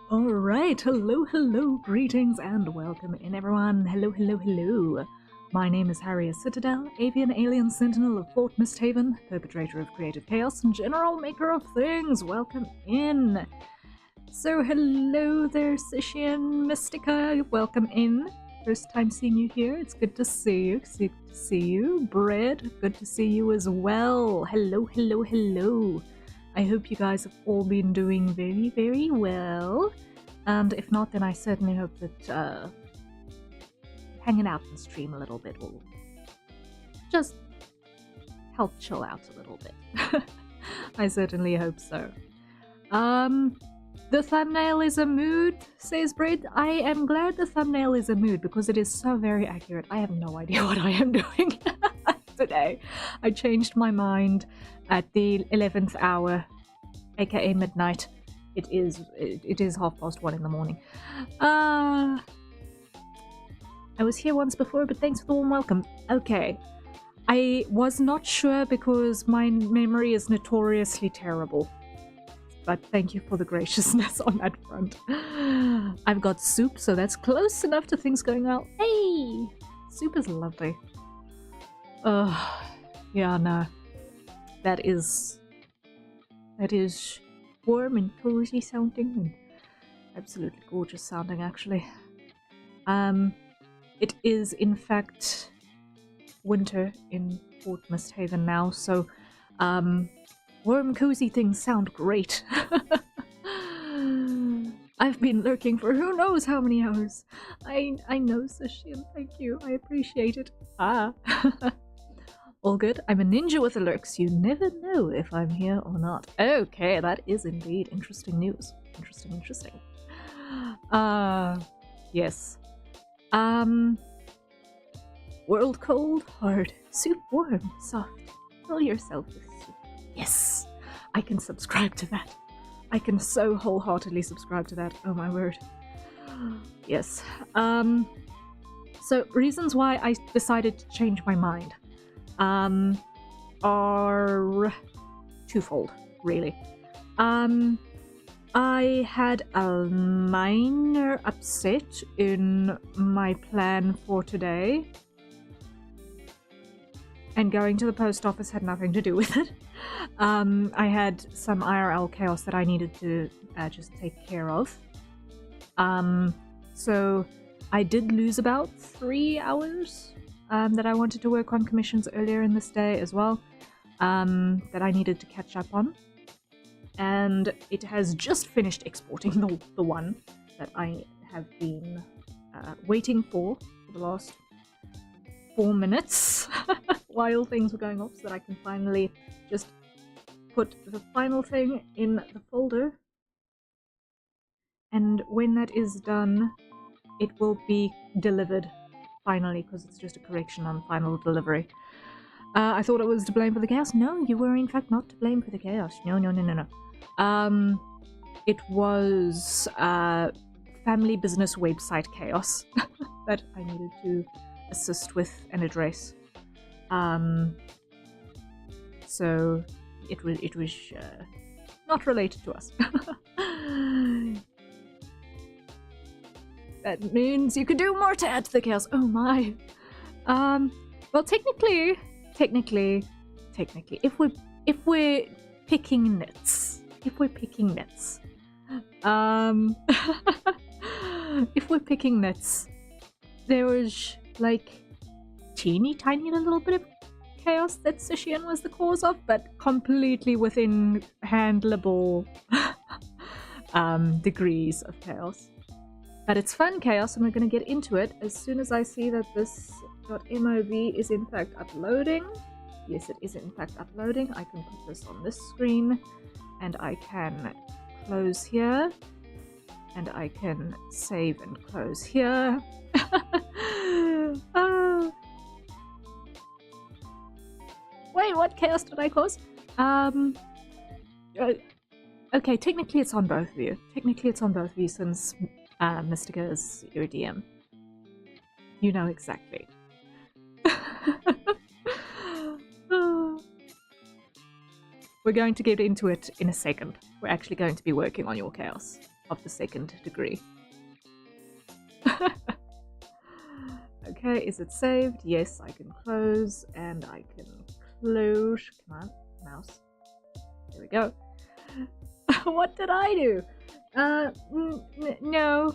Alright, hello, greetings and welcome in everyone. Hello. My name is Harrier Citadel, avian alien sentinel of Fort Misthaven, perpetrator of creative chaos and general maker of things. Welcome in. So hello there, Sishian Mystica, welcome in. First time seeing you here, it's good to see you, Bread, good to see you as well. Hello. I hope you guys have all been doing very well, and if not, then I certainly hope that hanging out and stream a little bit will just help chill out a little bit. I certainly hope so. The thumbnail is a mood, says Bread. I am glad the thumbnail is a mood because it is so very accurate. I have no idea what I am doing today. I changed my mind at the 11th hour, aka midnight. It is 1:30 in the morning. I was here once before, but thanks for the warm welcome. Okay. I was not sure because my memory is notoriously terrible. But thank you for the graciousness on that front. I've got soup, so that's close enough to things going well. Hey! Soup is lovely. Yeah, no. That is warm and cozy sounding and absolutely gorgeous sounding, actually. It is in fact winter in Fort Misthaven now, so warm cozy things sound great. I've been lurking for who knows how many hours. I know, Sashin, thank you, I appreciate it. All good. I'm a ninja with the lurks. You never know if I'm here or not. Okay, that is indeed interesting news. Interesting. Yes. World cold, hard. Soup warm, soft. Fill yourself with soup. Yes! I can subscribe to that. I can so wholeheartedly subscribe to that. Oh my word. Yes. So, reasons why I decided to change my mind are twofold, really. I had a minor upset in my plan for today, and going to the post office had nothing to do with it. I had some IRL chaos that I needed to just take care of. So I did lose about 3 hours that I wanted to work on commissions earlier in this day as well, that I needed to catch up on. And it has just finished exporting the one that I have been waiting for the last 4 minutes while things were going off, so that I can finally just put the final thing in the folder. And when that is done, it will be delivered finally, because it's just a correction on final delivery. I thought it was to blame for the chaos. No, you were in fact not to blame for the chaos. No. It was family business website chaos that I needed to assist with and address. So it was not related to us. That means you could do more to add to the chaos. Oh my. Well, technically, if we're picking nits, if we're picking nits, there was like teeny tiny little bit of chaos that Sishian was the cause of, but completely within handleable degrees of chaos. But it's fun chaos, and we're going to get into it as soon as I see that this .mov is in fact uploading. Yes, it is in fact uploading. I can put this on this screen, and I can close here, and I can save and close here. Wait, what chaos did I cause? Okay, technically it's on both of you. Since Mystica is your DM. You know exactly. We're going to get into it in a second. We're actually going to be working on your chaos. of the second degree. Okay, is it saved? Yes, I can close, and I can close. Come on, mouse. There we go. What did I do? No.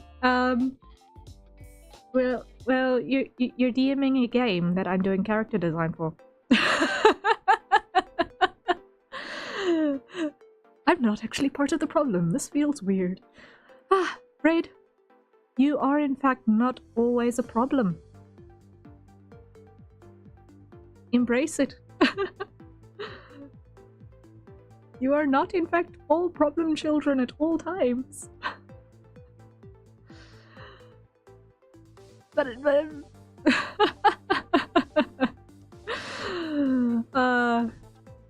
Well, you're DMing a game that I'm doing character design for. I'm not actually part of the problem. This feels weird. Ah, Raid, you are in fact not always a problem. Embrace it. You are not in fact all problem children at all times. but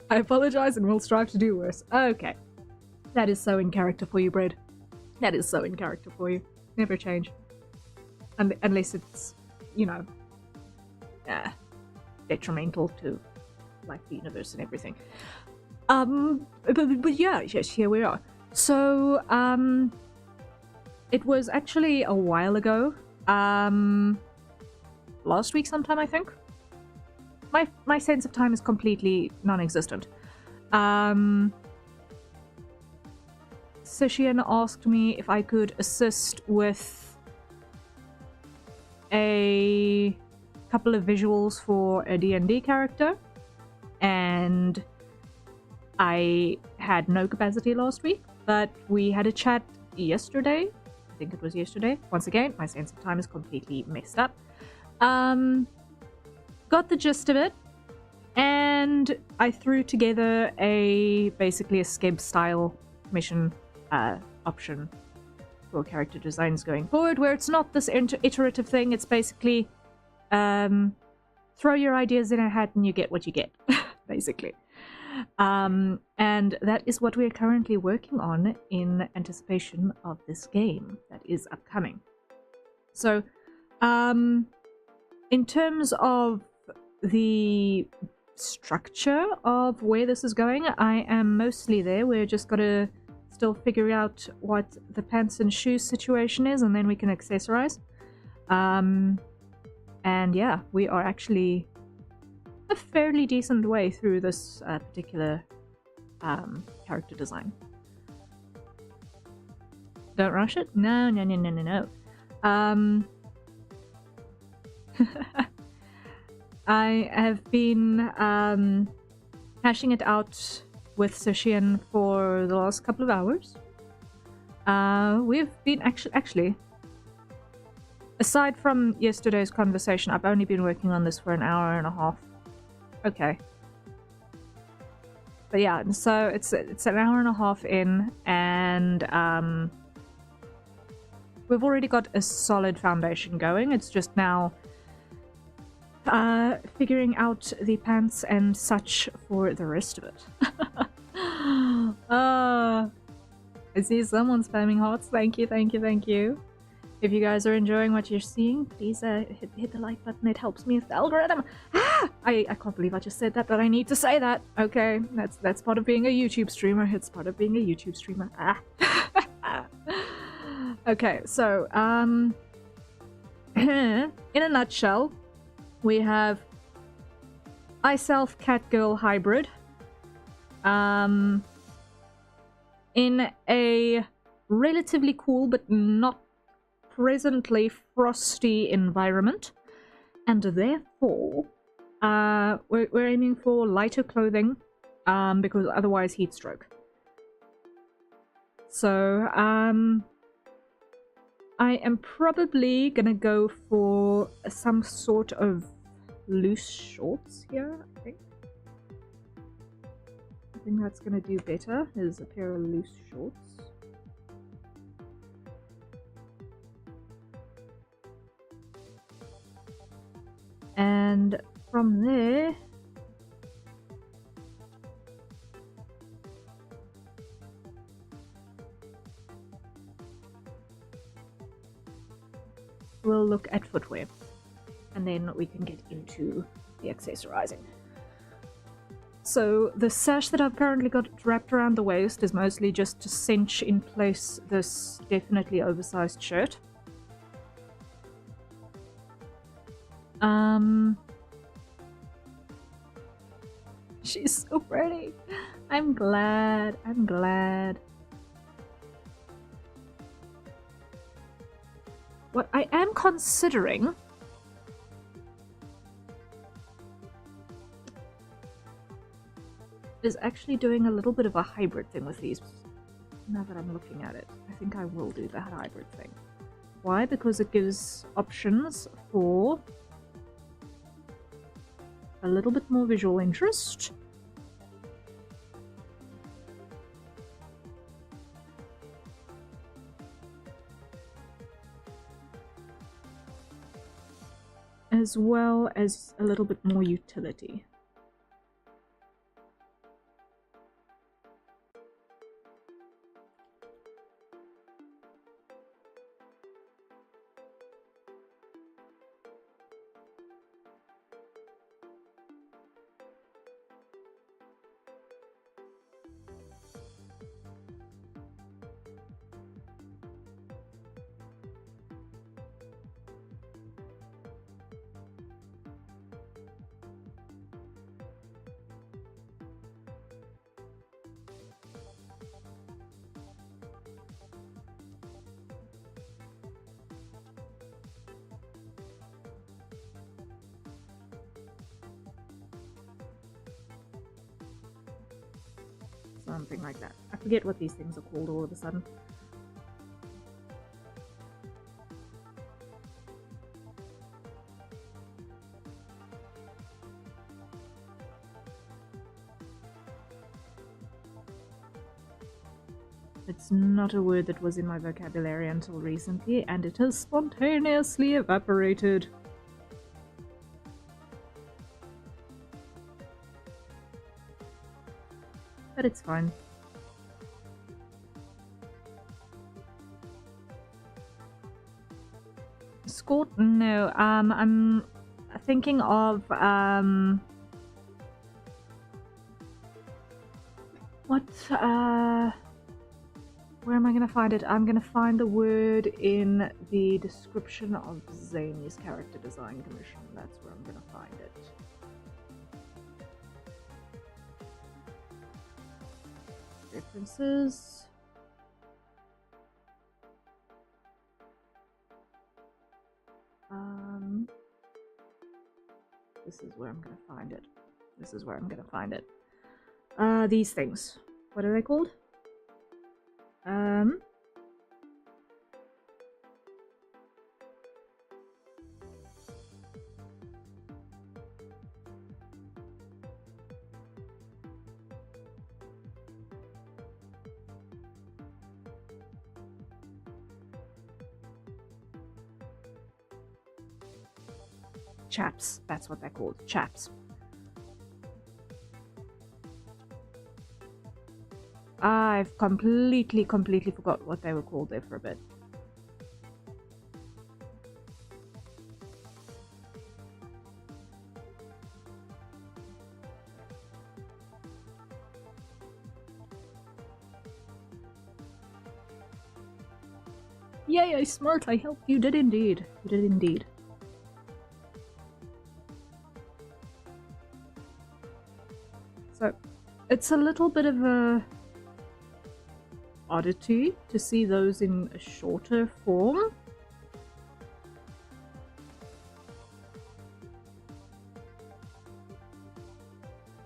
I apologize and will strive to do worse. Okay. That is so in character for you, Bread. That is so in character for you. Never change. Unless it's, you know, detrimental to, like, the universe and everything. But yeah, yes, here we are. So, it was actually a while ago. Last week sometime, I think. My sense of time is completely non-existent. Sishian asked me if I could assist with a couple of visuals for a D&D character, and I had no capacity last week, but we had a chat yesterday. I think it was yesterday. Once again, my sense of time is completely messed up. Got the gist of it, and I threw together basically a Skeb style mission option for character designs going forward, where it's not this iterative thing. It's basically throw your ideas in a hat and you get what you get, basically. And that is what we're currently working on in anticipation of this game that is upcoming. So, in terms of the structure of where this is going, I am mostly there. We're just got to still figure out what the pants and shoes situation is, and then we can accessorize. And yeah, we are actually a fairly decent way through this particular character design. Don't rush it. No. I have been hashing it out with Sishian for the last couple of hours. We've been actually, aside from yesterday's conversation, I've only been working on this for an hour and a half. Okay. But yeah, so it's an hour and a half in, and we've already got a solid foundation going. It's just now figuring out the pants and such for the rest of it. I see someone spamming hearts. Thank you. If you guys are enjoying what you're seeing, please hit the like button. It helps me with the algorithm. I can't believe I just said that, but I need to say that. Okay, that's part of being a YouTube streamer. It's part of being a YouTube streamer. Okay, so in a nutshell, we have I-Self Catgirl hybrid in a relatively cool but not presently frosty environment, and therefore we're aiming for lighter clothing because otherwise heat stroke. So I am probably gonna go for some sort of loose shorts here, I think. I think that's gonna do better, is a pair of loose shorts. And from there, we'll look at footwear, and then we can get into the accessorizing. So the sash that I've currently got wrapped around the waist is mostly just to cinch in place this definitely oversized shirt. She's so pretty. I'm glad. I'm glad. What I am considering is actually doing a little bit of a hybrid thing with these. Now that I'm looking at it, I think I will do that hybrid thing. Why? Because it gives options for a little bit more visual interest. As well as a little bit more utility. Something like that. I forget what these things are called all of a sudden. It's not a word that was in my vocabulary until recently, and it has spontaneously evaporated. But it's fine. Skort? No, I'm thinking of, what, where am I gonna find it? I'm gonna find the word in the description of Zany's character design commission. That's where I'm gonna find it. References. This is where I'm gonna find it. This is where I'm gonna find it. These things. What are they called? Chaps. That's what they're called. Chaps. I've completely forgot what they were called there for a bit. Yay, I smart. I helped. You did indeed. You did indeed. So, it's a little bit of a oddity to see those in a shorter form.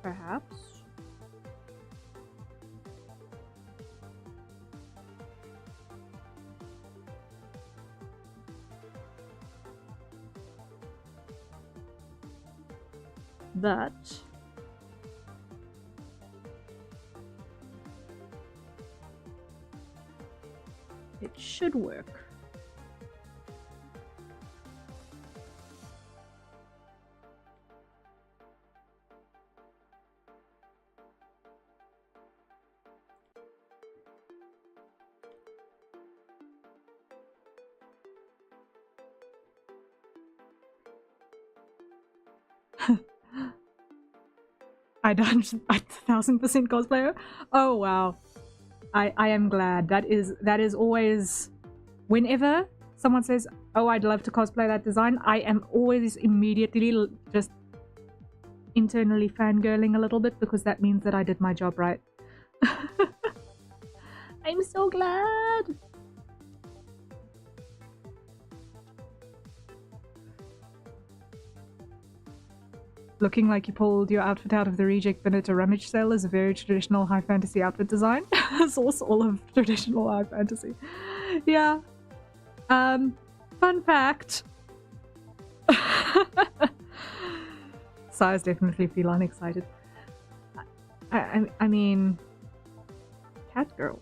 Perhaps. But it should work. I done a 1000% cosplayer. Oh wow. I am glad. That is always, whenever someone says, oh, I'd love to cosplay that design, I am always immediately just internally fangirling a little bit, because that means that I did my job right. I'm so glad. Looking like you pulled your outfit out of the reject bin at a rummage sale is a very traditional high fantasy outfit design. Source all of traditional high fantasy. Yeah. Fun fact. Size definitely feline excited. I mean, cat girl.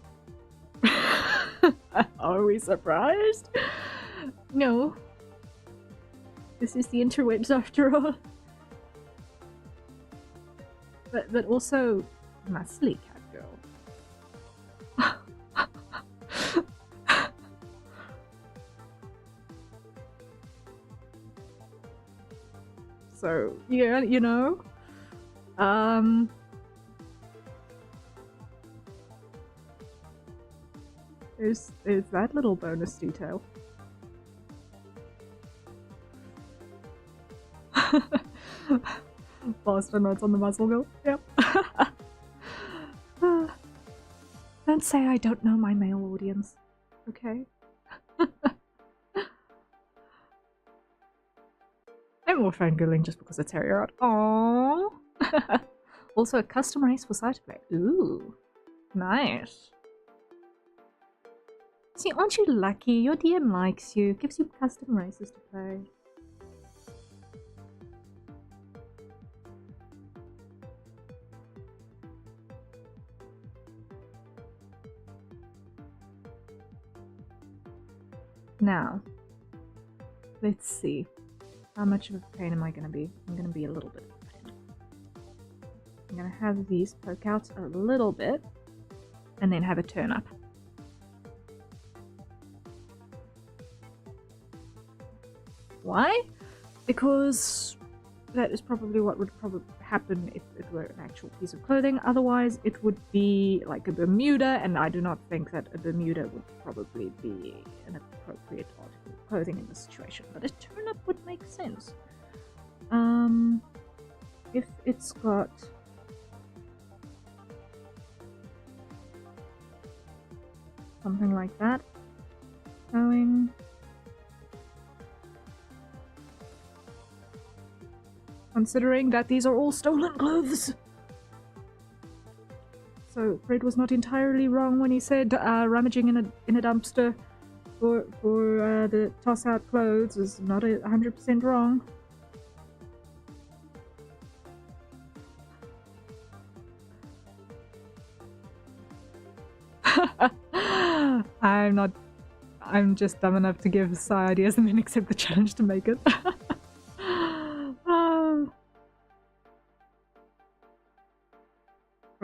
Are we surprised? No. This is the interwebs after all. But also, muscly cat girl. So, yeah, you know. There's that little bonus detail. Faster notes on the muzzle girl. Yep. Don't say I don't know my male audience. Okay? I'm more fangirling just because it's Harrier art. Aww. Also a custom race for side play. Ooh. Nice. See, aren't you lucky? Your DM likes you, gives you custom races to play. Now, let's see. How much of a pain am I going to be? I'm going to be a little bit of a pain. I'm going to have these poke out a little bit, and then have a turn up. Why? Because that is probably what would probably happen if it were an actual piece of clothing. Otherwise, it would be like a Bermuda, and I do not think that a Bermuda would probably be an appropriate article of clothing in this situation. But a turn-up would make sense. If it's got something like that going. Considering that these are all stolen clothes. So Fred was not entirely wrong when he said rummaging in a dumpster for the toss out clothes was not 100% wrong. I'm just dumb enough to give Psy ideas and then accept the challenge to make it.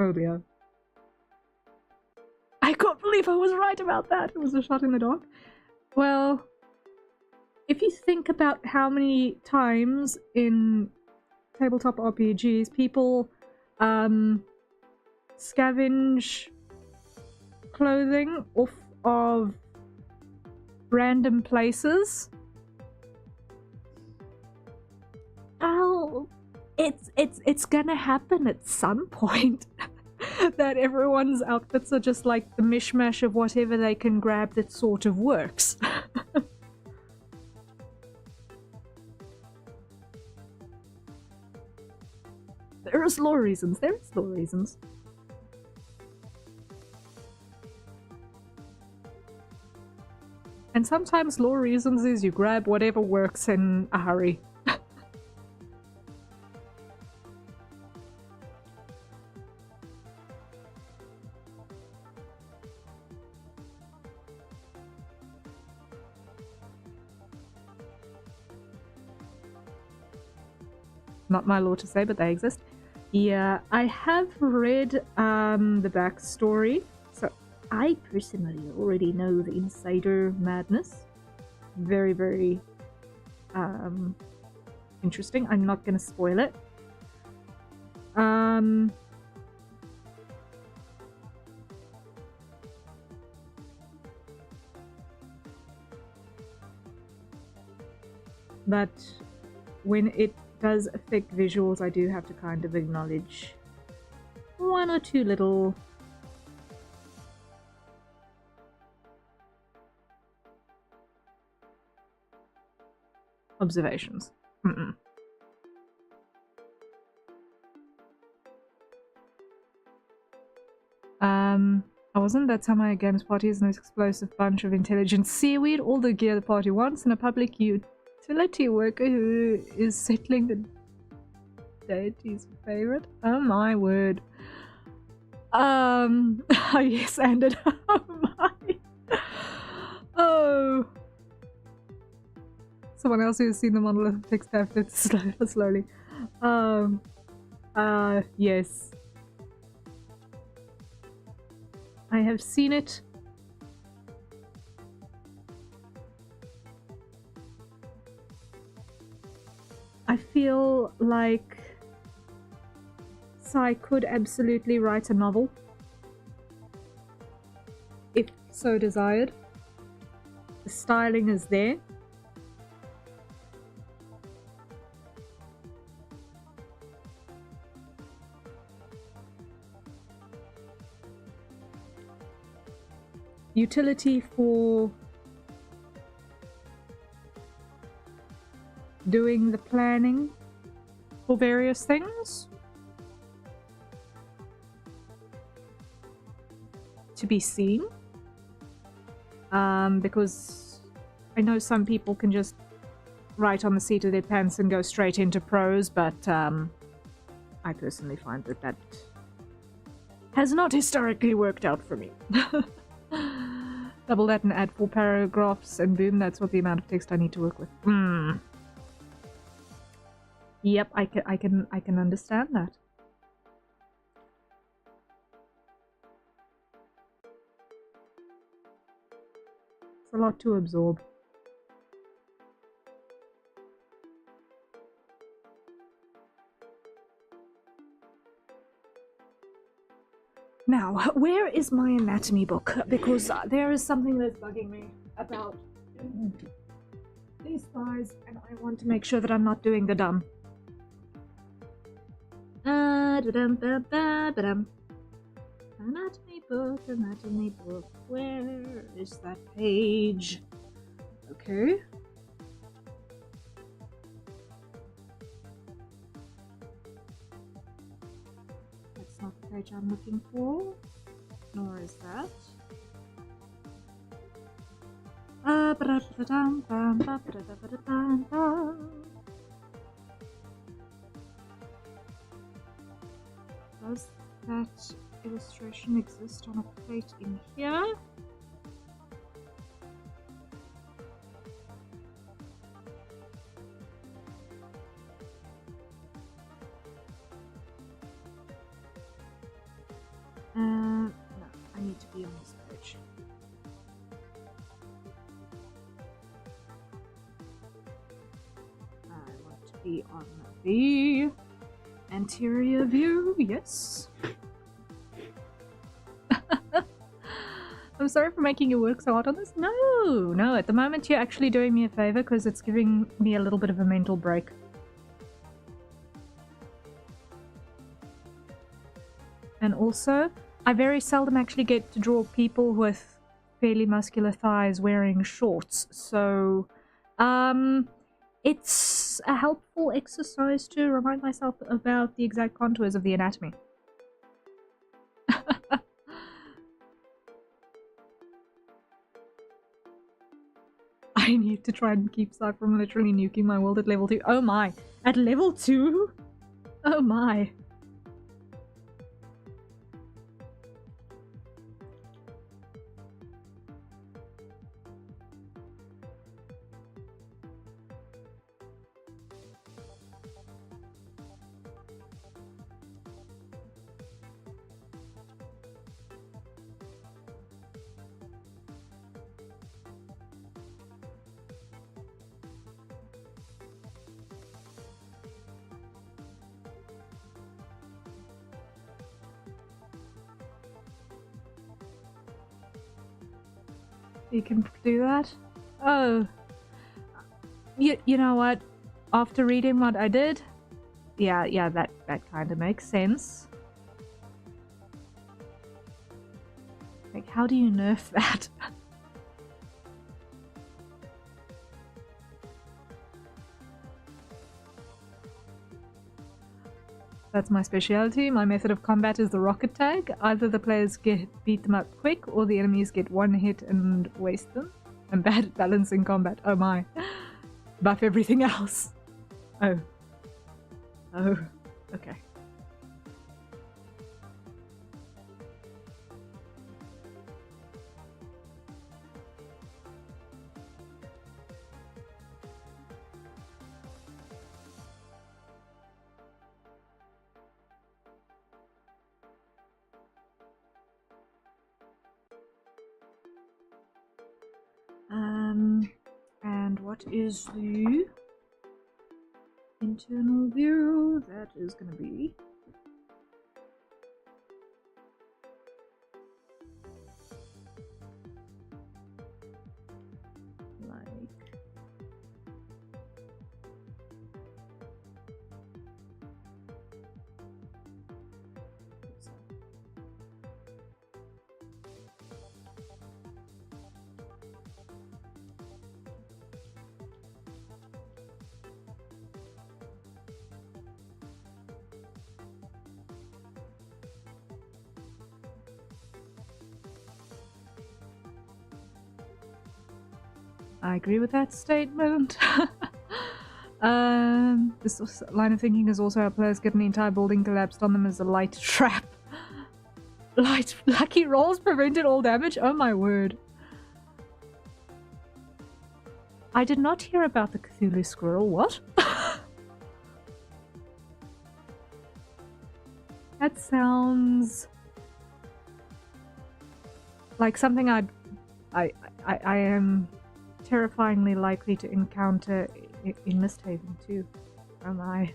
Oh dear. I can't believe I was right about that. It was a shot in the dark. Well, if you think about how many times in tabletop RPGs people scavenge clothing off of random places, it's gonna happen at some point. That everyone's outfits are just like the mishmash of whatever they can grab that sort of works. There's law reasons. There's law reasons. And sometimes law reasons is you grab whatever works in a hurry. Not my law to say, but they exist. Yeah, I have read the backstory, so I personally already know the insider madness. Very, very interesting. I'm not going to spoil it. But when it does affect visuals, I do have to kind of acknowledge one or two little observations. I wasn't that summer at Games Party is the most explosive bunch of intelligent seaweed, all the gear the party wants, and a public utility worker who is settling the deity's favorite. Oh my word. Yes, and oh my. Oh. Someone else who's seen the monolithic text pamphlet slowly. Yes. I have seen it. I feel like Sai could absolutely write a novel, if so desired. The styling is there. Utility for doing the planning for various things. To be seen. Because I know some people can just write on the seat of their pants and go straight into prose, but I personally find that has not historically worked out for me. Double that and add 4 paragraphs and boom, that's what the amount of text I need to work with. Yep, I can understand that. It's a lot to absorb. Now, where is my anatomy book? Because there is something that's bugging me about these thighs, and I want to make sure that I'm not doing the dumb. Anatomy book, where is that page? Okay. That's not the page I'm looking for, nor is that. Does that illustration exist on a plate in here? No, I need to be on this page. I want to be on the anterior view, yes. I'm sorry for making you work so hard on this. No, at the moment you're actually doing me a favor because it's giving me a little bit of a mental break. And also, I very seldom actually get to draw people with fairly muscular thighs wearing shorts, so it's a helpful exercise to remind myself about the exact contours of the anatomy. I need to try and keep Sai from literally nuking my world at level 2. Oh my! At level 2? Oh my. You can do that? Oh. You know what? After reading what I did, yeah, that kind of makes sense. Like, how do you nerf that? That's my specialty. My method of combat is the rocket tag. Either the players beat them up quick, or the enemies get one hit and waste them. I'm bad at balancing combat. Oh my. Buff everything else. Oh. Oh. Okay. And what is the internal view? That is gonna be like I agree with that statement. This line of thinking is also how players get an entire building collapsed on them as a light trap. Lucky rolls prevented all damage? Oh my word. I did not hear about the Cthulhu squirrel. What? That sounds like something I am terrifyingly likely to encounter in Misthaven too. Am I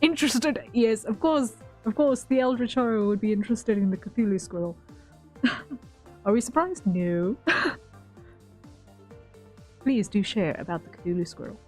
interested? Yes, of course, the Eldritch Horror would be interested in the Cthulhu squirrel. Are we surprised? No. Please do share about the Cthulhu squirrel.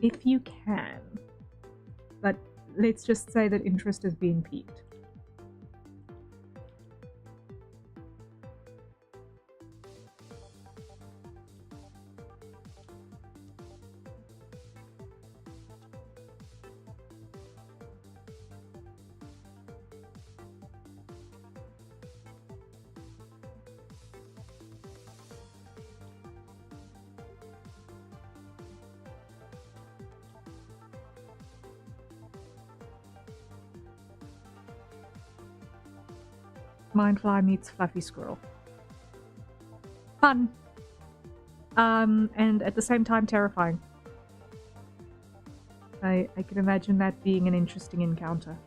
If you can. But let's just say that interest has been piqued. Mindfly meets Fluffy Squirrel. Fun. And at the same time terrifying. I can imagine that being an interesting encounter.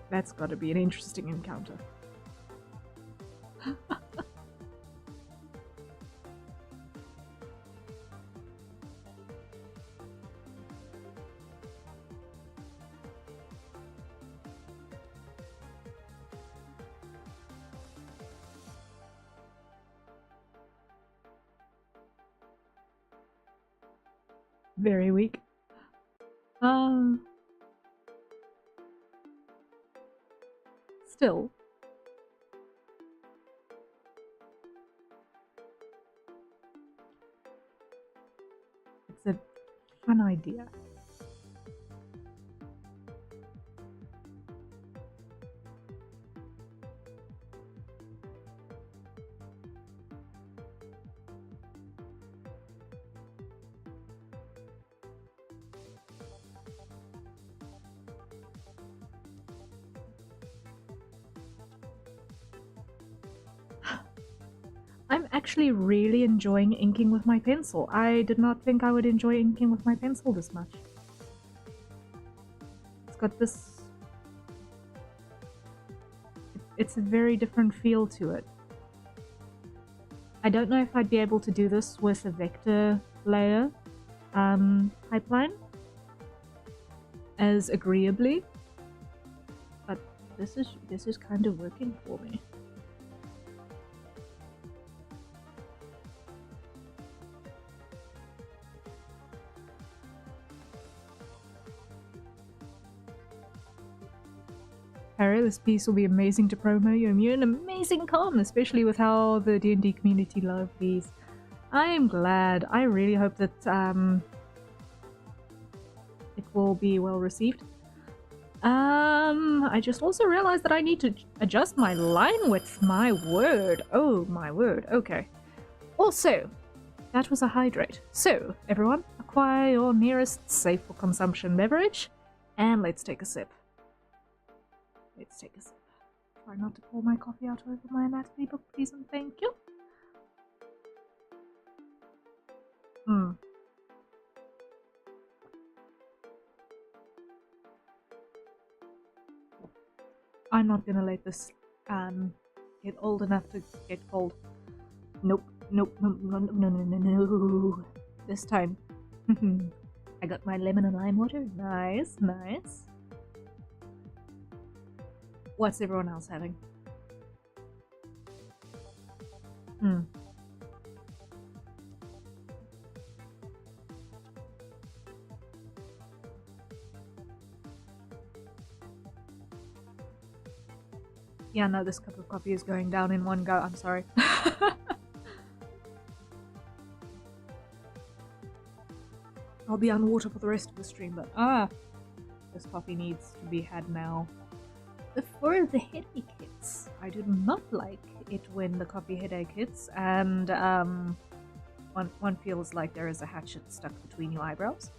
That's gotta be an interesting encounter. Very weak. Still. It's a fun idea. I'm actually really enjoying inking with my pencil. I did not think I would enjoy inking with my pencil this much. It's got this... It's a very different feel to it. I don't know if I'd be able to do this with a vector layer pipeline as agreeably, but this is kind of working for me. Harrier, this piece will be amazing to promo your immune. Amazing con, especially with how the D&D community love these. I am glad. I really hope that it will be well received. I just also realized that I need to adjust my line width. My word. Oh, my word. Okay. Also, that was a hydrate. So, everyone, acquire your nearest safe for consumption beverage, and let's take a sip. Let's take a sip. Try not to pour my coffee out over my anatomy book, please and thank you. I'm not gonna let this get old enough to get cold. Nope, nope, no, no, no, no, no, no. This time. I got my lemon and lime water. Nice, nice. What's everyone else having? Yeah, no, this cup of coffee is going down in one go. I'm sorry. I'll be on water for the rest of the stream, but this coffee needs to be had now. Before the headache hits. I do not like it when the coffee headache hits, and one feels like there is a hatchet stuck between your eyebrows.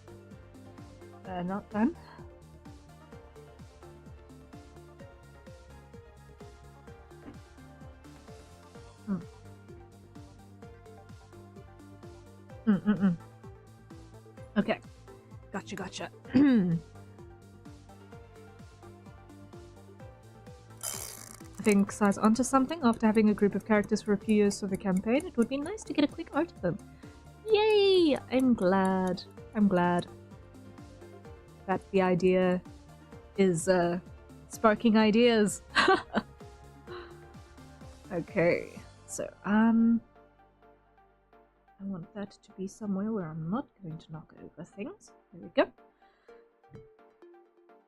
Not fun. Okay. Gotcha, gotcha. I think Sai's onto something. After having a group of characters for a few years for the campaign, it would be nice to get a quick art of them. Yay! I'm glad. I'm glad that the idea is sparking ideas. Okay, so I want that to be somewhere where I'm not going to knock over things. There we go.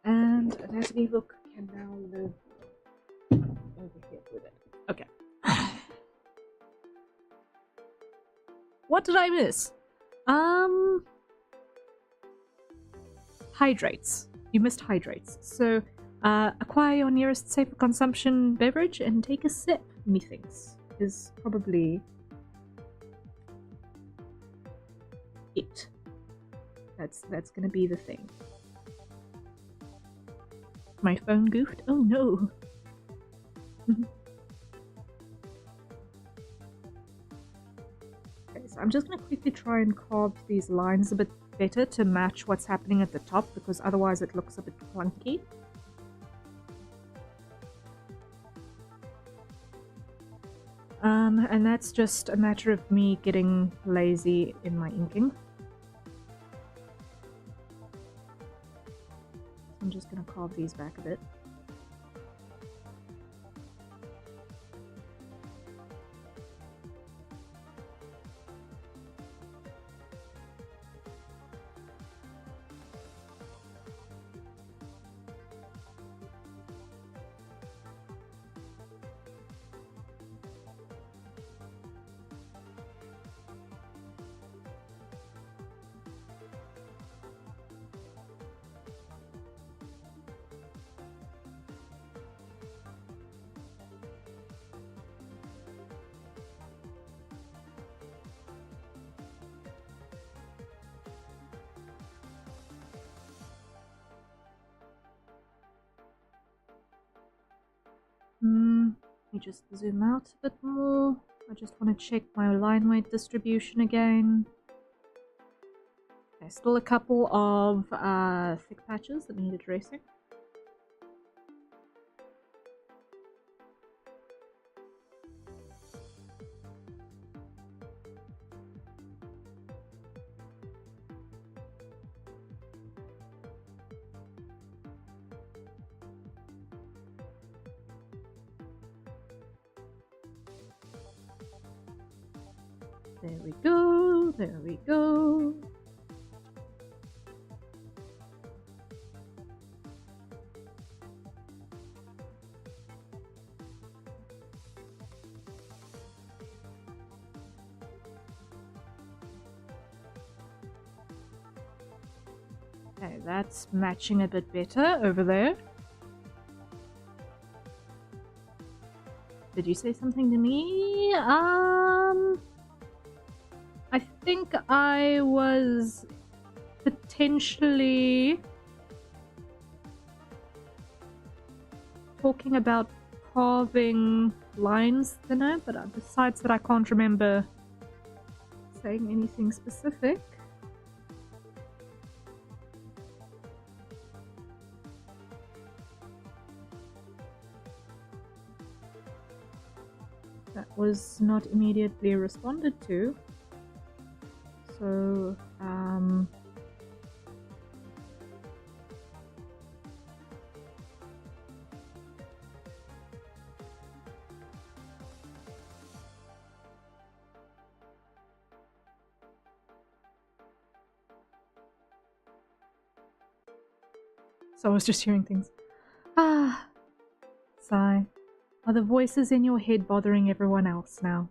And anatomy book can now live over here with it. Okay. What did I miss? Hydrates. You missed hydrates. So, acquire your nearest safe for consumption beverage and take a sip, methinks, is probably it. That's gonna be the thing. My phone goofed? Oh no! Okay, so I'm just gonna quickly try and carve these lines a bit better to match what's happening at the top, because otherwise it looks a bit clunky. And that's just a matter of me getting lazy in my inking. I'm just gonna carve these back a bit. Let me just zoom out a bit more. I just want to check my line weight distribution again. Okay, still a couple of thick patches that need addressing. There we go, there we go. Okay, that's matching a bit better over there. Did you say something to me? I think I was potentially talking about carving lines thinner, but besides that I can't remember saying anything specific. That was not immediately responded to. So, so I was just hearing things. Ah, sigh. Are the voices in your head bothering everyone else now?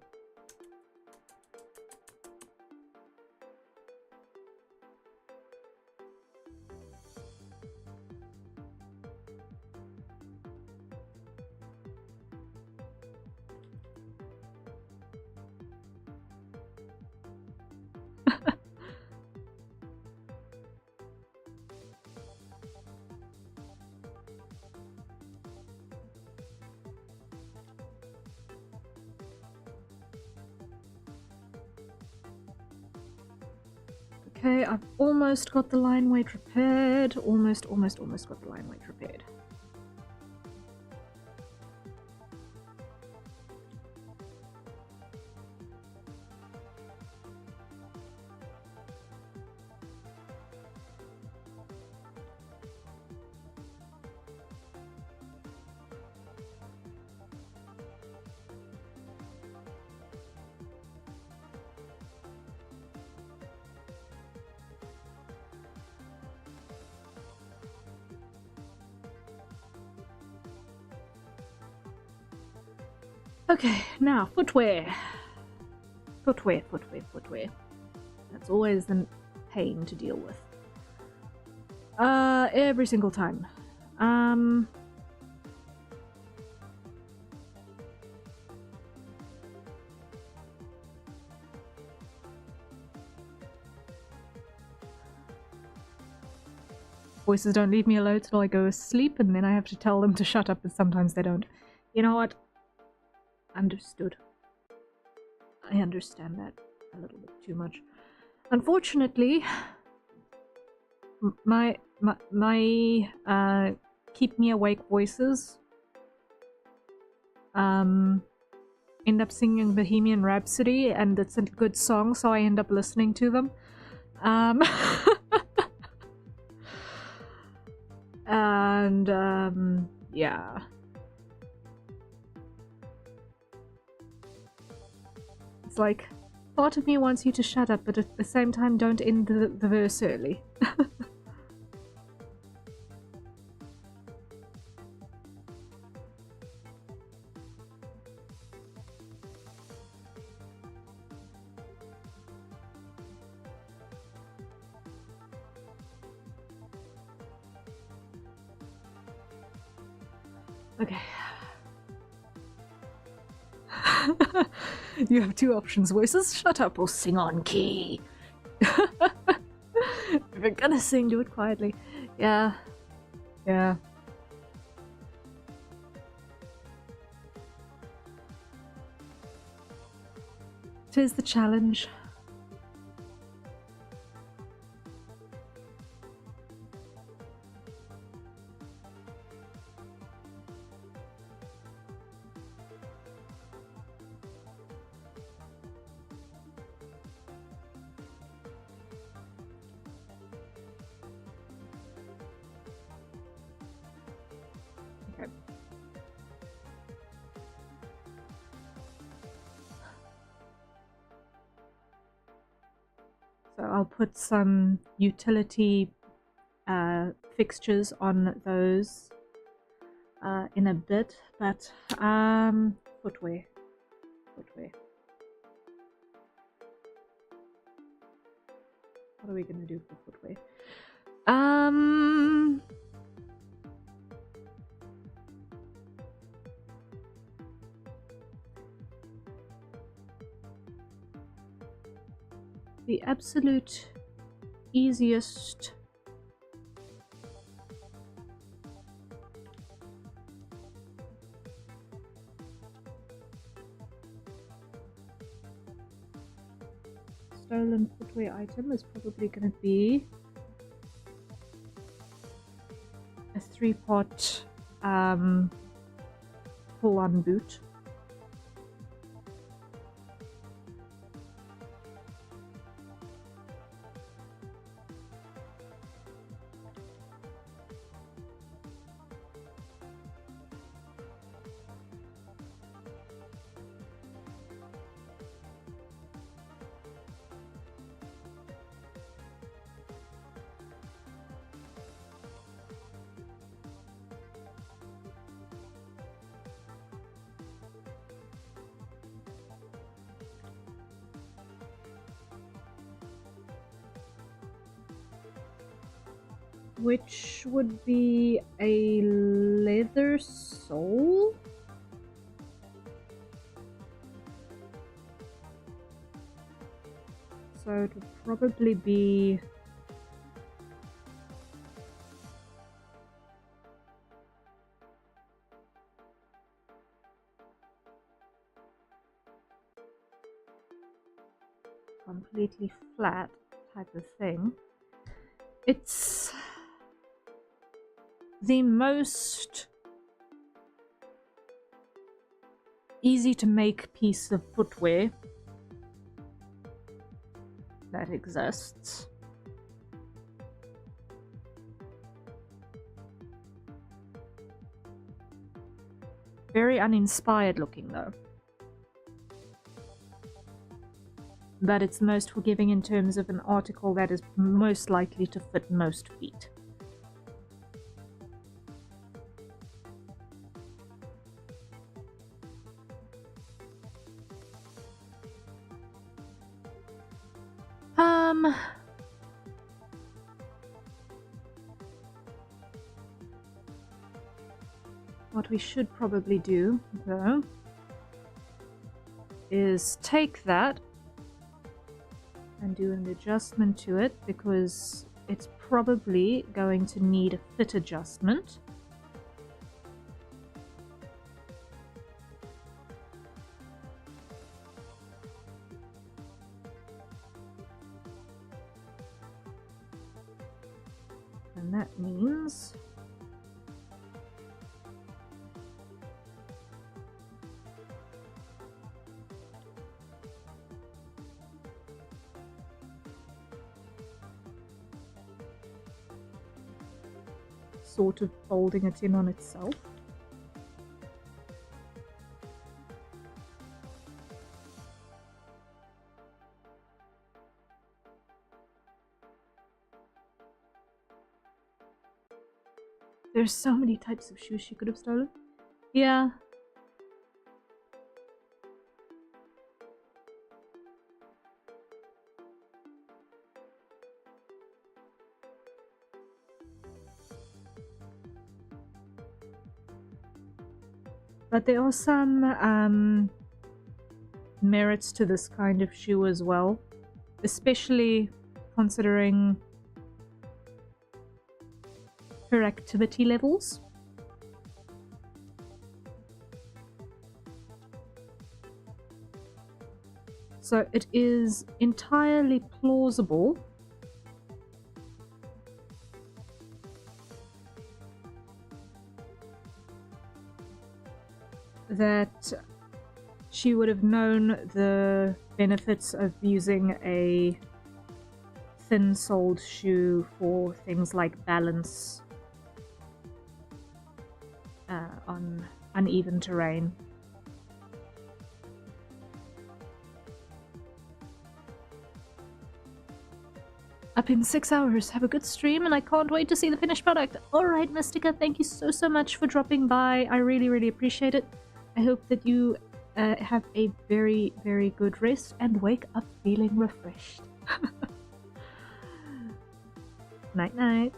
Okay, I've almost got the line weight repaired. Almost got the line weight repaired. Okay, now footwear. Footwear. That's always the pain to deal with. Every single time. Voices don't leave me alone till I go asleep, and then I have to tell them to shut up, but sometimes they don't. You know what? Understood. I understand that a little bit too much. Unfortunately, my keep me awake voices end up singing Bohemian Rhapsody, and it's a good song, so I end up listening to them. And yeah. It's like, part of me wants you to shut up, but at the same time don't end the verse early. Okay. You have two options, voices. Shut up or sing on key. If you're gonna sing, do it quietly. Yeah. Yeah. 'Tis the challenge. Okay. So I'll put some utility fixtures on those in a bit, but footwear. What are we gonna do for footwear? The absolute easiest stolen footwear item is probably going to be a 3-pot pull-on boot. Which would be a leather sole. So it would probably be completely flat type of thing. It's the most easy to make piece of footwear that exists. Very uninspired looking though. But it's most forgiving in terms of an article that is most likely to fit most feet. What we should probably do, though, is take that and do an adjustment to it, because it's probably going to need a fit adjustment. And that means sort of folding it in on itself. There's so many types of shoes she could have stolen. Yeah. But there are some merits to this kind of shoe as well, especially considering her activity levels. So it is entirely plausible that she would have known the benefits of using a thin-soled shoe for things like balance on uneven terrain. Up in 6 hours. Have a good stream, and I can't wait to see the finished product. Alright, Mystica, thank you so much for dropping by. I really appreciate it. I hope that you have a very good rest and wake up feeling refreshed. Night night.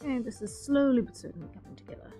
And this is slowly but certainly coming together.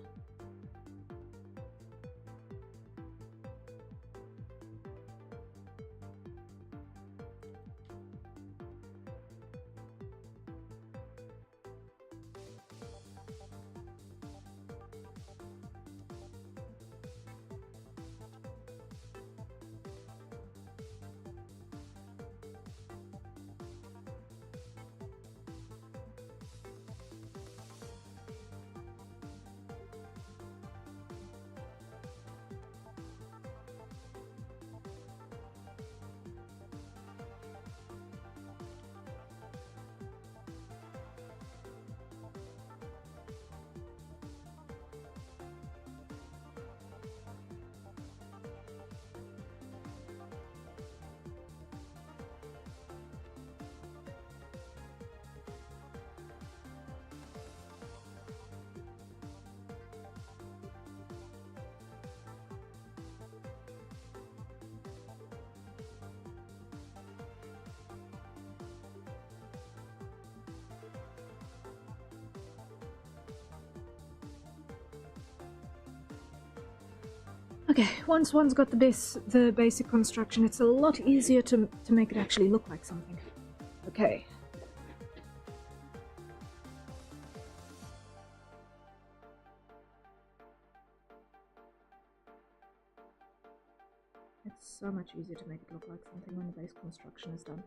Okay, once one's got the basic construction, it's a lot easier to make it actually look like something. Okay. Let's so much easier to make it look like something when the base construction is done.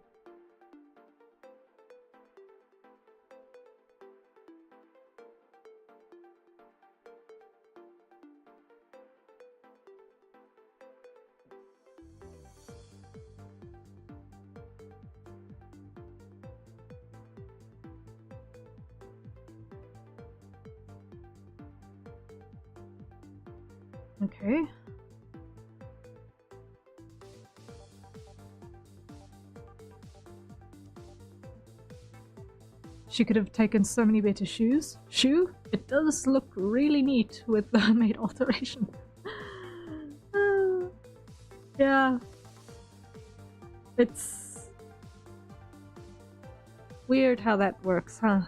Okay. She could have taken so many better shoes. It does look really neat with the made alteration. Yeah. It's weird how that works, huh?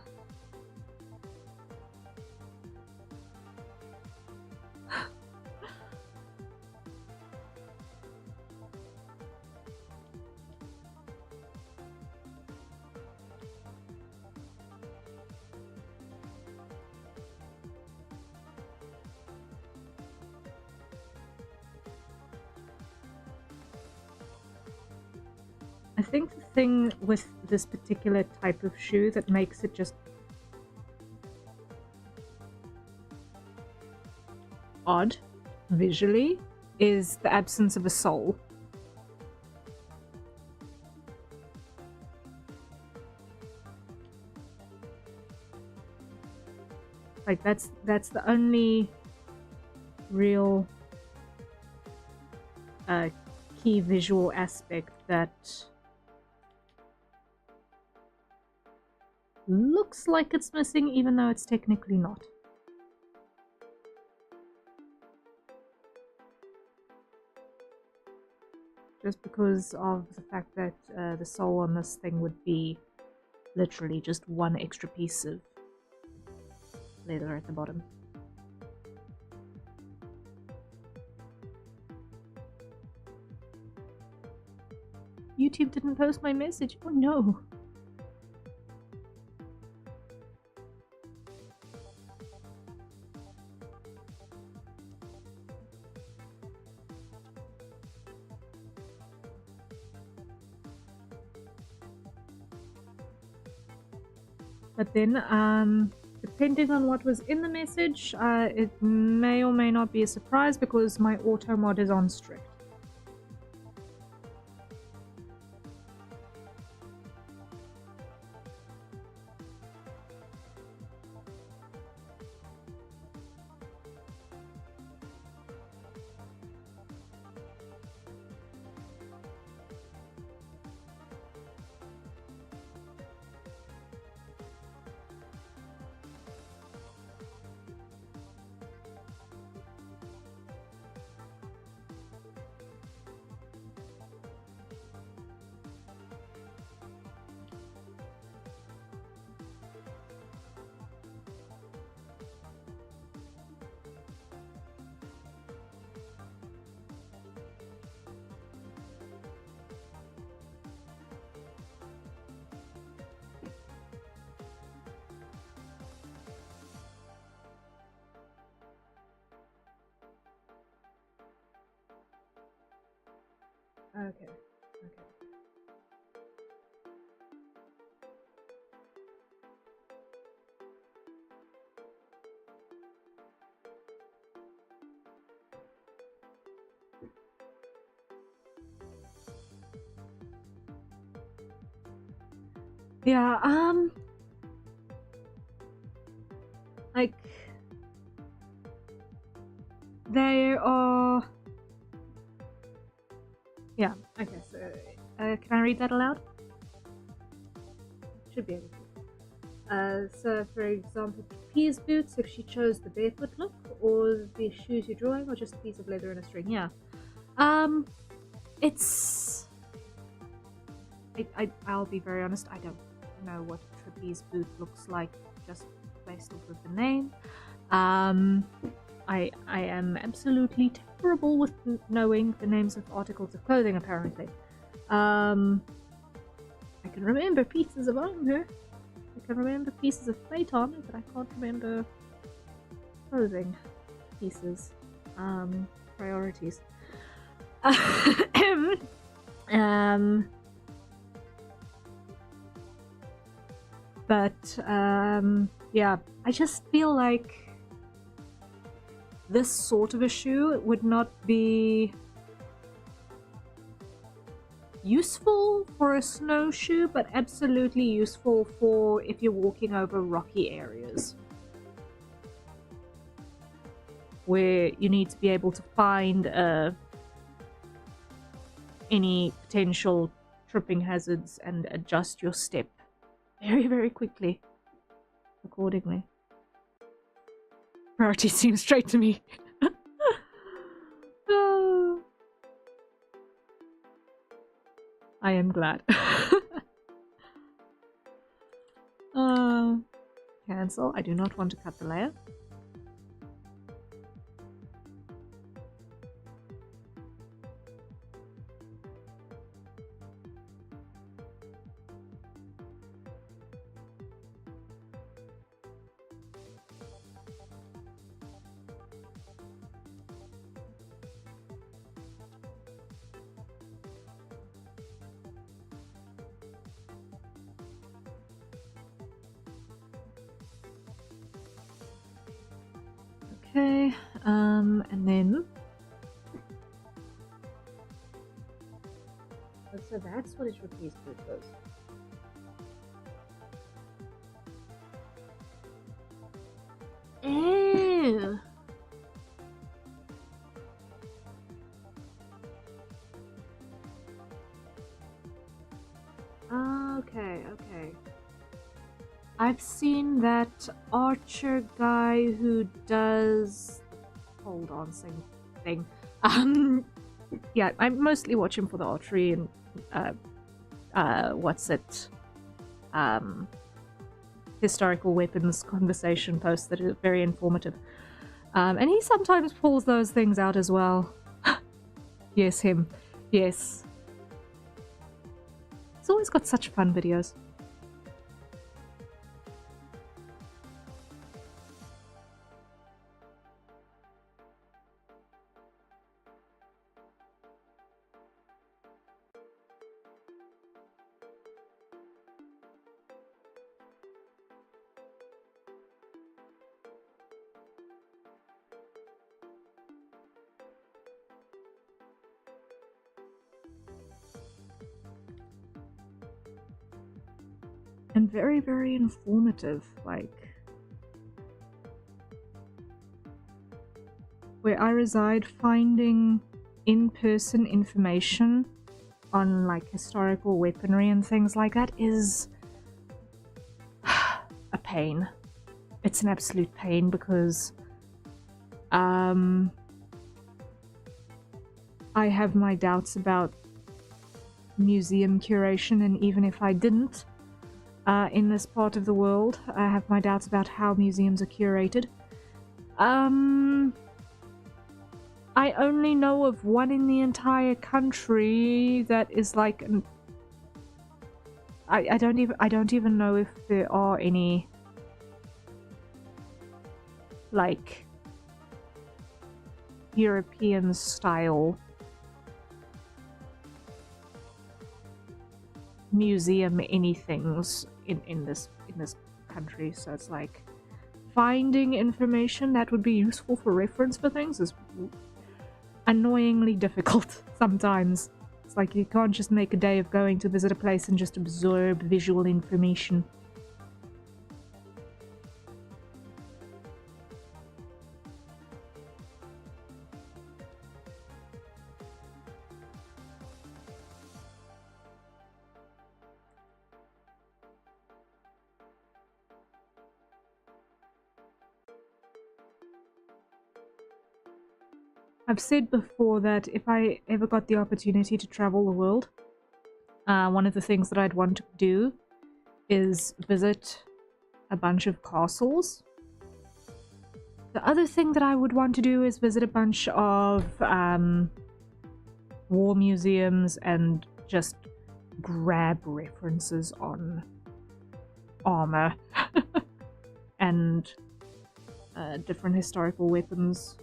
I think the thing with this particular type of shoe that makes it just odd visually is the absence of a sole. Like that's the only real key visual aspect that looks like it's missing, even though it's technically not. Just because of the fact that the sole on this thing would be literally just one extra piece of leather at the bottom. YouTube didn't post my message. Oh no. But then, depending on what was in the message, it may or may not be a surprise because my auto mod is on strict. Okay. Yeah, like, there are... Yeah, okay, so, can I read that aloud? Should be able to. So, for example, trapeze boots, if she chose the barefoot look, or the shoes you're drawing, or just a piece of leather and a string, yeah. It's... I'll be very honest, I don't know what a trapeze boot looks like, just based off of the name. I am absolutely terrible with knowing the names of articles of clothing, apparently. I can remember pieces of armor. I can remember pieces of plate armor, but I can't remember clothing pieces. Priorities. But yeah, I just feel like this sort of a shoe would not be useful for a snowshoe, but absolutely useful for if you're walking over rocky areas where you need to be able to find any potential tripping hazards and adjust your step very, very quickly accordingly. Priorities seem straight to me. Oh. I am glad. Cancel. I do not want to cut the layer. Okay, and then... So that's what it repeats glucose. Ew! Okay, okay. I've seen that archer guy who does... Hold on, same thing. Yeah, I mostly watch him for the archery and historical weapons conversation posts that are very informative. And he sometimes pulls those things out as well. Yes, him. Yes. He's always got such fun videos. And very, very informative, like... Where I reside, finding in-person information on, like, historical weaponry and things like that is... a pain. It's an absolute pain because... I have my doubts about museum curation, and even if I didn't, in this part of the world, I have my doubts about how museums are curated. I only know of one in the entire country that is like an... I don't even know if there are any like European style museum anythings in this country, so it's like finding information that would be useful for reference for things is annoyingly difficult sometimes. It's like you can't just make a day of going to visit a place and just absorb visual information. I've said before that if I ever got the opportunity to travel the world, one of the things that I'd want to do is visit a bunch of castles. The other thing that I would want to do is visit a bunch of war museums and just grab references on armor and different historical weapons.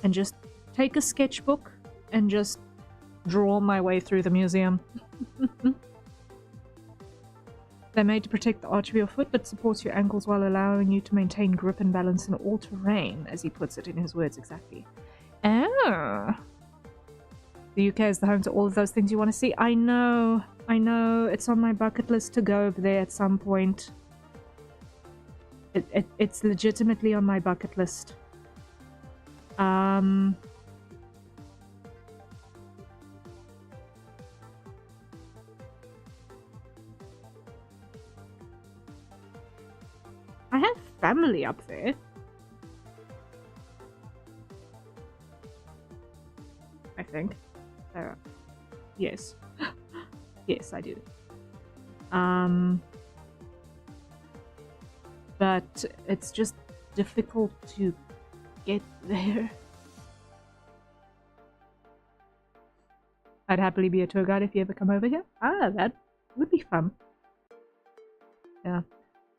and just take a sketchbook and just draw my way through the museum. They're made to protect the arch of your foot, but supports your ankles while allowing you to maintain grip and balance in all terrain, as he puts it in his words exactly. Oh. The UK is the home to all of those things you want to see. I know. It's on my bucket list to go over there at some point. It's legitimately on my bucket list. I have family up there. I think. Yes. Yes, I do. But it's just difficult to get there. I'd happily be a tour guide if you ever come over here. Ah, that would be fun. Yeah.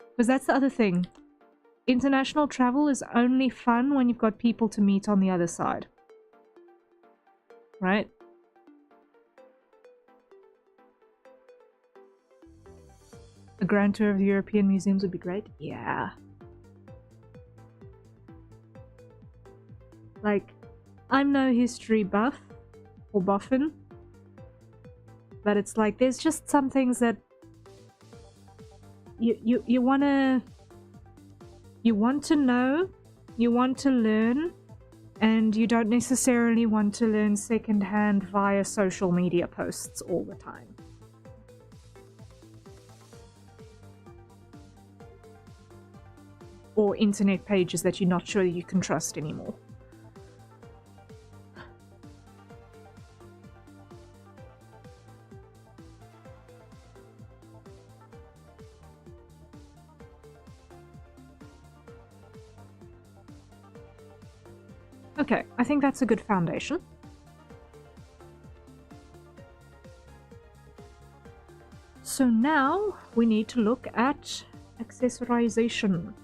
Because that's the other thing. International travel is only fun when you've got people to meet on the other side. Right? A grand tour of the European museums would be great. Yeah. Like, I'm no history buff or buffin, but it's like there's just some things that you want to know, you want to learn, and you don't necessarily want to learn secondhand via social media posts all the time. Or internet pages that you're not sure you can trust anymore. Okay, I think that's a good foundation. So now we need to look at accessorization.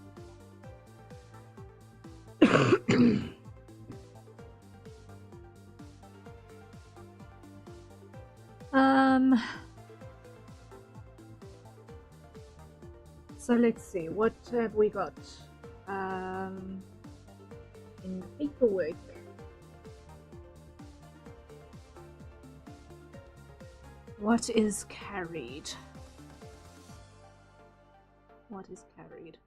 So let's see, what have we got in the paperwork? What is carried? What is carried?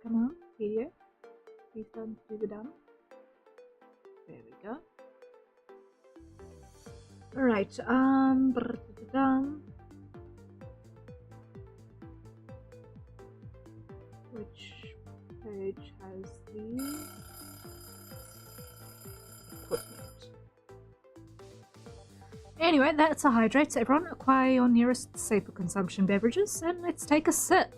Come on, here. Please don't do the dumb. There we go. Alright, which page has the equipment? Anyway, that's a hydrate. Everyone, acquire your nearest safer consumption beverages and let's take a sip.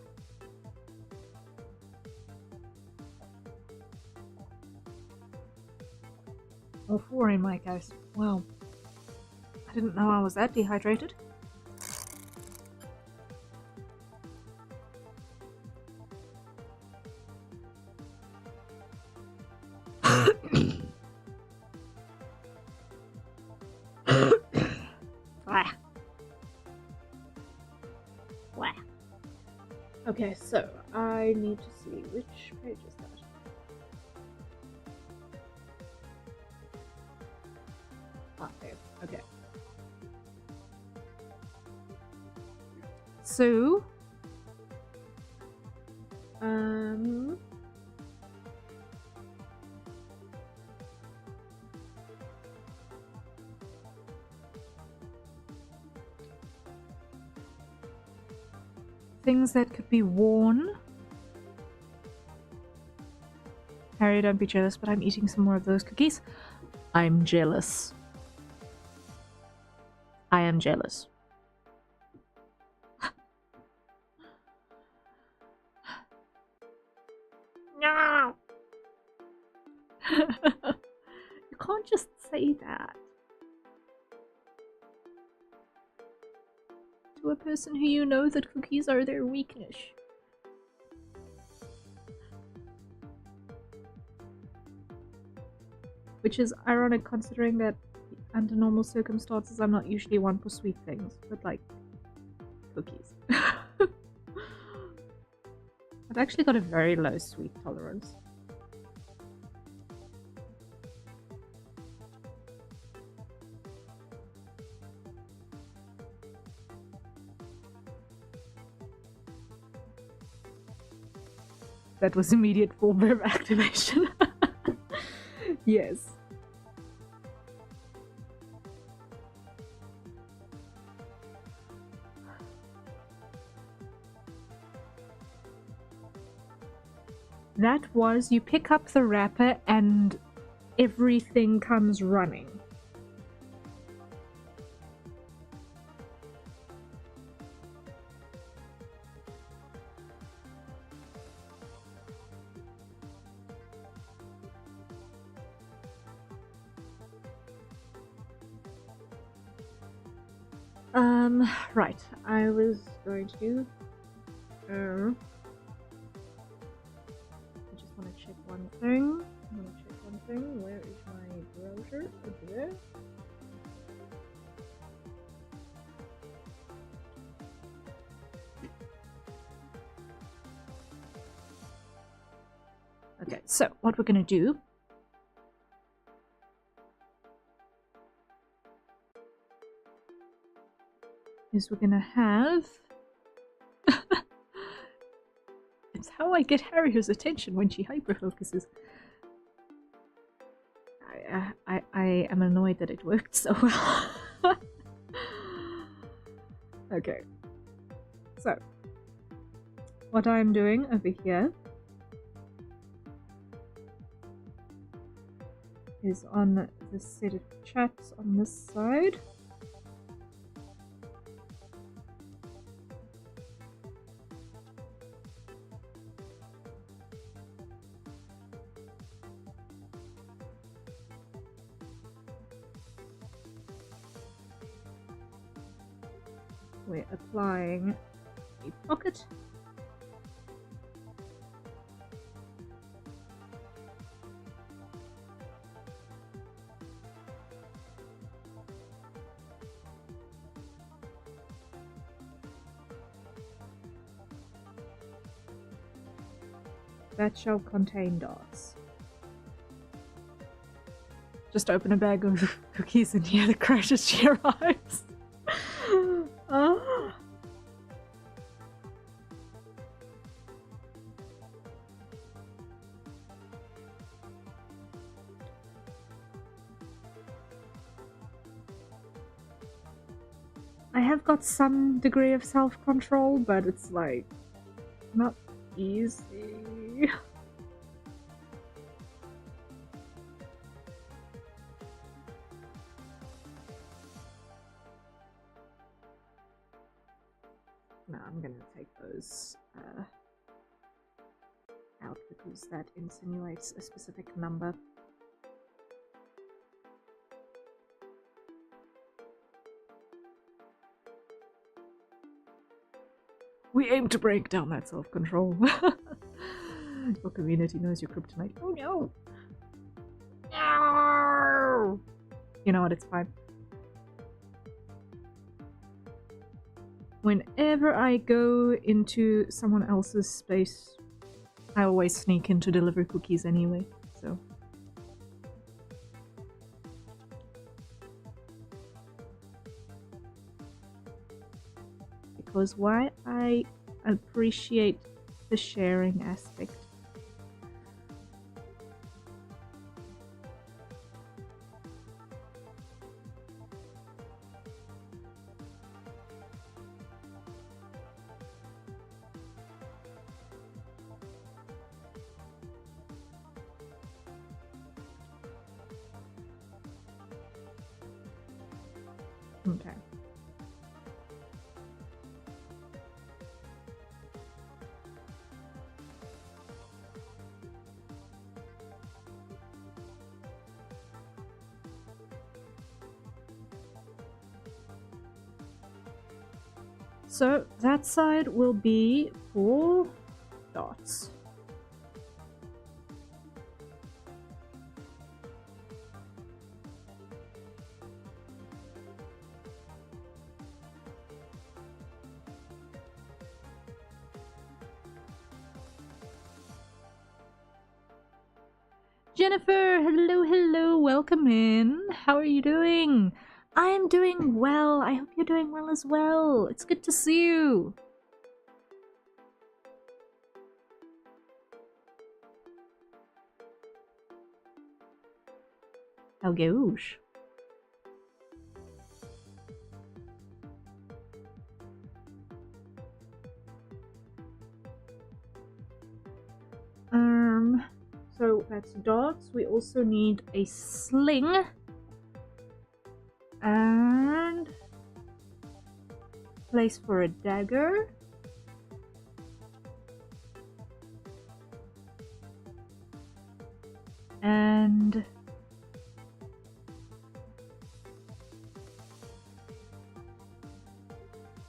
Or 4 in my case. Wow. I didn't know I was that dehydrated. Okay, so I need to see which page is that. Okay. So, things that could be worn. Harrier, don't be jealous, but I'm eating some more of those cookies. I'm jealous. I am jealous. No! You can't just say that. to a person who you know that cookies are their weakness. Which is ironic considering that under normal circumstances I'm not usually one for sweet things, but like cookies. I've actually got a very low sweet tolerance. That was immediate full verb activation. Yes. That was, you pick up the wrapper and everything comes running. Right, I was going to do, I just want to check one thing. Where is my browser? Over there. Okay, so what we're going to do is we're going to have... It's how I get Harrier's attention when she hyperfocuses. I am annoyed that it worked so well. Okay. So, what I'm doing over here is on the set of chats on this side. We're applying a pocket. That shall contain dots. Just open a bag of cookies and hear the crash as she arrives. Oh. I have got some degree of self-control, but it's like not easy. No, I'm gonna take those out because that insinuates a specific number. We aim to break down that self-control. Your community knows your kryptonite. Oh no! No! You know what, it's fine. Whenever I go into someone else's space, I always sneak in to deliver cookies anyway, so... Because why I appreciate the sharing aspect. Okay. So that side will be 4 dots. Jennifer, hello, welcome in. How are you doing? I'm doing well. I hope you're doing well as well. It's good to see you. Oh gosh. So that's dots. We also need a sling. And place for a dagger. And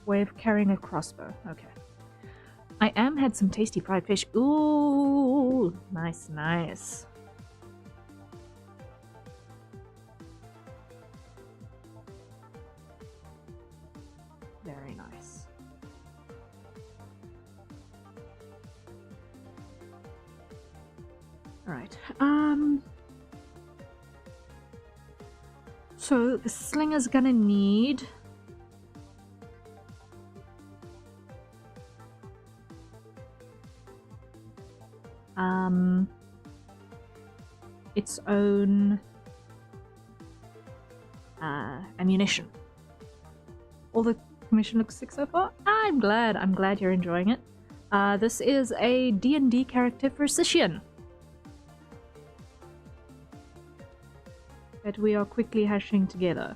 way of carrying a crossbow. Okay. I had some tasty fried fish. Ooh, nice, nice. Very nice. All right. So the slinger's gonna need its own ammunition. All the commission looks sick so far. I'm glad you're enjoying it. This is a D&D character for Sishian that we are quickly hashing together.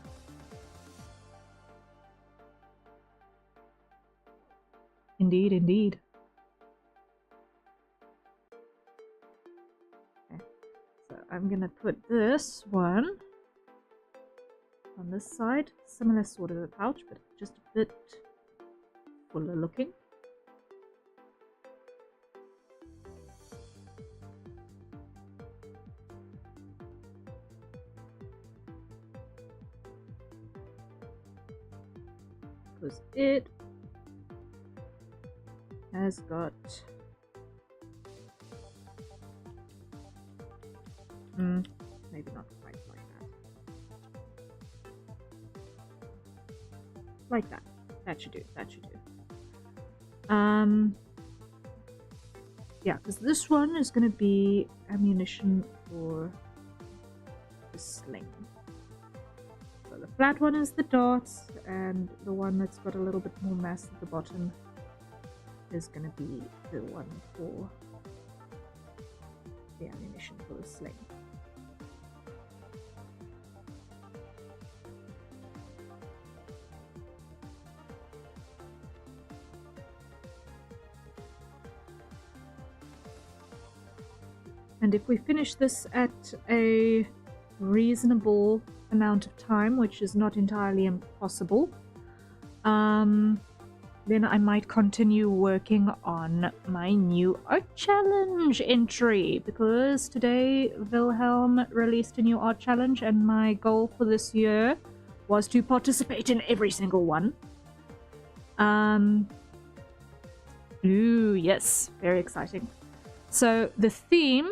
Indeed, indeed. Okay. So I'm gonna put this one on this side, similar sort of a pouch, but just a bit fuller looking. Because it has got maybe not quite like that. Like that. That should do. That should do. Yeah, because this one is going to be ammunition for the sling. So the flat one is the dots, and the one that's got a little bit more mass at the bottom is going to be the one for the ammunition for the sling. And if we finish this at a reasonable amount of time, which is not entirely impossible, then I might continue working on my new art challenge entry, because today Wilhelm released a new art challenge and my goal for this year was to participate in every single one. Ooh, yes, very exciting. So the theme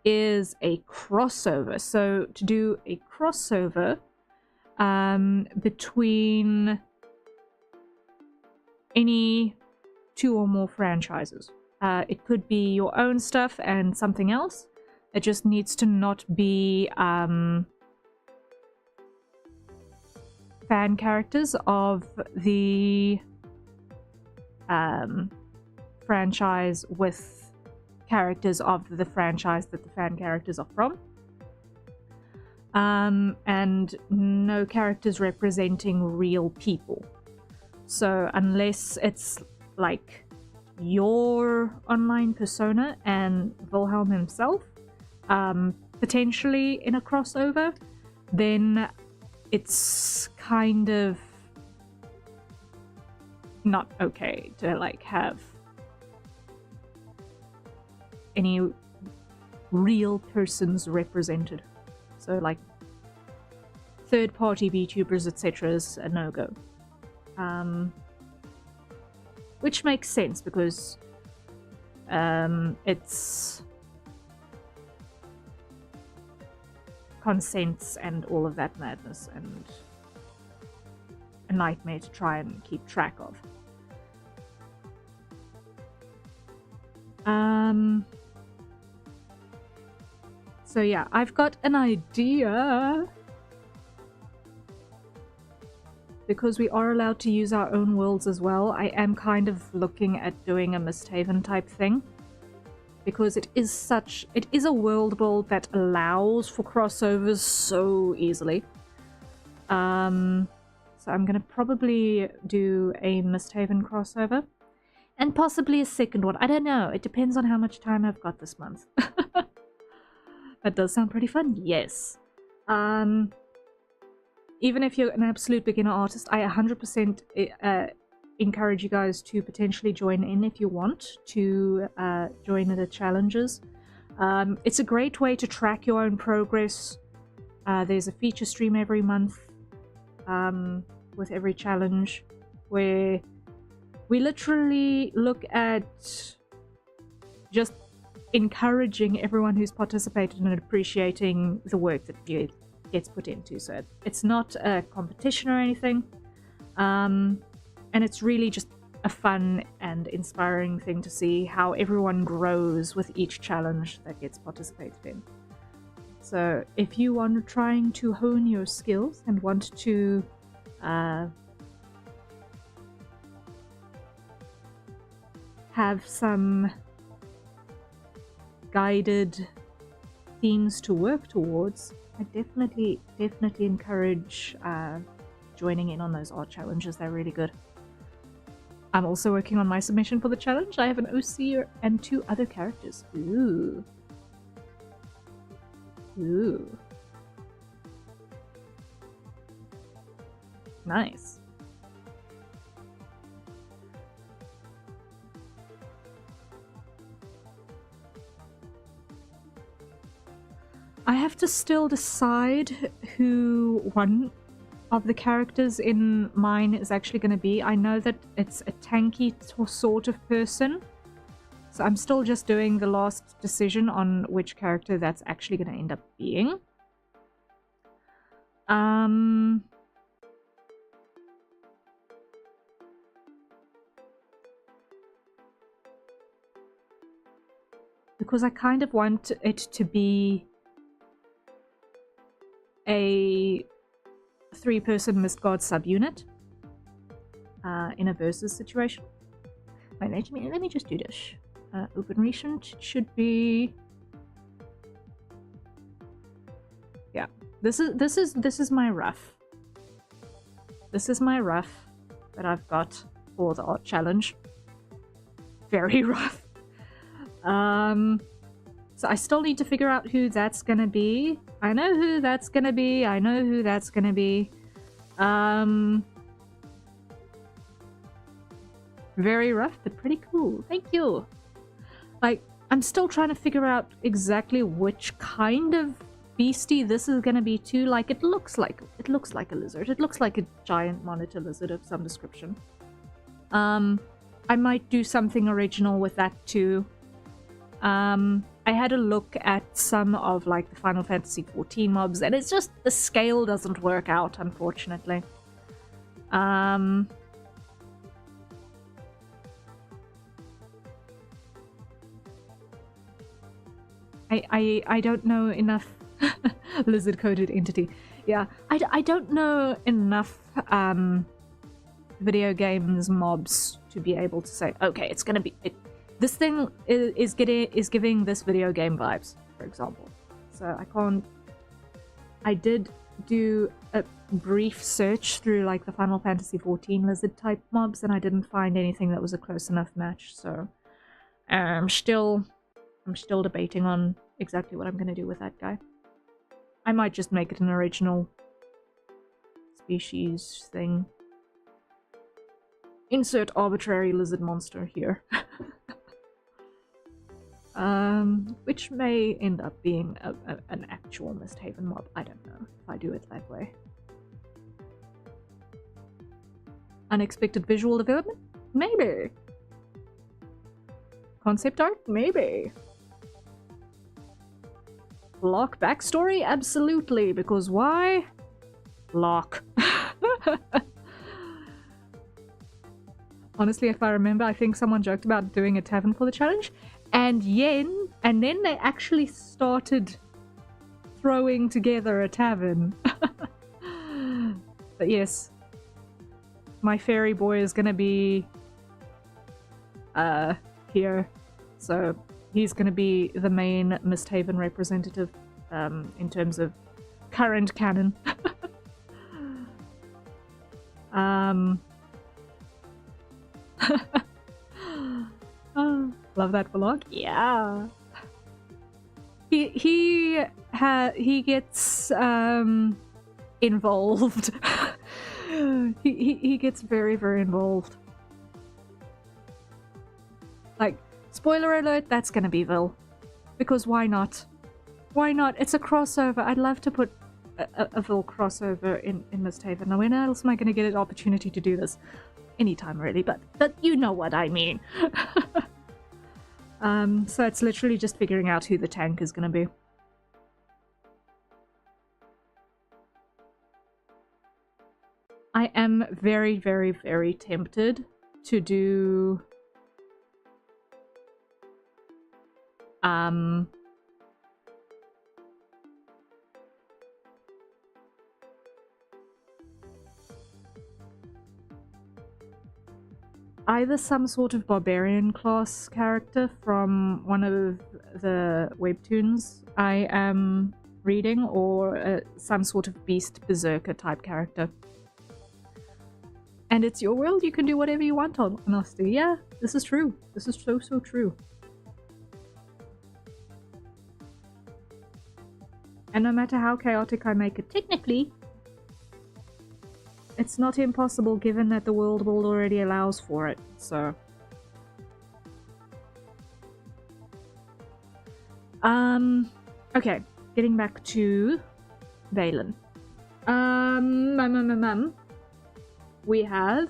is a crossover. So to do a crossover between any 2 or more franchises. It could be your own stuff and something else. It just needs to not be fan characters of the franchise with characters of the franchise that the fan characters are from. And no characters representing real people. So unless it's like your online persona and Wilhelm himself, potentially in a crossover, then it's kind of not okay to like have any real persons represented. So like third-party VTubers, etc. is a no-go. Which makes sense because it's consents and all of that madness and a nightmare to try and keep track of. So yeah, I've got an idea. Because we are allowed to use our own worlds as well, I am kind of looking at doing a Misthaven type thing. Because it is a world build that allows for crossovers so easily. So I'm gonna probably do a Misthaven crossover. And possibly a second one. I don't know. It depends on how much time I've got this month. That does sound pretty fun. Yes. Even if you're an absolute beginner artist, I 100% encourage you guys to potentially join in if you want to join the challenges. It's a great way to track your own progress. There's a feature stream every month with every challenge where we literally look at just encouraging everyone who's participated and appreciating the work that gets put into. So it's not a competition or anything. And it's really just a fun and inspiring thing to see how everyone grows with each challenge that gets participated in. So if you are trying to hone your skills and want to have some guided themes to work towards, I definitely encourage joining in on those art challenges. They're really good. I'm also working on my submission for the challenge. I have an OC and 2 other characters. Ooh. Ooh. Nice. I have to still decide who one of the characters in mine is actually going to be. I know that it's a tanky sort of person, so I'm still just doing the last decision on which character that's actually going to end up being. Because I kind of want it to be a 3-person Mistgard subunit in a versus situation. Wait, let me just do this. Open recent should be. Yeah, this is my rough. This is my rough that I've got for the art challenge. Very rough. So I still need to figure out who that's gonna be. I know who that's gonna be. I know who that's gonna be. Very rough, but pretty cool. Thank you. Like, I'm still trying to figure out exactly which kind of beastie this is gonna be too. Like, it looks like a lizard. It looks like a giant monitor lizard of some description. I might do something original with that too. I had a look at some of like the Final Fantasy XIV mobs, and it's just the scale doesn't work out, unfortunately. I don't know enough lizard coded entity. Yeah, I don't know enough video games mobs to be able to say, okay, it's gonna be this thing is giving this video game vibes, for example. So I can't. I did do a brief search through like the Final Fantasy XIV lizard type mobs, and I didn't find anything that was a close enough match. So I'm still debating on exactly what I'm gonna do with that guy. I might just make it an original species thing. Insert arbitrary lizard monster here. Which may end up being an actual Misthaven mob. I don't know if I do it that way. Unexpected visual development? Maybe. Concept art? Maybe. Locke backstory? Absolutely, because why? Locke. Honestly, if I remember, I think someone joked about doing a tavern for the challenge, and then they actually started throwing together a tavern. But yes, my fairy boy is gonna be here, so he's gonna be the main Misthaven representative in terms of current canon. Oh, love that vlog. Yeah. He gets involved. he gets very, very involved. Like, spoiler alert, that's gonna be Vil. Because why not? Why not? It's a crossover. I'd love to put a Vil crossover in Misthaven. Now, when else am I gonna get an opportunity to do this? Anytime, really, but you know what I mean. So it's literally just figuring out who the tank is gonna be. I am very, very, very tempted to do either some sort of barbarian class character from one of the webtoons I am reading, or some sort of beast berserker type character. And it's your world, you can do whatever you want on Honesty. Yeah, this is true. This is so, so true. And no matter how chaotic I make it, technically, it's not impossible given that the world already allows for it, so... Okay, getting back to Valen. We have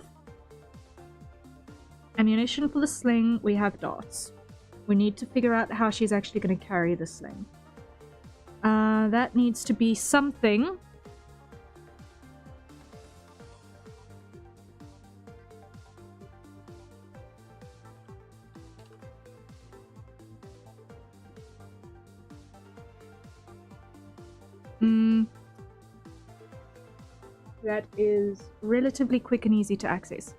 ammunition for the sling, we have darts. We need to figure out how she's actually going to carry the sling. That needs to be something. That is relatively quick and easy to access.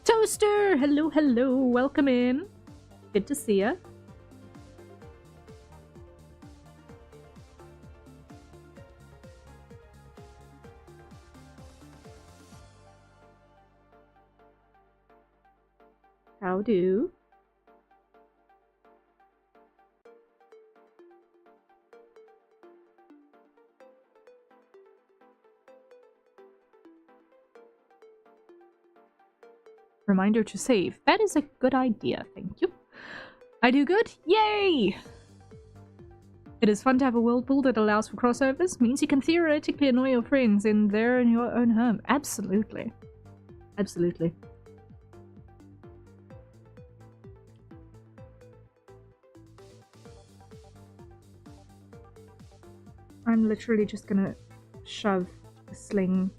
Toaster! Hello, hello, welcome in. Good to see ya. How do? Reminder to save. That is a good idea, thank you. I do good? Yay! It is fun to have a world pool that allows for crossovers. Means you can theoretically annoy your friends in your own home. Absolutely. Absolutely. I'm literally just gonna shove a sling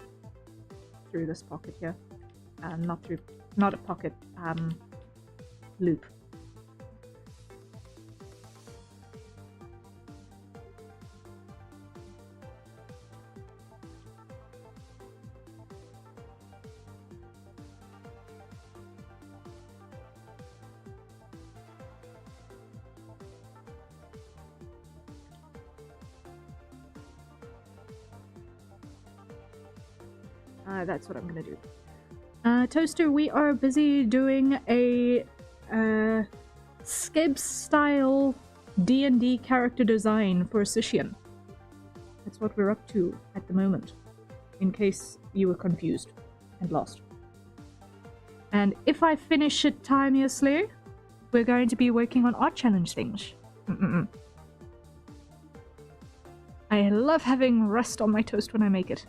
through this pocket here. Not a pocket, loop. That's what I'm gonna do. Toaster, we are busy doing a Skeb style D&D character design for Sishian. That's what we're up to at the moment, in case you were confused and lost. And if I finish it timeously, we're going to be working on art challenge things. I love having rust on my toast when I make it.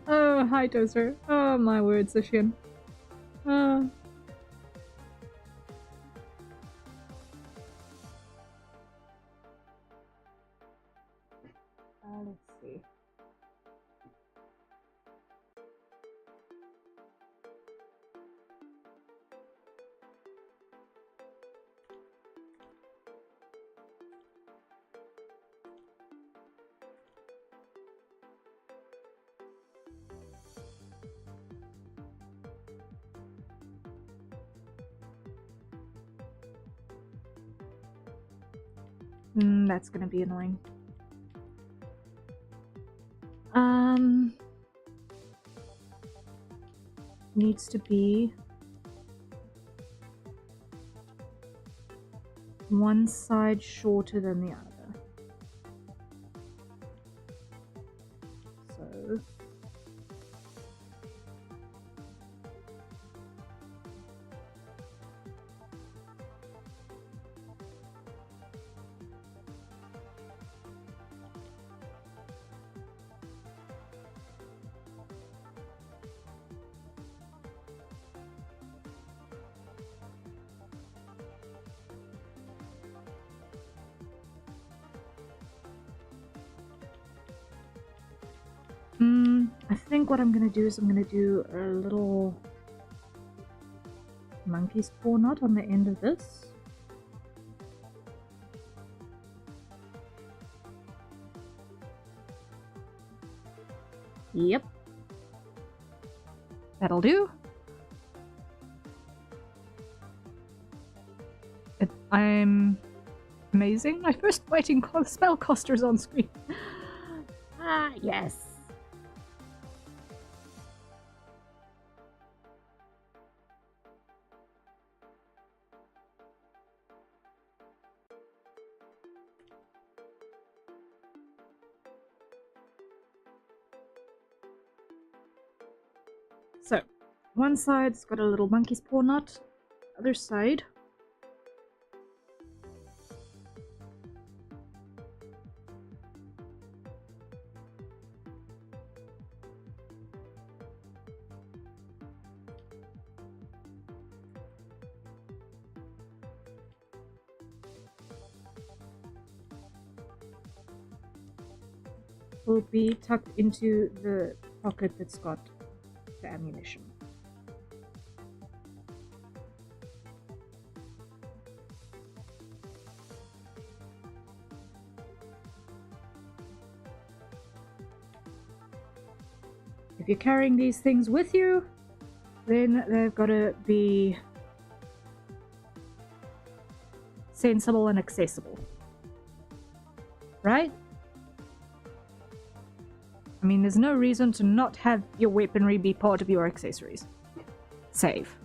Oh, hi toaster. Oh, my word, Sishian. Let's see. That's gonna be annoying. Needs to be one side shorter than the other. So I think what I'm gonna do is I'm gonna do a little monkey's paw knot on the end of this. Yep. That'll do. I'm amazing. My first fighting spellcaster's on screen. Ah, yes. So, one side's got a little monkey's paw knot, other side. Will be tucked into the pocket that's got the ammunition. If you're carrying these things with you, then they've got to be sensible and accessible. Right? I mean, there's no reason to not have your weaponry be part of your accessories. Save.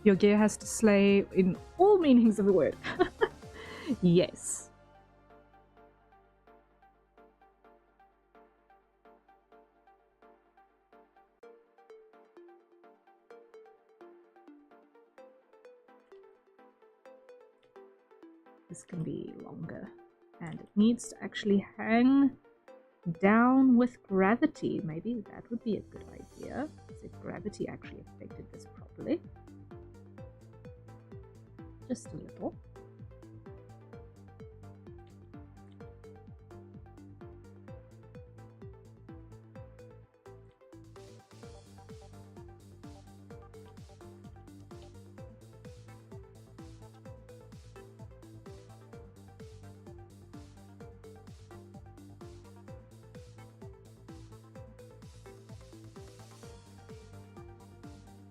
Your gear has to slay in all meanings of the word. Yes. This can be longer. And it needs to actually hang down with gravity. Maybe that would be a good idea, if gravity actually affected this properly. Just a little.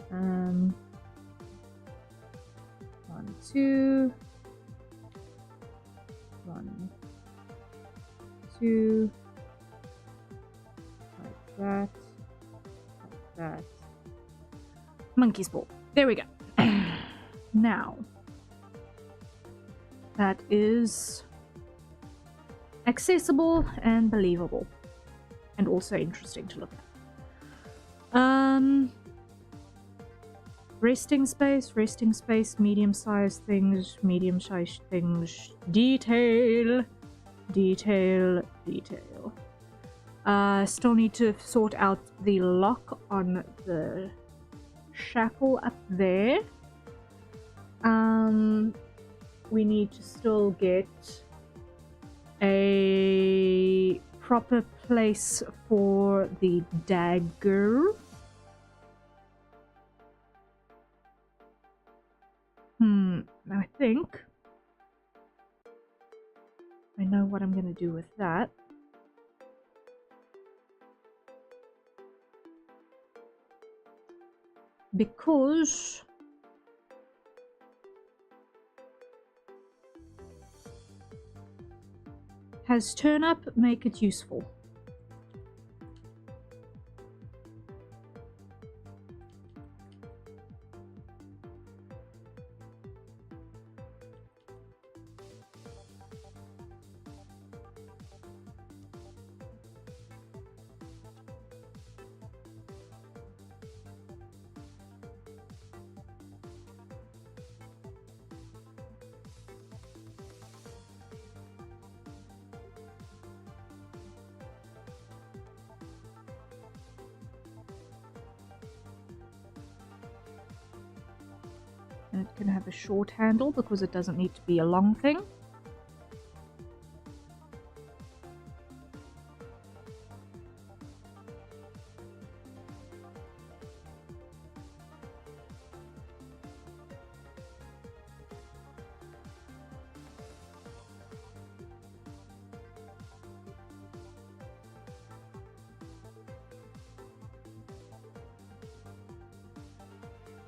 1, 2, 1, 2, like that, like that. Monkey's ball. There we go. Now, that is accessible and believable, and also interesting to look at. Resting space, medium-sized things, medium-sized things, detail. Still need to sort out the lock on the shackle up there. We need to still get a proper place for the dagger. I think I know what I'm gonna do with that. Because has turn up, make it useful. And it can have a short handle because it doesn't need to be a long thing.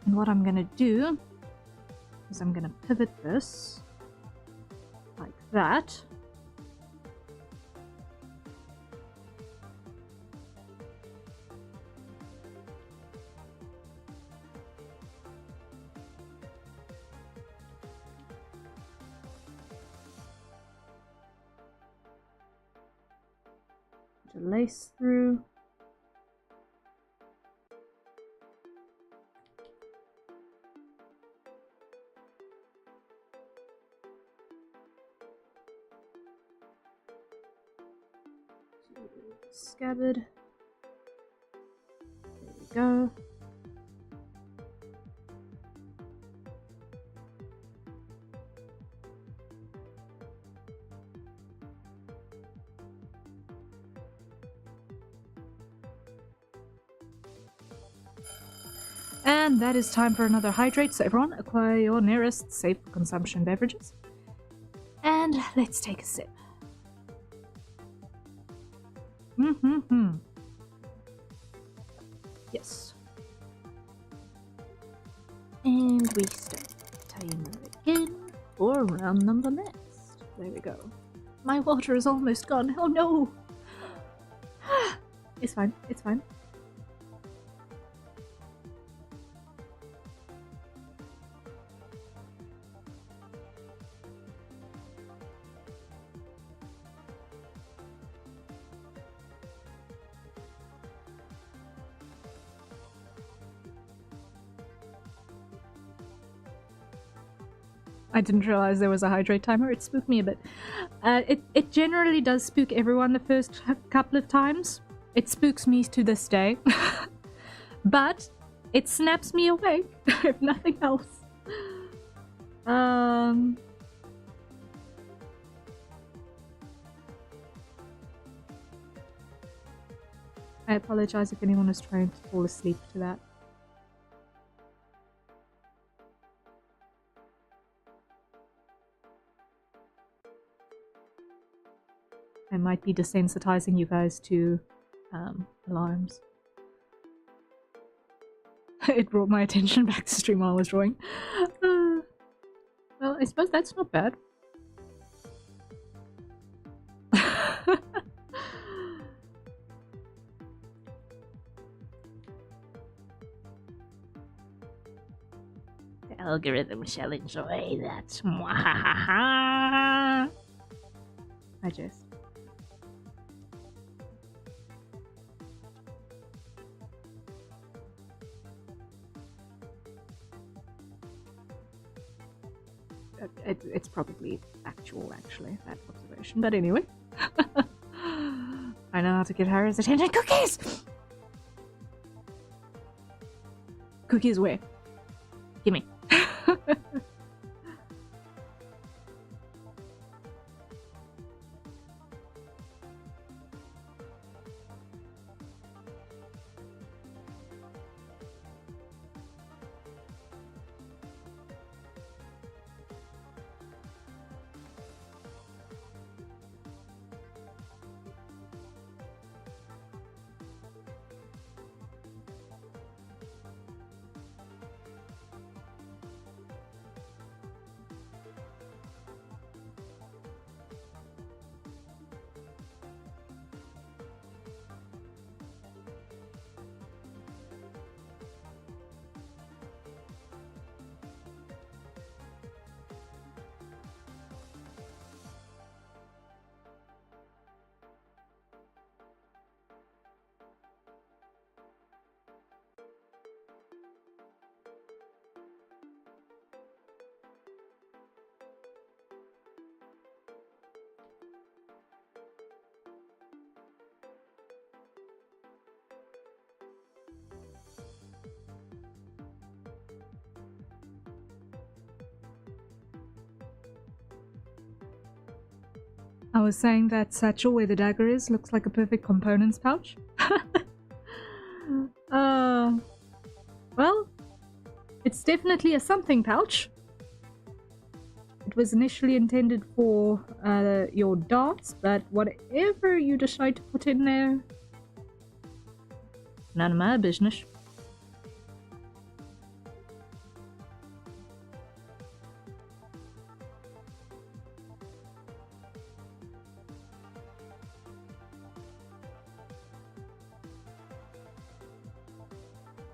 And what I'm going to do is I'm going to pivot this like that. To lace through. Scabbard. There we go. And that is time for another hydrate. So everyone, acquire your nearest safe consumption beverages. And let's take a sip. Yes. And we start timer again for round number next. There we go. My water is almost gone. Oh no! It's fine. It's fine. I didn't realize there was a hydrate timer. It spooked me a bit. It generally does spook everyone the first couple of times. It spooks me to this day. But it snaps me awake, if nothing else. I apologize if anyone is trying to fall asleep to that. I might be desensitizing you guys to alarms. It brought my attention back to stream while I was drawing. Well, I suppose that's not bad. The algorithm shall enjoy that. Mwahaha. I jest. It's probably actual, actually, that observation. But anyway. I know how to get Harrier's attention. Cookies! Cookies where? Gimme. I was saying that satchel where the dagger is looks like a perfect components pouch. Well, it's definitely a something pouch. It was initially intended for your darts, but whatever you decide to put in there, none of my business.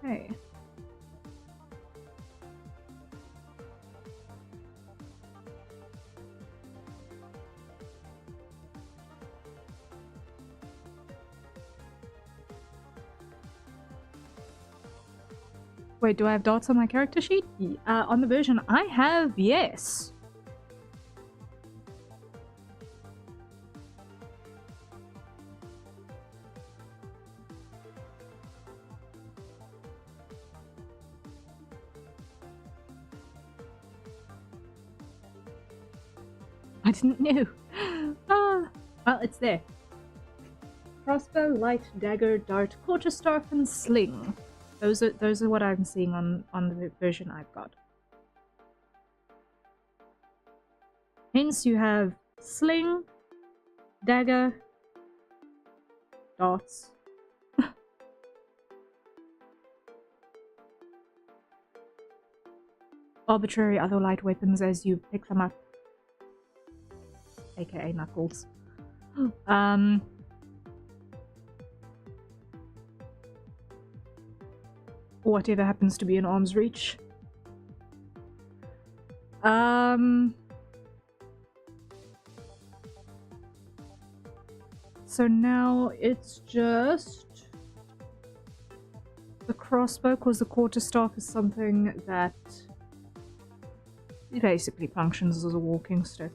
Okay. Wait, do I have dots on my character sheet? On the version I have, yes. I didn't know. Well, it's there. Crossbow, light, dagger, dart, quarterstaff, and sling. Those are what I'm seeing on the version I've got. Hence, you have sling, dagger, darts. Arbitrary other light weapons as you pick them up. AKA knuckles. Whatever happens to be in arm's reach. So now it's just the crossbow, because the quarterstaff is something that basically functions as a walking stick.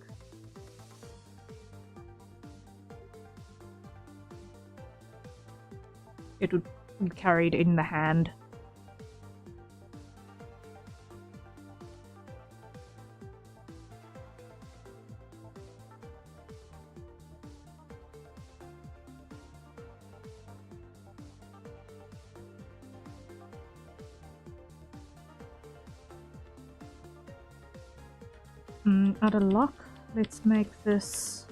It would be carried in the hand. Out of luck, let's make this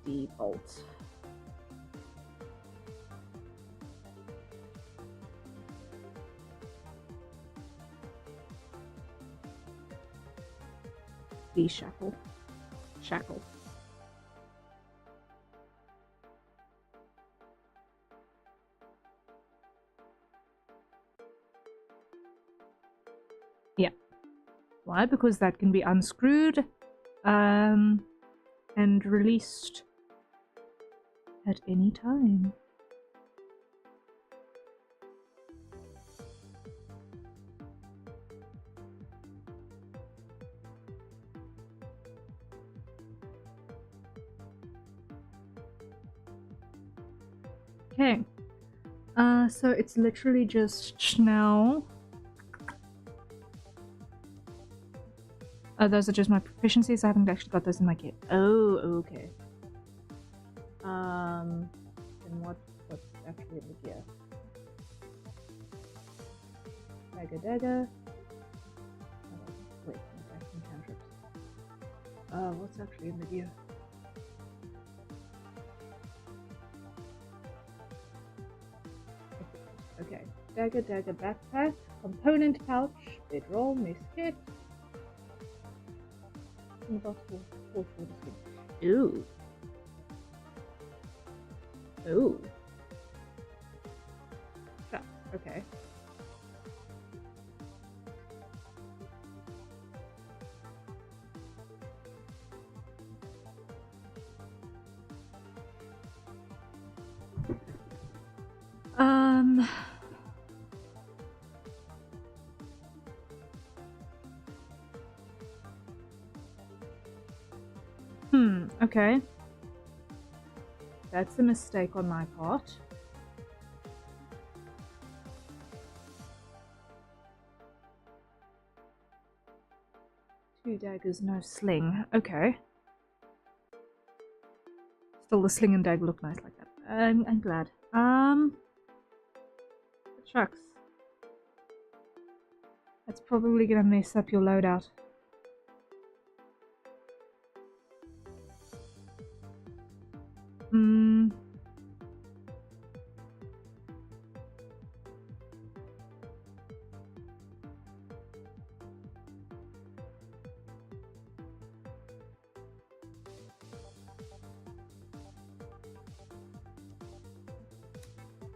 default. Deshackle. Shackle. Yeah. Why? Because that can be unscrewed and released at any time. Okay. So it's literally just now. Those are just my proficiencies. I haven't actually got those in my kit. Oh, okay. And what's actually in the gear? Dagger. Oh, wait, that's some cantrips. What's actually in the gear? Okay. Dagger, backpack, component pouch, bedroll, mess kit. In the box for the skin. Ooh. Ooh. Shucks. Okay. Okay. That's a mistake on my part. Two daggers, no sling. Okay. Still, the sling and dagger look nice like that. I'm glad. Shucks. That's probably gonna mess up your loadout.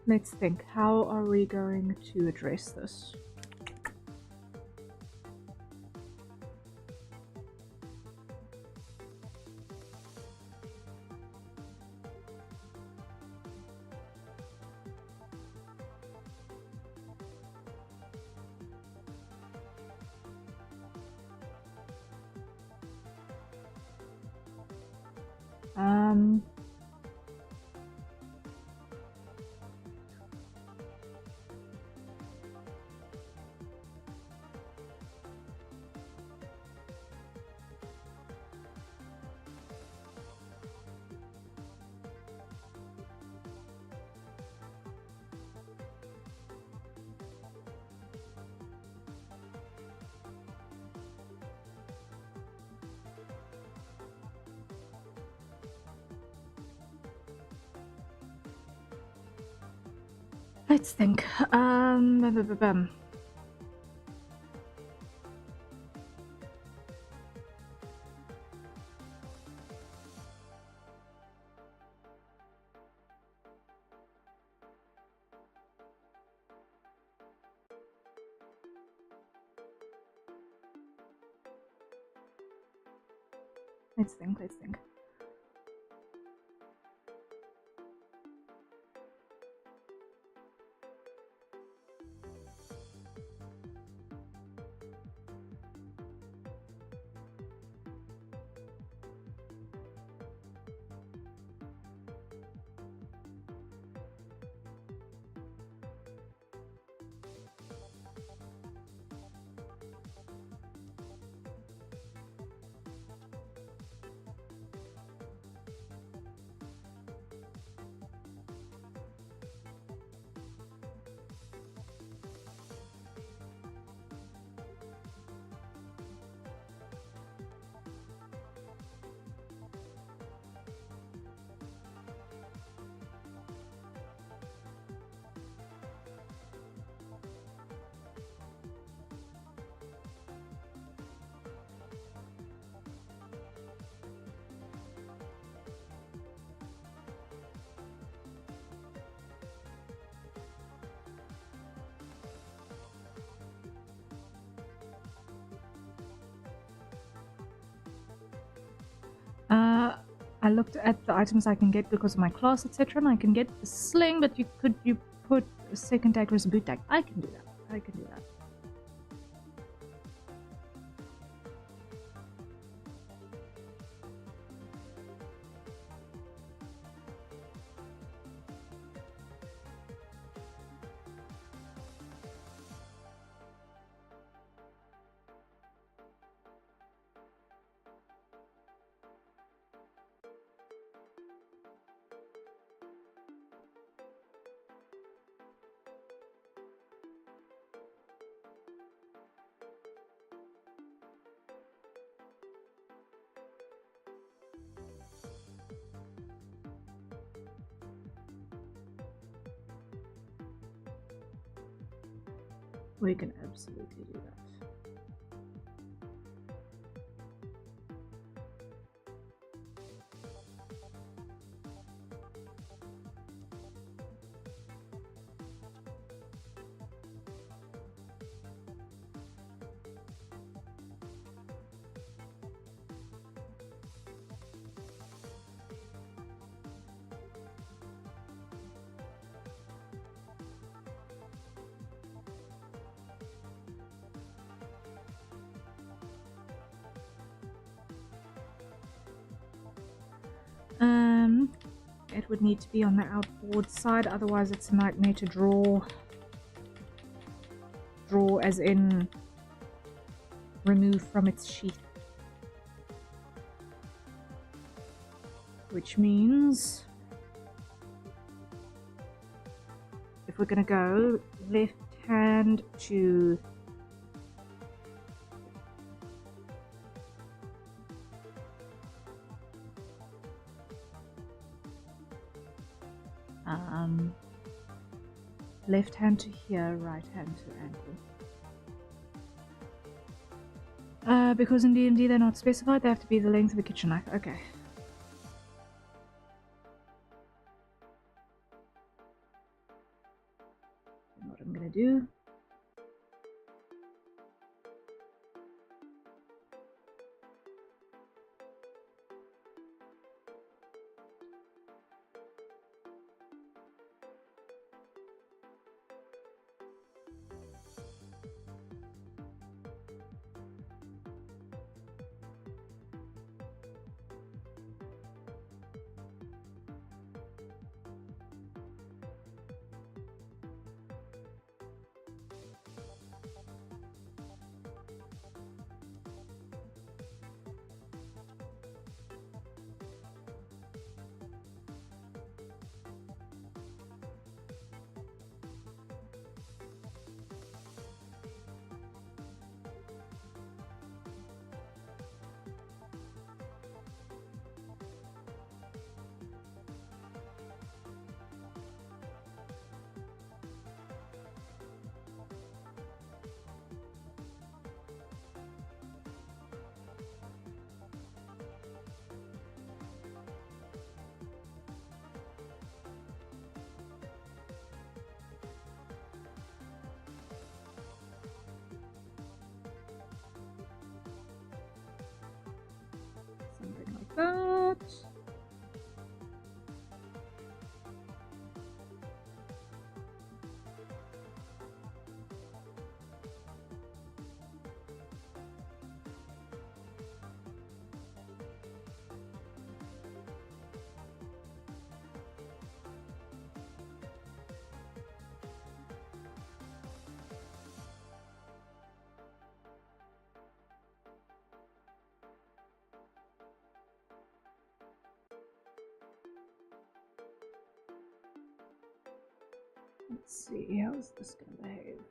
Let's think. How are we going to address this? Let's think. Let's think. I looked at the items I can get because of my class, etc., and I can get the sling, but you put a second tag versus boot tag. I can do that. I can do that. We can absolutely do that. It would need to be on the outboard side, otherwise it's a nightmare to draw. Draw as in remove from its sheath. Which means if we're gonna go left hand to left hand to here, right hand to ankle. Because in D&D they're not specified, they have to be the length of a kitchen knife. Okay. And what I'm gonna do. Something like that. Let's see, how is this going to behave?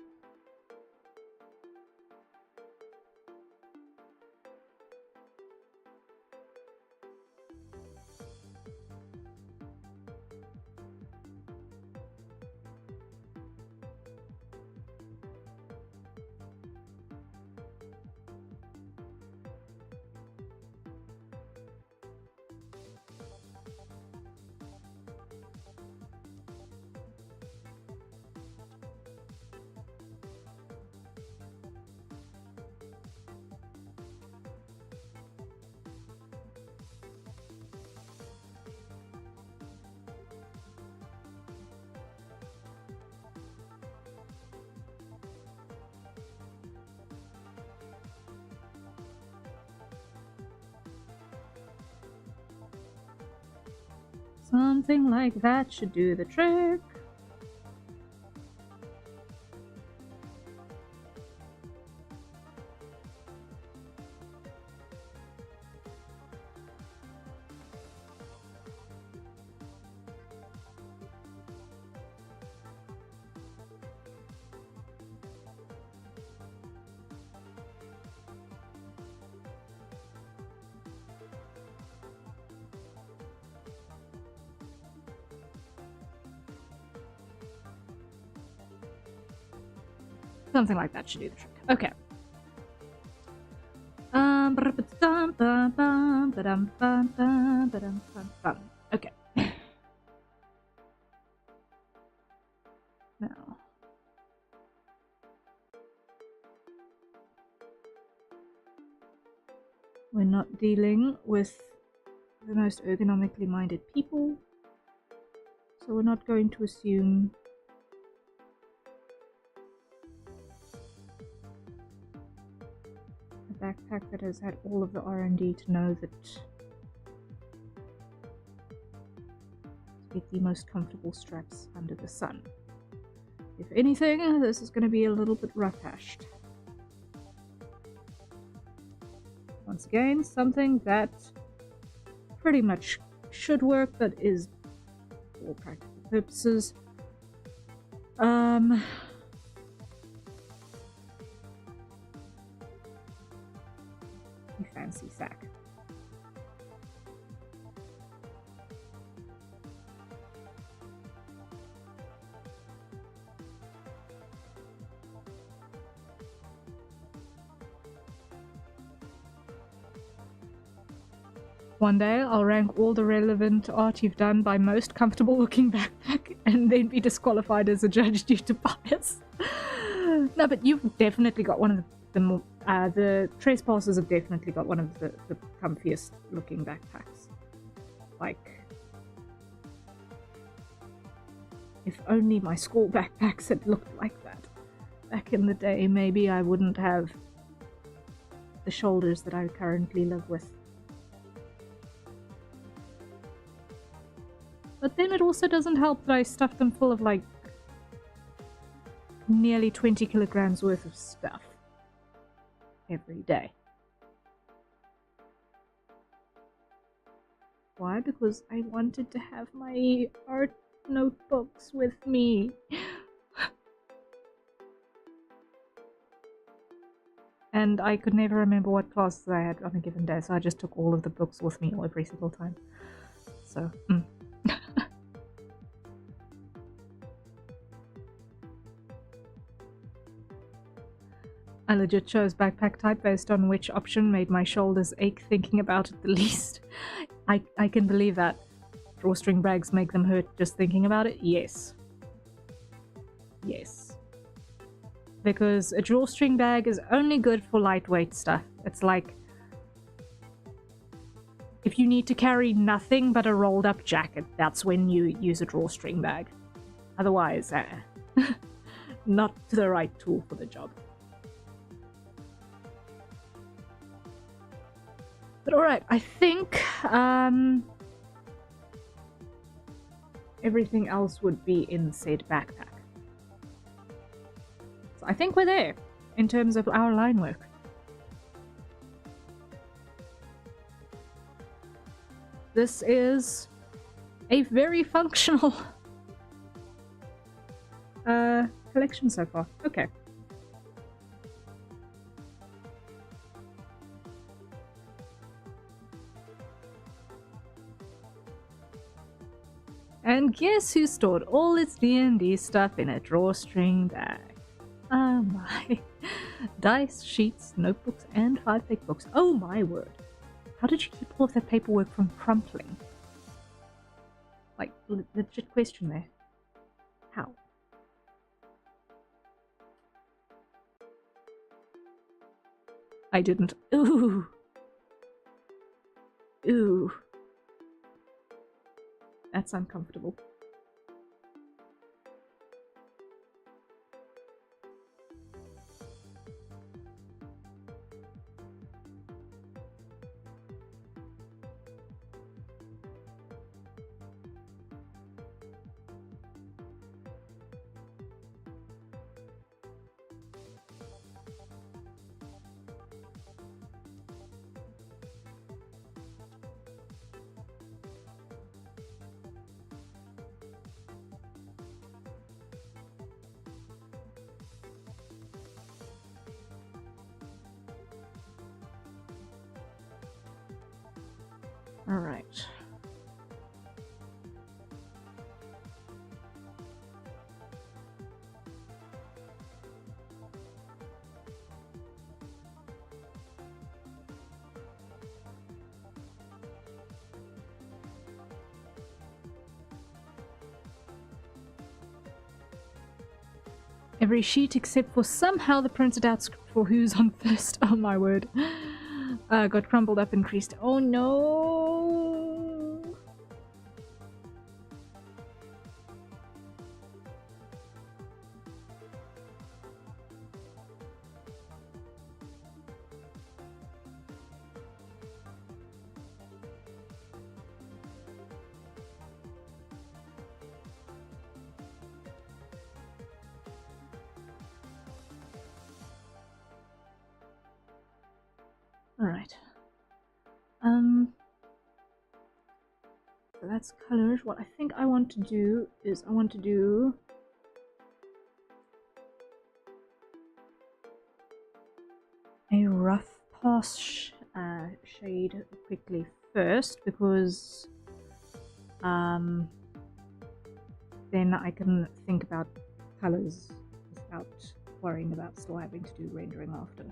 Something like that should do the trick. Something like that should do the trick. Okay. Okay. Now. We're not dealing with the most ergonomically minded people, so we're not going to assume a backpack that has had all of the R&D to know that to get the most comfortable straps under the sun. If anything, this is going to be a little bit rough-hashed. Once again, something that pretty much should work, but is, for all practical purposes, a fancy sack. One day I'll rank all the relevant art you've done by most comfortable looking backpack and then be disqualified as a judge due to bias. No, but you've definitely got one of the Trespassers have definitely got one of the comfiest looking backpacks. Like, if only my school backpacks had looked like that back in the day, maybe I wouldn't have the shoulders that I currently live with. But then it also doesn't help that I stuffed them full of, like, nearly 20 kilograms worth of stuff every day. Why? Because I wanted to have my art notebooks with me. And I could never remember what classes I had on a given day, so I just took all of the books with me every single time. So, I legit chose backpack type based on which option made my shoulders ache thinking about it the least. I can believe that. Drawstring bags make them hurt just thinking about it? Yes. Yes. Because a drawstring bag is only good for lightweight stuff. It's like if you need to carry nothing but a rolled up jacket, that's when you use a drawstring bag. Otherwise, not the right tool for the job. But alright, I think everything else would be in said backpack. So I think we're there in terms of our line work. This is a very functional collection so far. Okay. And guess who stored all its D&D stuff in a drawstring bag? Oh my. Dice, sheets, notebooks, and 5 big books. Oh my word. How did you keep all of that paperwork from crumpling? Like, legit question there. How? I didn't. Ooh. Ooh. That's uncomfortable. All right. Every sheet except for somehow the printed out script for who's on first. Oh my word. Got crumpled up and creased. Oh no. Alright. So that's colors. What I think I want to do is I want to do a rough pass shade quickly first, because then I can think about colors without worrying about still having to do rendering after.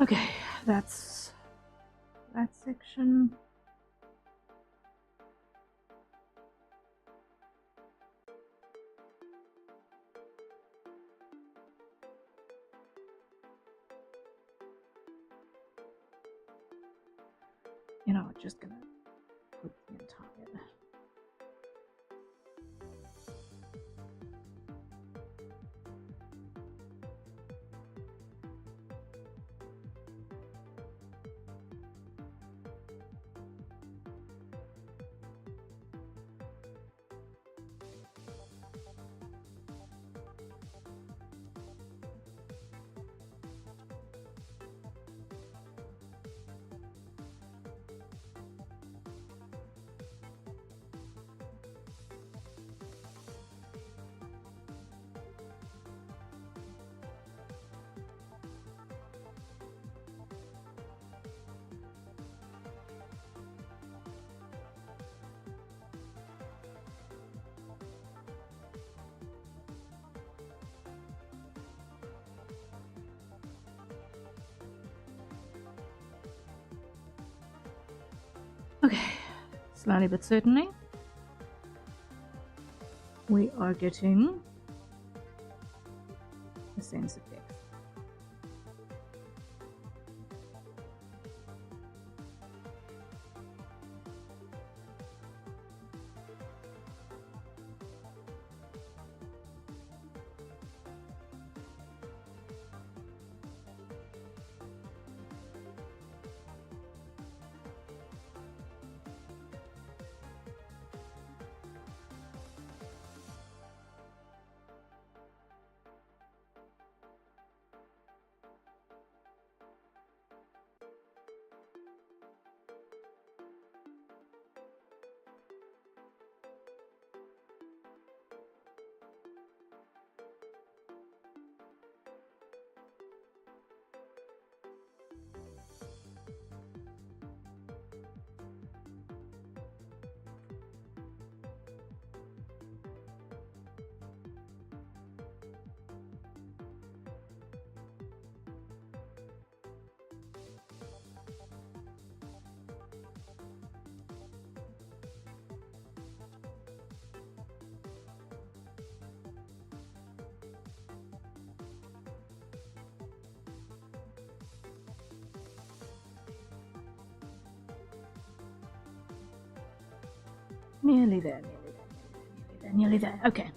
Okay, that's that section. You know, I'm just gonna put the entire. Okay, slowly but certainly, we are getting a sense of depth. Nearly there, nearly there. Okay.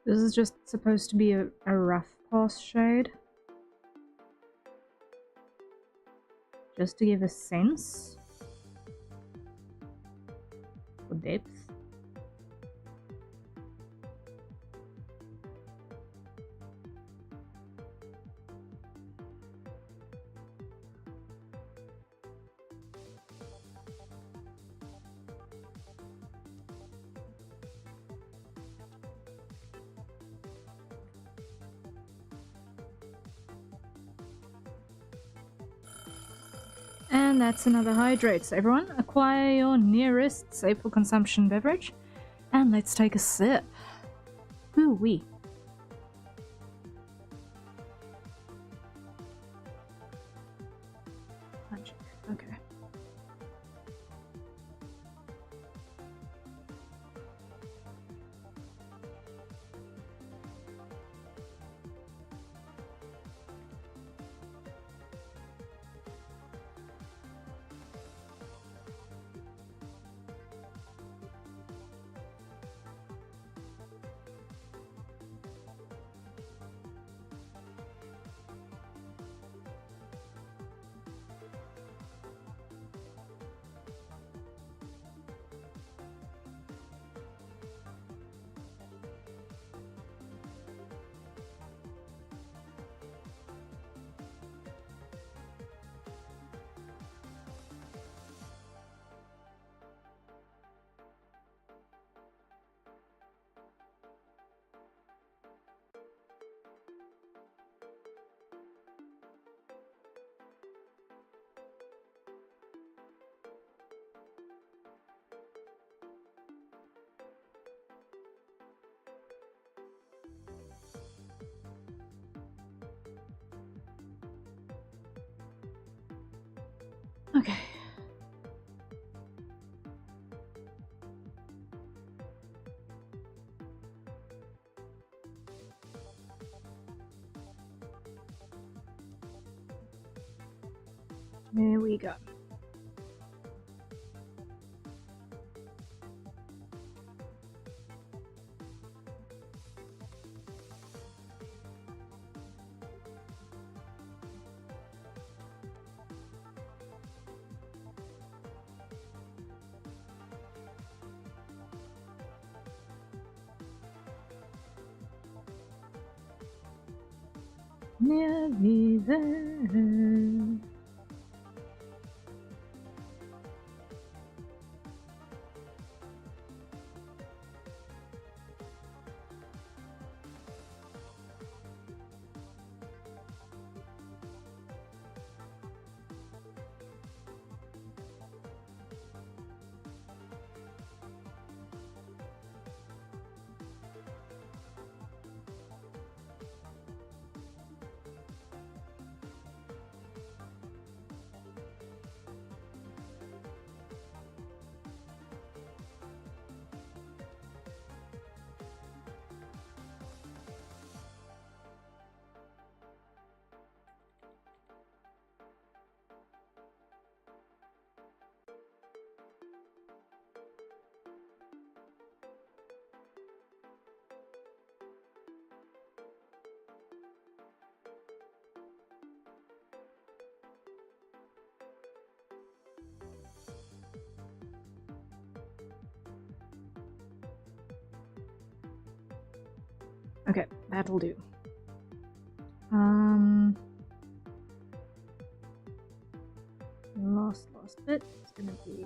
This is just supposed to be a rough pass shade. Just to give a sense for depth. And that's another hydrate. So everyone, acquire your nearest safe for consumption beverage. And let's take a sip. Ooh-wee. Magic. Okay. Okay. There we go. Nearly there. Okay, that'll do. Last bit is gonna be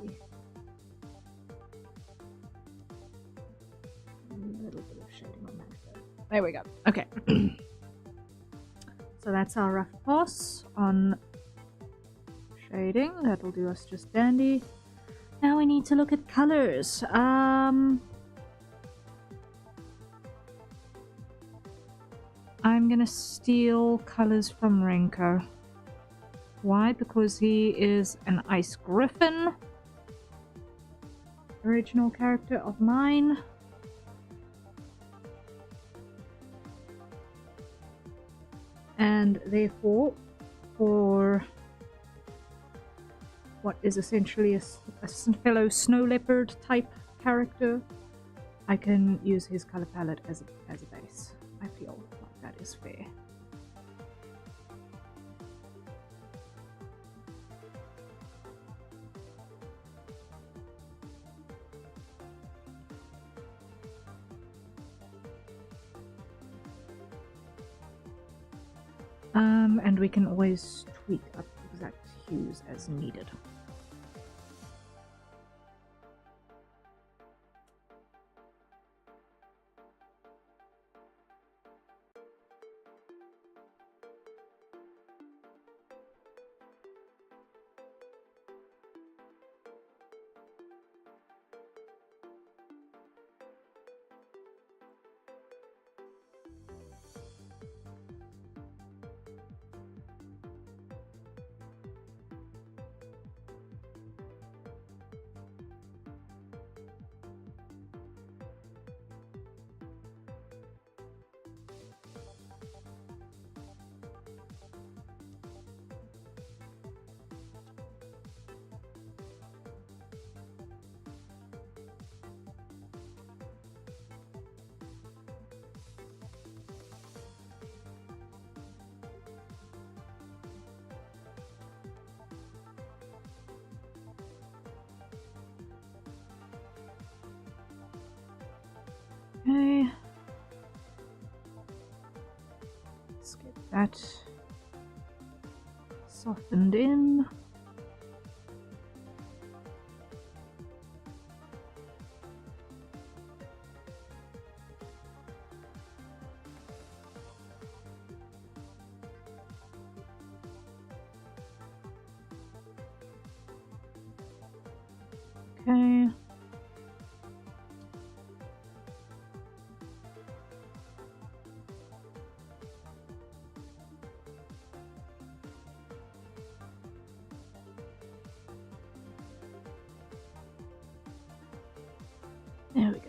a little bit of shading on that. There we go. Okay. So that's our rough pass on shading. That'll do us just dandy. Now we need to look at colors. I'm gonna steal colors from Renko. Why? Because he is an ice griffin. Original character of mine. And therefore, for what is essentially a fellow snow leopard type character, I can use his color palette as a base. I feel like that is fair. And we can always tweak up exact hues as needed. Okay. Let's get that softened in. Okay. There we go.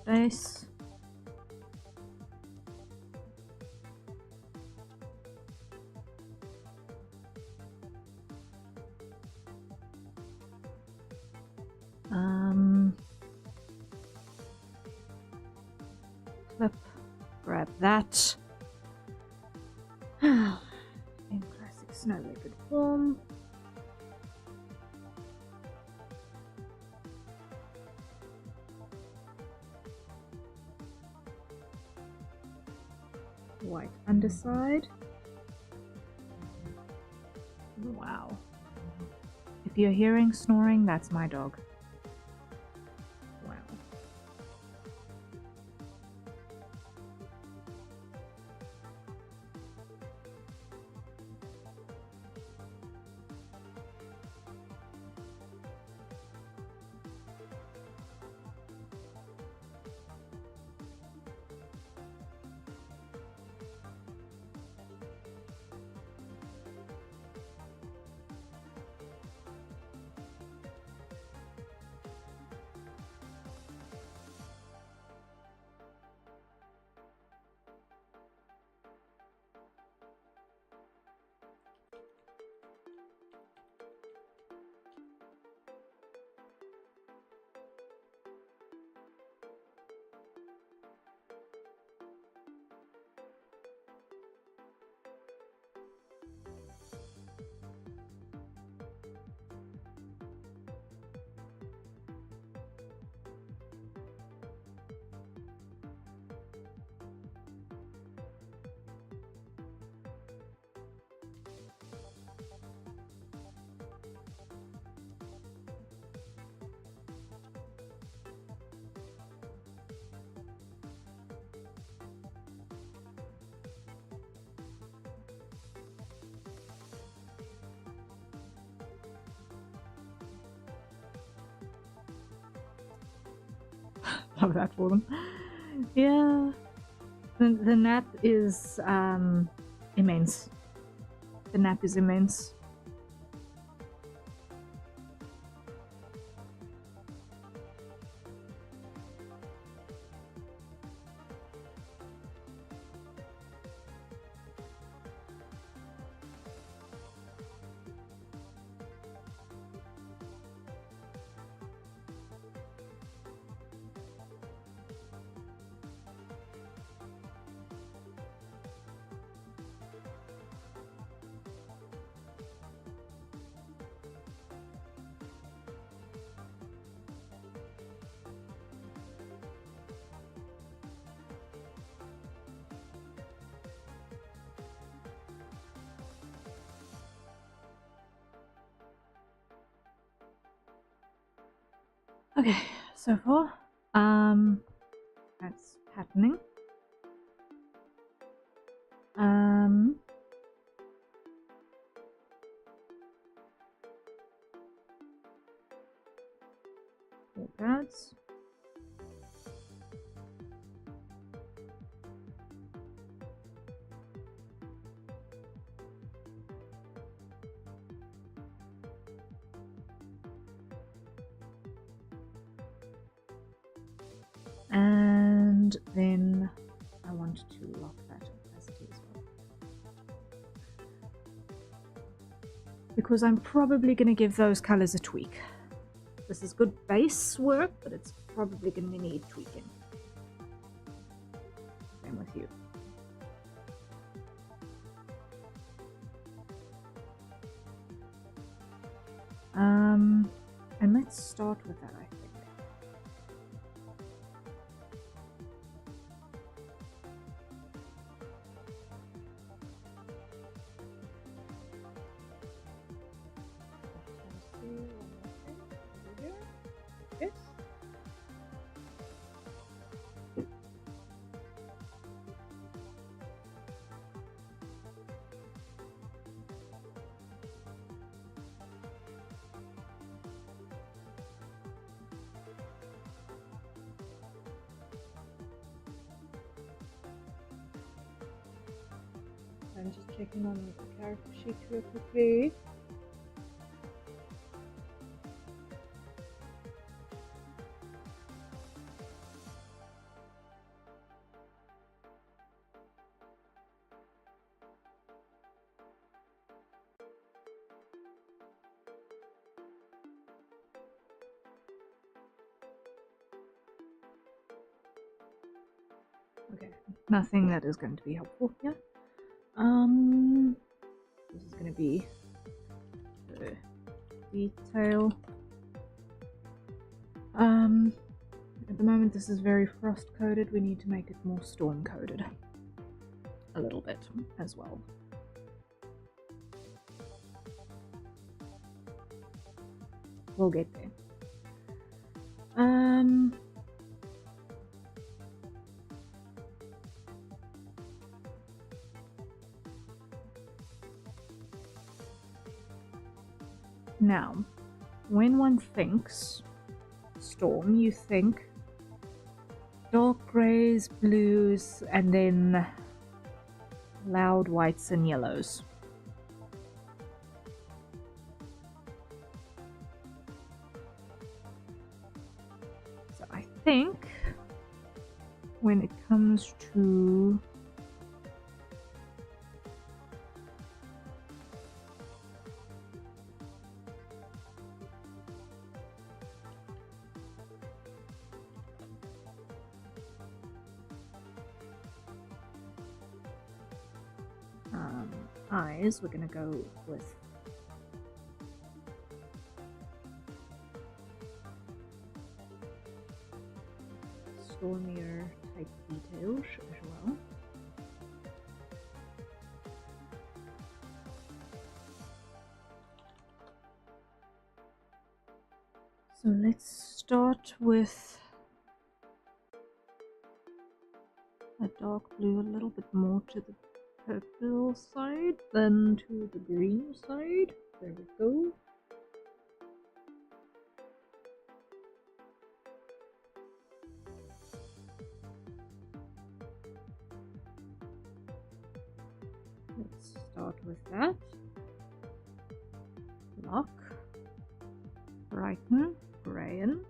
Base. Flip, grab that. In classic snow leopard form. White underside. Wow. If you're hearing snoring, that's my dog. Wow. love that for them. Yeah, the nap is immense. The nap is immense. Okay, so far, that's happening. Four pads. And then I want to lock that opacity as well, because I'm probably going to give those colors a tweak. This is good base work, but it's probably going to need tweaking. Same with you. And let's start with that, I think. Yes. I'm just checking on the character sheet real quickly. Okay, nothing that is going to be helpful here. This is going to be the detail. At the moment this is very frost coated. We need to make it more storm coated a little bit as well. We'll get there. Now, when one thinks storm, you think dark grays, blues, and then loud whites and yellows. So I think when it comes to eyes, we're going to go with stormier type details as well. So let's start with a dark blue, a little bit more to the purple side than to the green side. There we go. Let's start with that. Lock, brighten, grayen.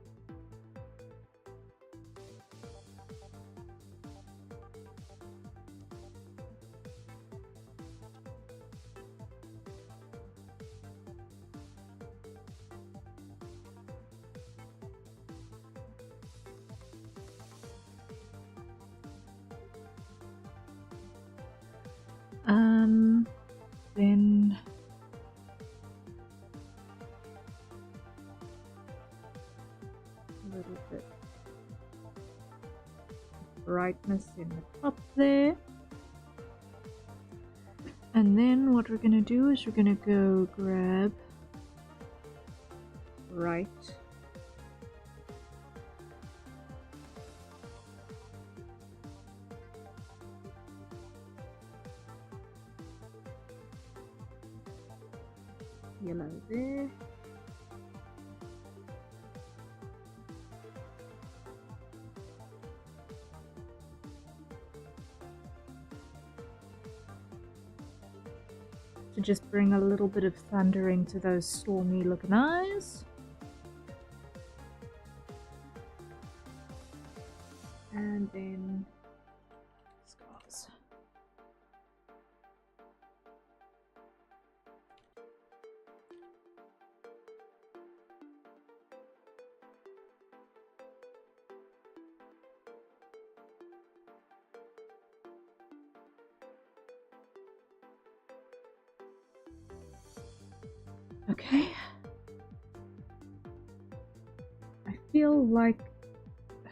Then a little bit brightness in the top there. And then what we're going to do is we're going to go grab bright yellow there. To just bring a little bit of thunder into those stormy looking eyes. And then scars. Okay. I feel like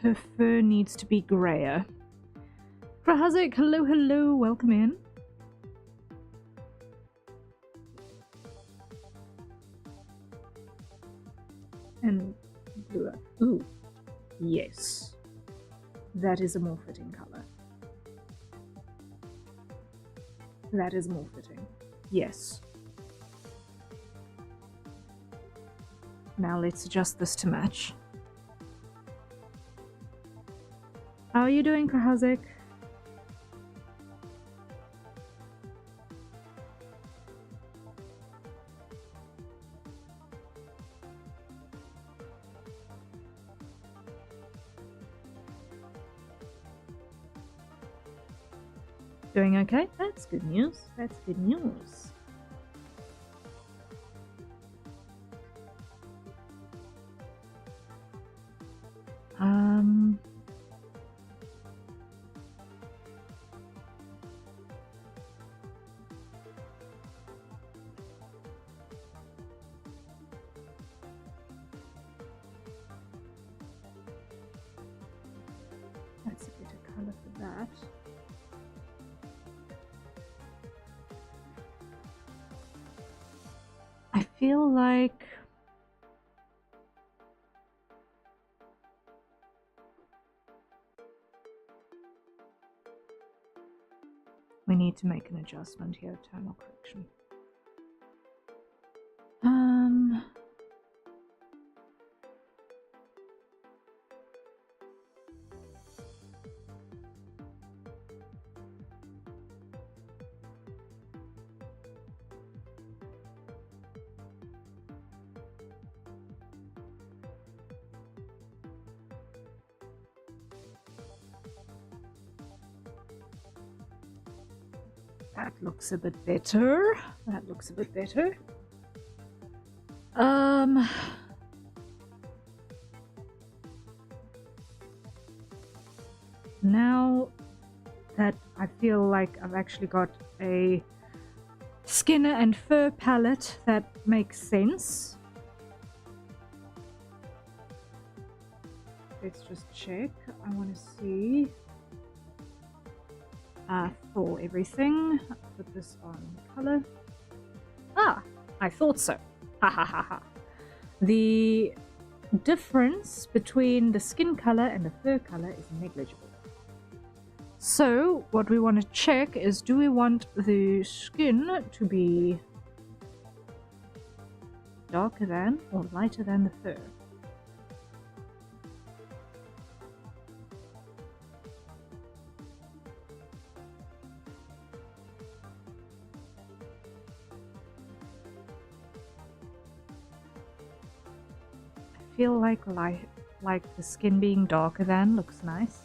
her fur needs to be grayer. Krahazik, hello, hello, welcome in. And blue. Ooh, yes. That is a more fitting color. That is more fitting. Yes. Now let's adjust this to match. How are you doing, Krahazik? Doing okay? That's good news. That's good news. That's a better color for that. I feel like we need to make an adjustment here, tonal correction. That looks a bit better. That looks a bit better. Now that I feel like I've actually got a skin and fur palette that makes sense. Let's just check. I want to see for everything. Put this on color. Ah, I thought so. Ha ha ha ha. The difference between the skin color and the fur color is negligible. So what we want to check is, do we want the skin to be darker than or lighter than the fur? feel like the skin being darker than looks nice.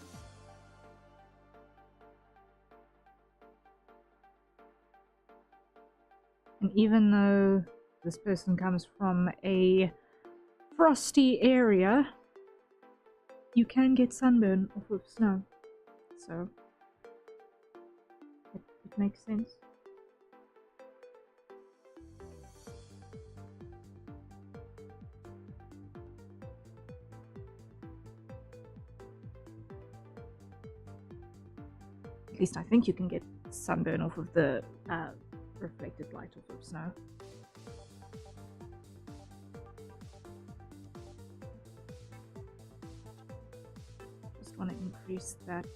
And even though this person comes from a frosty area, you can get sunburn off of snow. So it makes sense. At least I think you can get sunburn off of the reflected light off of snow. Just want to increase that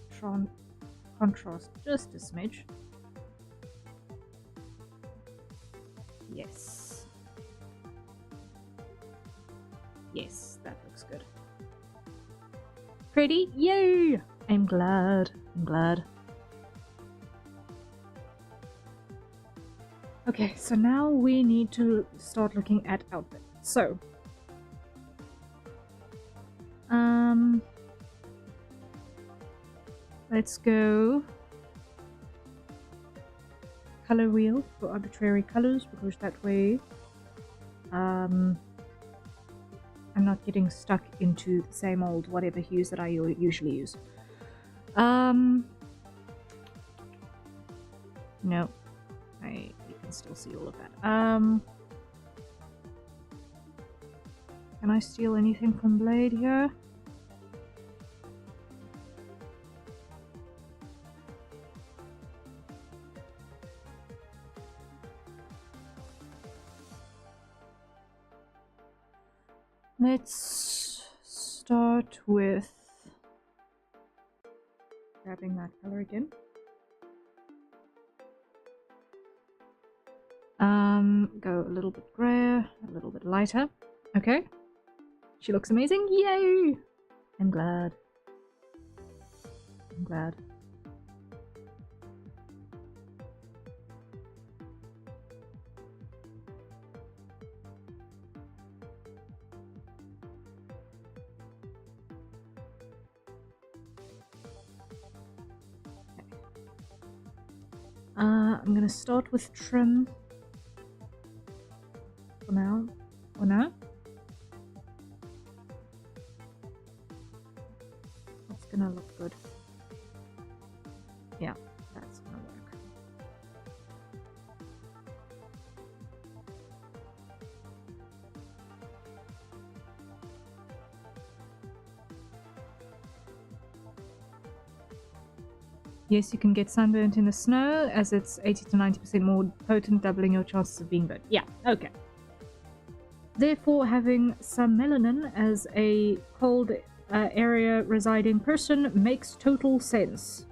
contrast just a smidge. Yes. Yes, that looks good. Pretty? Yay! I'm glad. I'm glad. Okay, so now we need to start looking at outfit. So, let's go color wheel for arbitrary colors, because that way I'm not getting stuck into the same old whatever hues that I usually use. No, you can still see all of that. Can I steal anything from Blade here? Let's start with grabbing that color again. Go a little bit grayer, a little bit lighter. Okay. She looks amazing. Yay! I'm glad. I'm glad. I'm gonna start with trim for now. Or no? That's gonna look good. Yeah, that's gonna work. Yes, you can get sunburnt in the snow, as it's 80 to 90% more potent, doubling your chances of being burnt. Yeah, okay. Therefore, having some melanin as a cold area residing person makes total sense.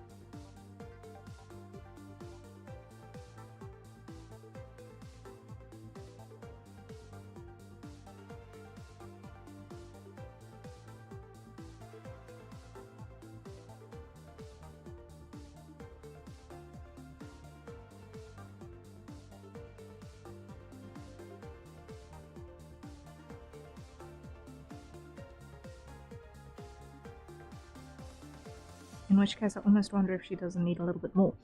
In which case, I almost wonder if she doesn't need a little bit more.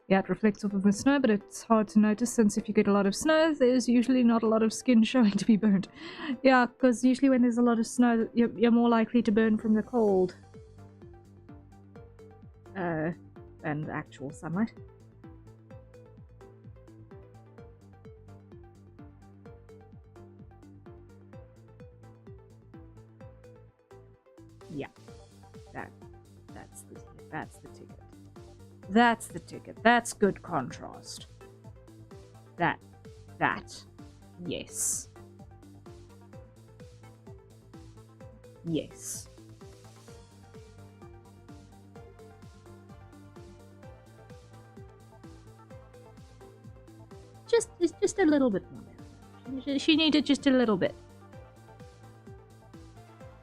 Yeah, it reflects off of the snow, but it's hard to notice, since if you get a lot of snow, there's usually not a lot of skin showing to be burnt. Yeah, because usually when there's a lot of snow, you're more likely to burn from the cold than the actual sunlight. Yeah, that's the ticket. That's the ticket. That's good contrast. That, yes. Yes. Just a little bit more. She needed just a little bit.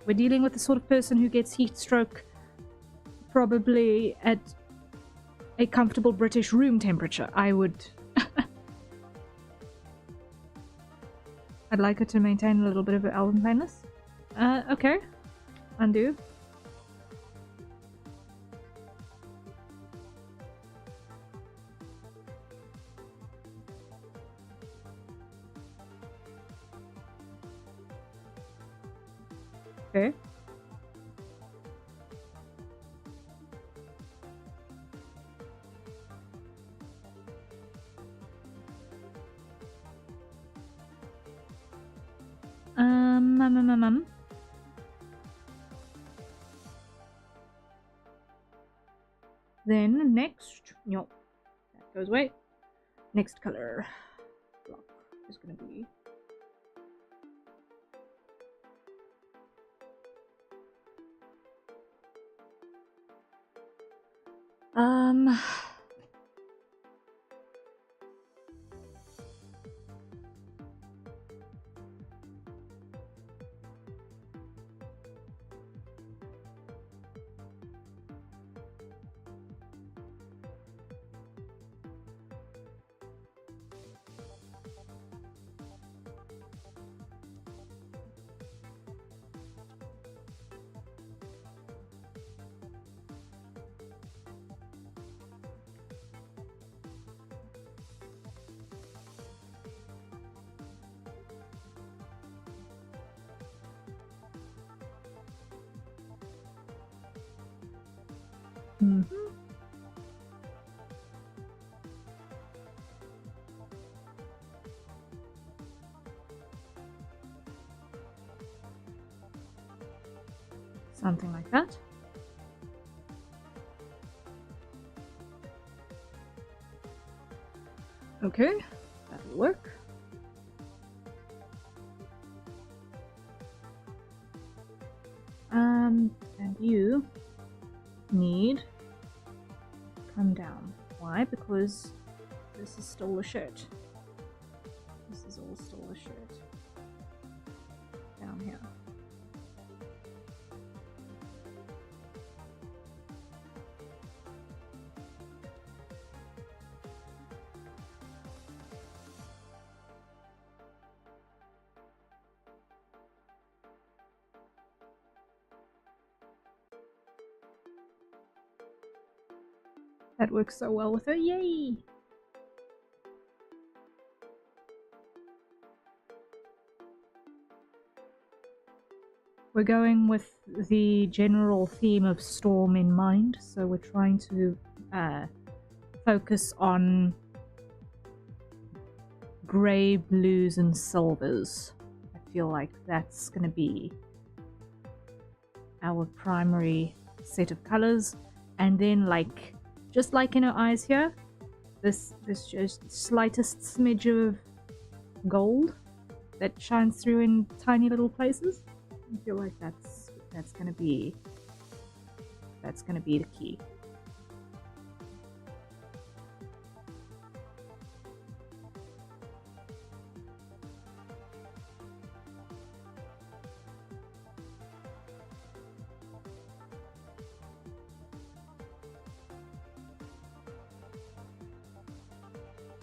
We're dealing with the sort of person who gets heat stroke probably at a comfortable British room temperature. I would... I'd like her to maintain a little bit of elven plainness. Okay. Undo. Okay. Then next, no, that goes away. Next color block is gonna be something like that. Okay, that'll work. And you need to come down. Why? Because this is still the shirt. This is all still the shirt. Down here. That works so well with her. Yay! We're going with the general theme of storm in mind, so we're trying to focus on grey, blues, and silvers. I feel like that's going to be our primary set of colors, and then like just like in her eyes here, this just slightest smidge of gold that shines through in tiny little places. I feel like that's gonna be the key.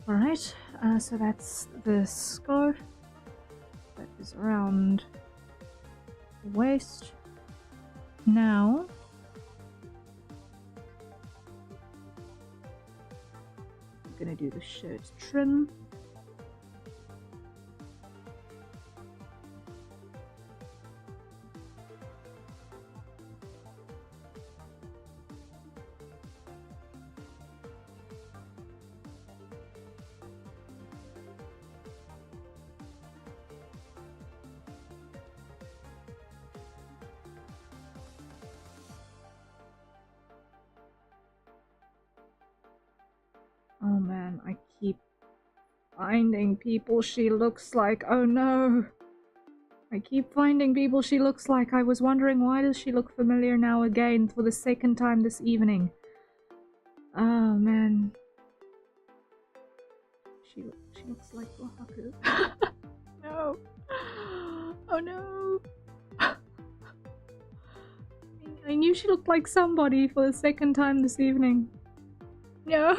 Alright, so that's the scarf that is around the waist. Now, I'm gonna do the shirt trim. Oh man, I keep finding people she looks like. Oh no! I keep finding people she looks like. I was wondering, why does she look familiar now again for the second time this evening? Oh man. She looks like Oaxaca. No! Oh no! I knew she looked like somebody for the second time this evening. No.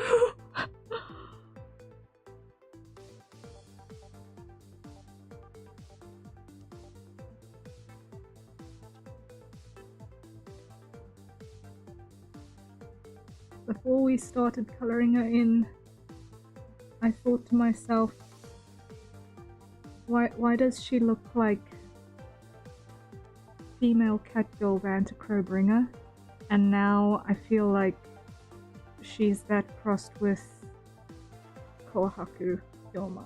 Before we started coloring her in, I thought to myself, why does she look like female cat girl ran to Crowbringer? And now I feel like she's that crossed with Kohaku Yoma.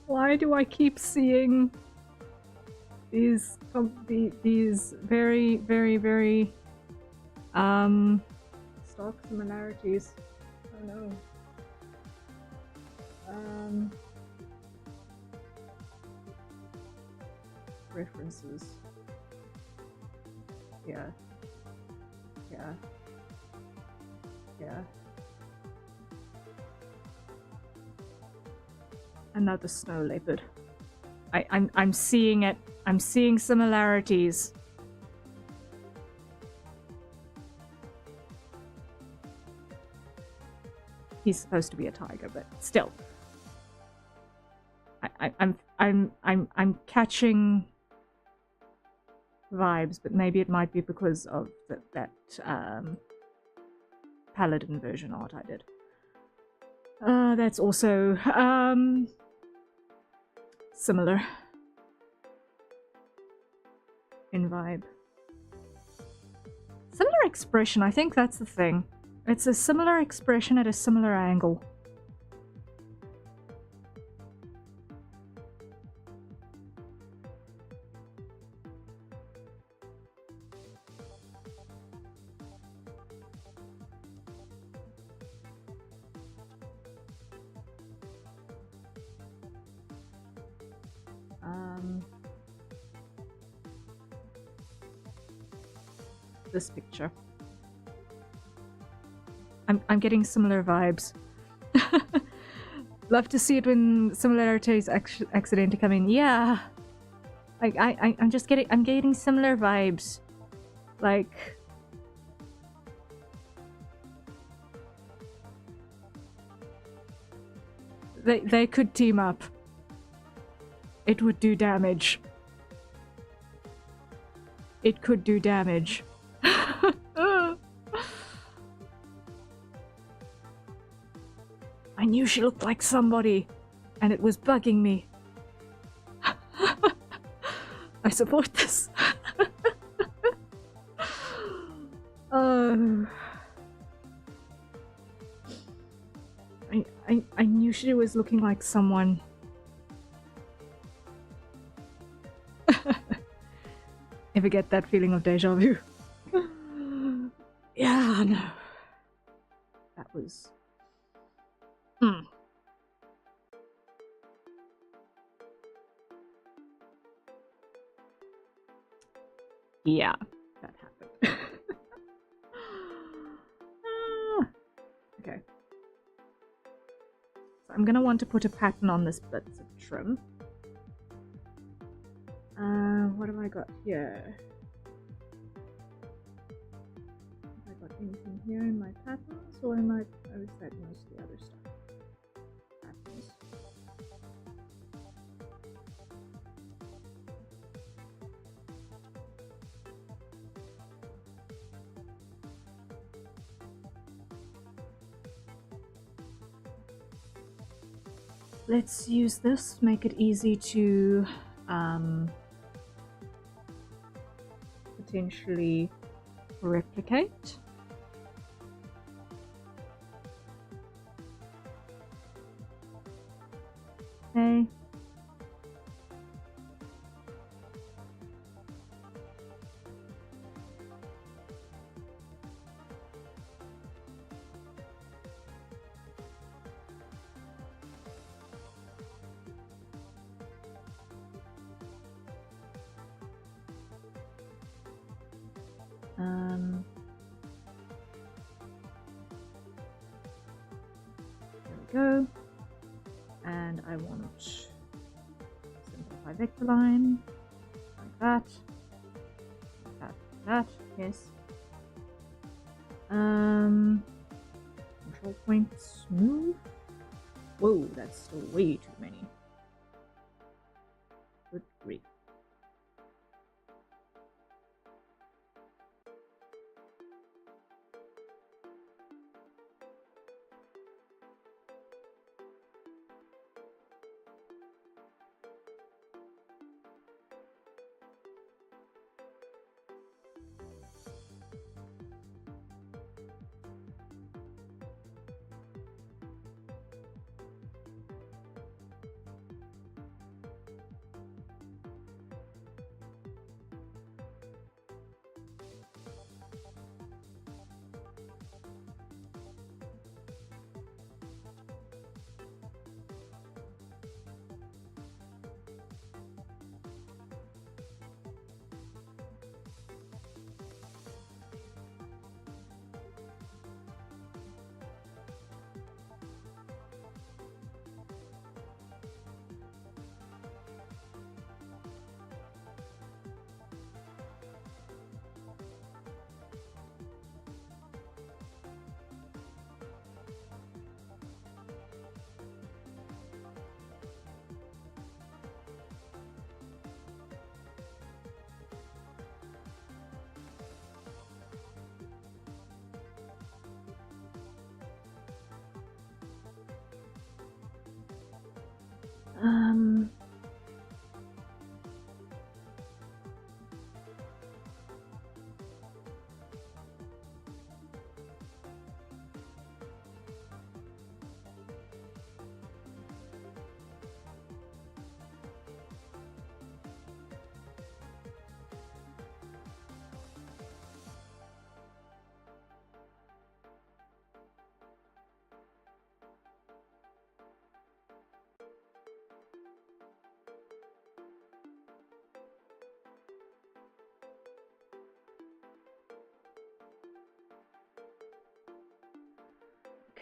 Why do I keep seeing these very, very, very stark similarities? Oh no. References. Yeah. Yeah. Yeah. Another snow leopard. I'm seeing it. I'm seeing similarities. He's supposed to be a tiger, but still. I'm catching vibes, but maybe it might be because of that paladin version art I did. That's also similar in vibe. Similar expression, I think that's the thing. It's a similar expression at a similar angle. This picture. I'm getting similar vibes. Love to see it when similarities accidentally come in. Yeah. Like I'm getting similar vibes. Like they could team up. It would do damage. It could do damage. I knew she looked like somebody, and it was bugging me. I support this. I knew she was looking like someone. Ever get that feeling of deja vu? Yeah, no. That was... Yeah, that happened. Okay. So I'm gonna want to put a pattern on this bit of trim. What have I got here? Have I got anything here in my patterns, or am I... Oh, is that most of the other stuff? Patterns. Let's use this, make it easy to potentially replicate. Okay. There we go. And I want simplify vector line like that. Like that, like that, yes. control points. Move. Whoa, that's still way too many. Good grief.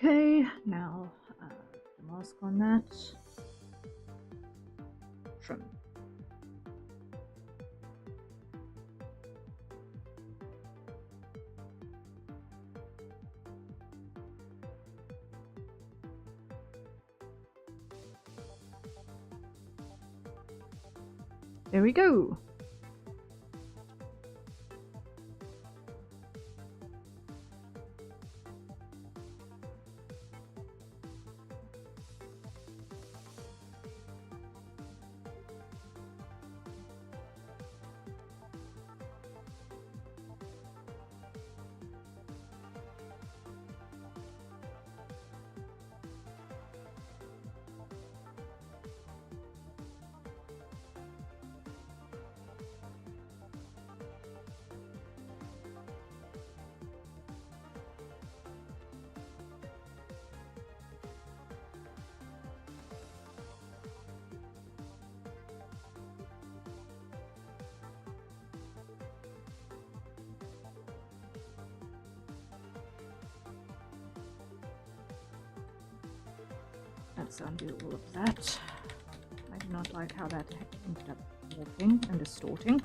Okay, now the mask on that. Trim. There we go. Let's undo all of that. I do not like how that ended up warping and distorting.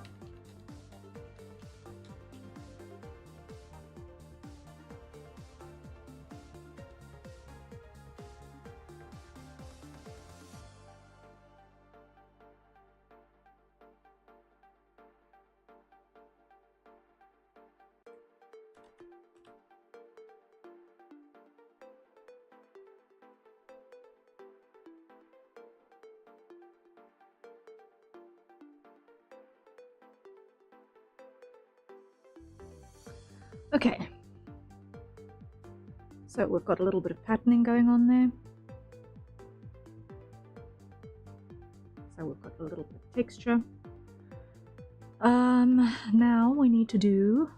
Okay, so we've got a little bit of patterning going on there. So we've got a little bit of texture. Now we need to do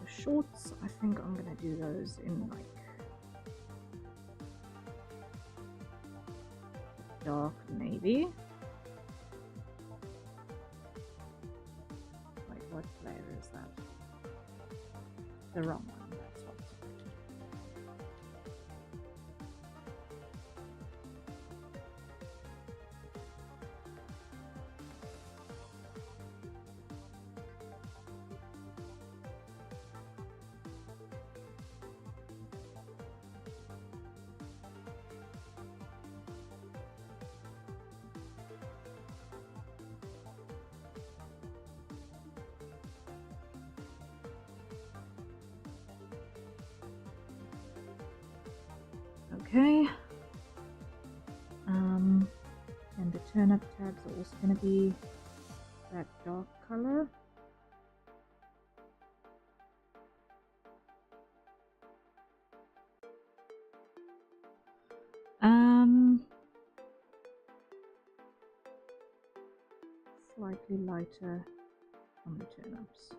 shorts. I think I'm gonna do those in like dark navy. Wait, what flavor is that? the wrong one. That's what. Okay. And the turnip tabs are also going to be that dark color. Slightly lighter on the turnips.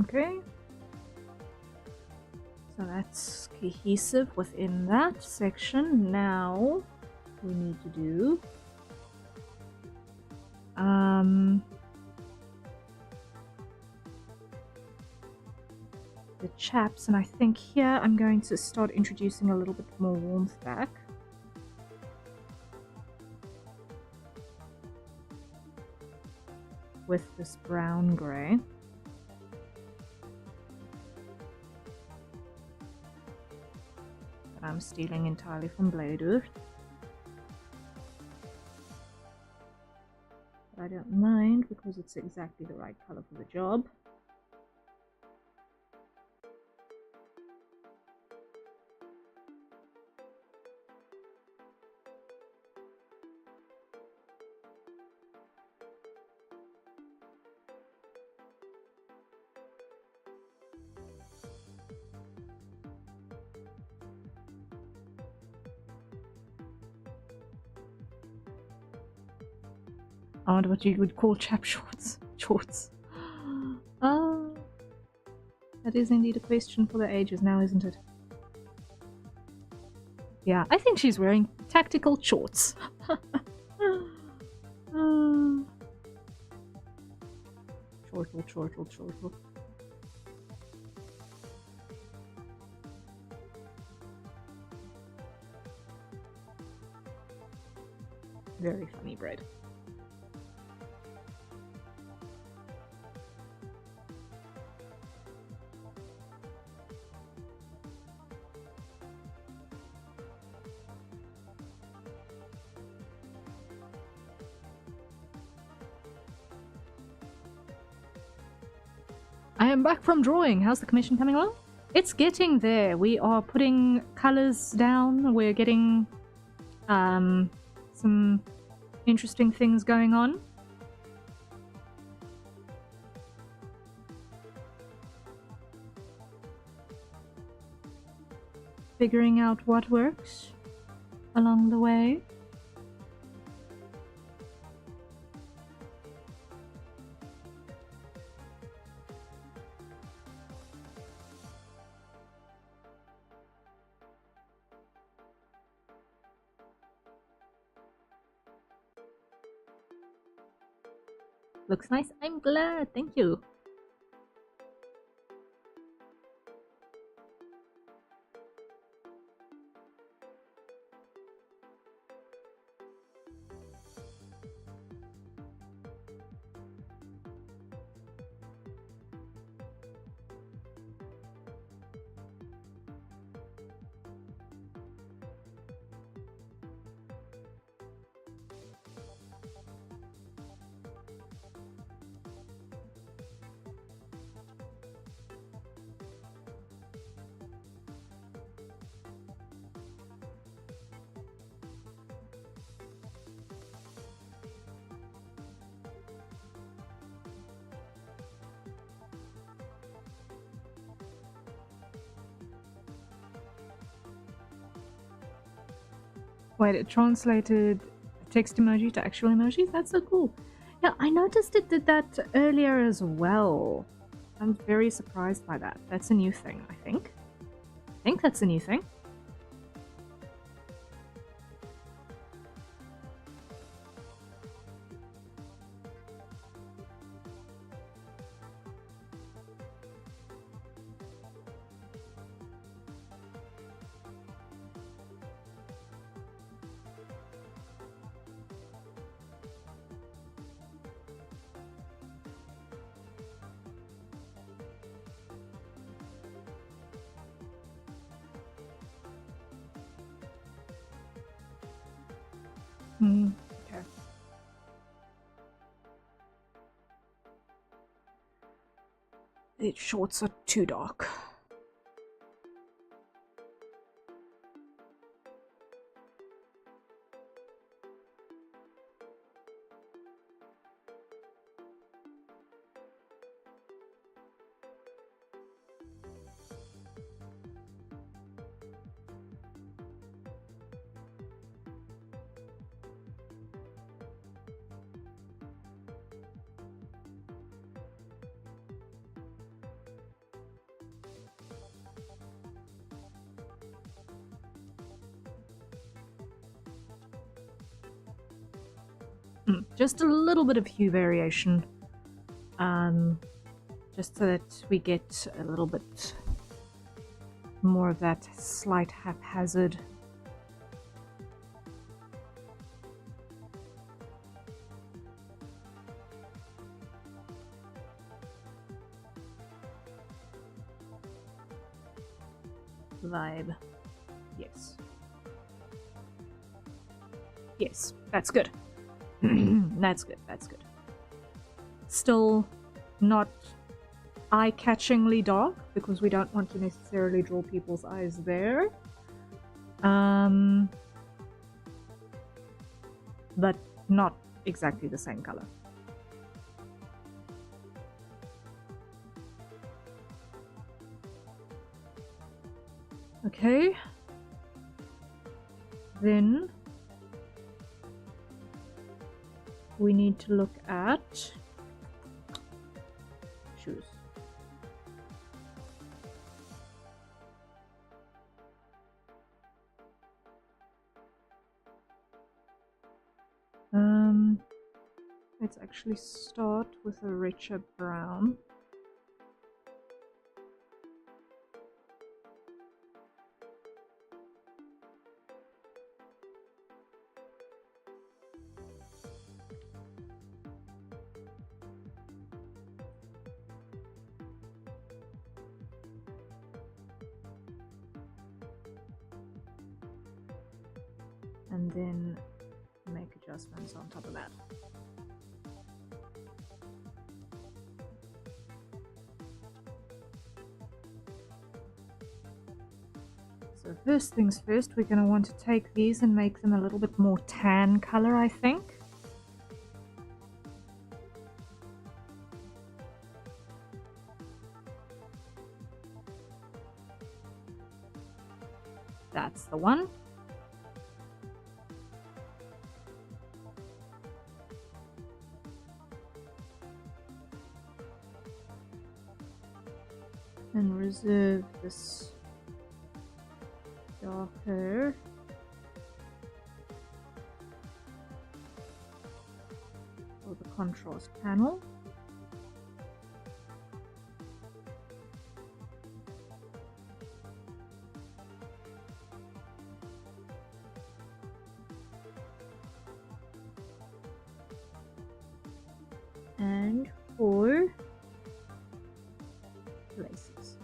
Okay, so that's cohesive within that section. Now we need to do the chaps, and I think here I'm going to start introducing a little bit more warmth back. With this brown grey. I'm stealing entirely from Blader. But I don't mind because it's exactly the right color for the job. I wonder what you would call chap shorts. Shorts. That is indeed a question for the ages now, isn't it? Yeah, I think she's wearing tactical shorts. Chortle. Very funny bread. I am back from drawing. How's the commission coming along? It's getting there. We are putting colors down. We're getting some interesting things going on. Figuring out what works along the way. Looks nice. I'm glad. Thank you. Wait, it translated text emoji to actual emojis? That's so cool. Yeah, I noticed it did that earlier as well. I'm very surprised by that. That's a new thing, I think. I think that's a new thing. Okay. The shorts are too dark. Just a little bit of hue variation, just so that we get a little bit more of that slight haphazard vibe. Yes. Yes, that's good. That's good, that's good. Still not eye-catchingly dark, because we don't want to necessarily draw people's eyes there. But not exactly the same color. Okay. Then we need to look at shoes. Let's actually start with a richer brown. And then make adjustments on top of that. So first things first, we're going to want to take these and make them a little bit more tan color, I think. That's the one. And reserve this darker for the contrast panel. And for laces.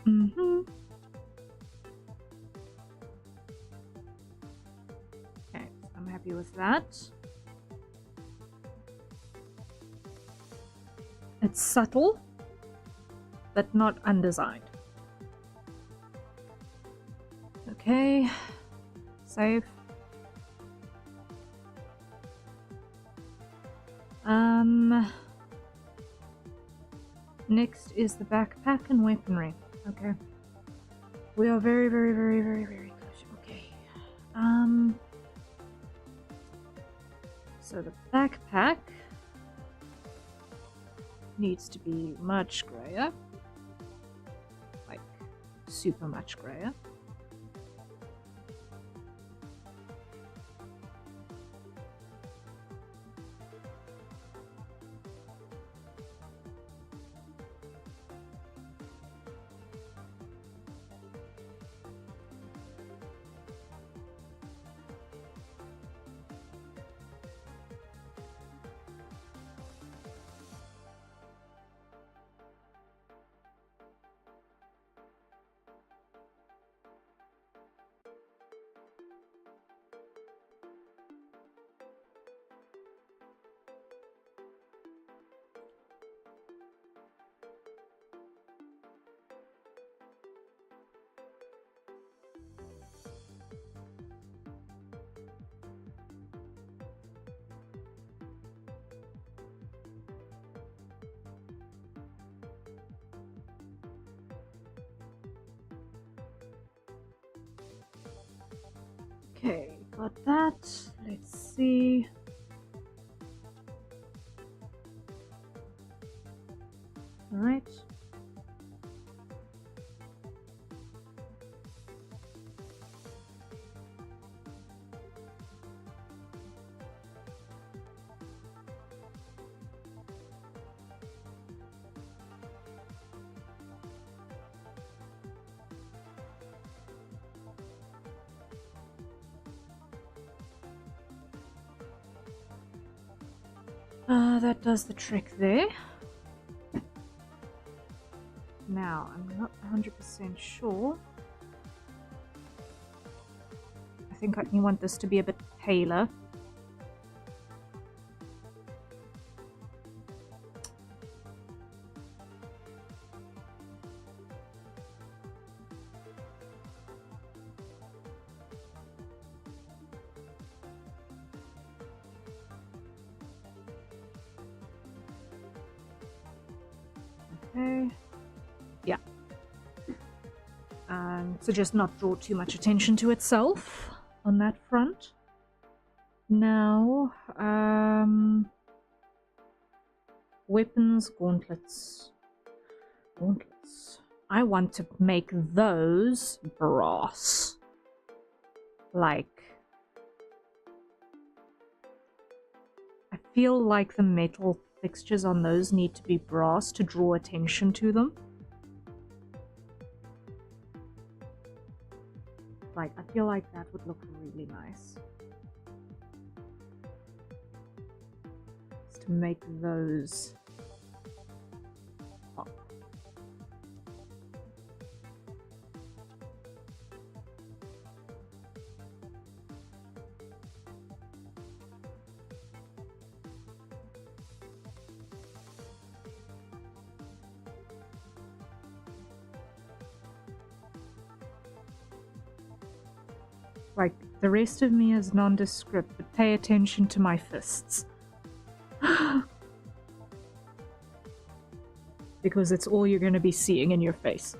Mm-hmm. Okay, I'm happy with that. It's subtle, but not undesigned. Okay, save. Next is the backpack and weaponry. Okay. We are very, very, very, very, very close. Okay. So the backpack needs to be much grayer. Like, super much grayer. Okay, got that. Let's see. All right. That does the trick there. Now, I'm not 100% sure. I think I want this to be a bit paler. Okay. Yeah. So just not draw too much attention to itself on that front. Now, weapons, gauntlets. Gauntlets. I want to make those brass. Like, I feel like the metal fixtures on those need to be brass to draw attention to them. Like, I feel like that would look really nice. Just to make those pop. Like, the rest of me is nondescript, but pay attention to my fists. Because it's all you're going to be seeing in your face.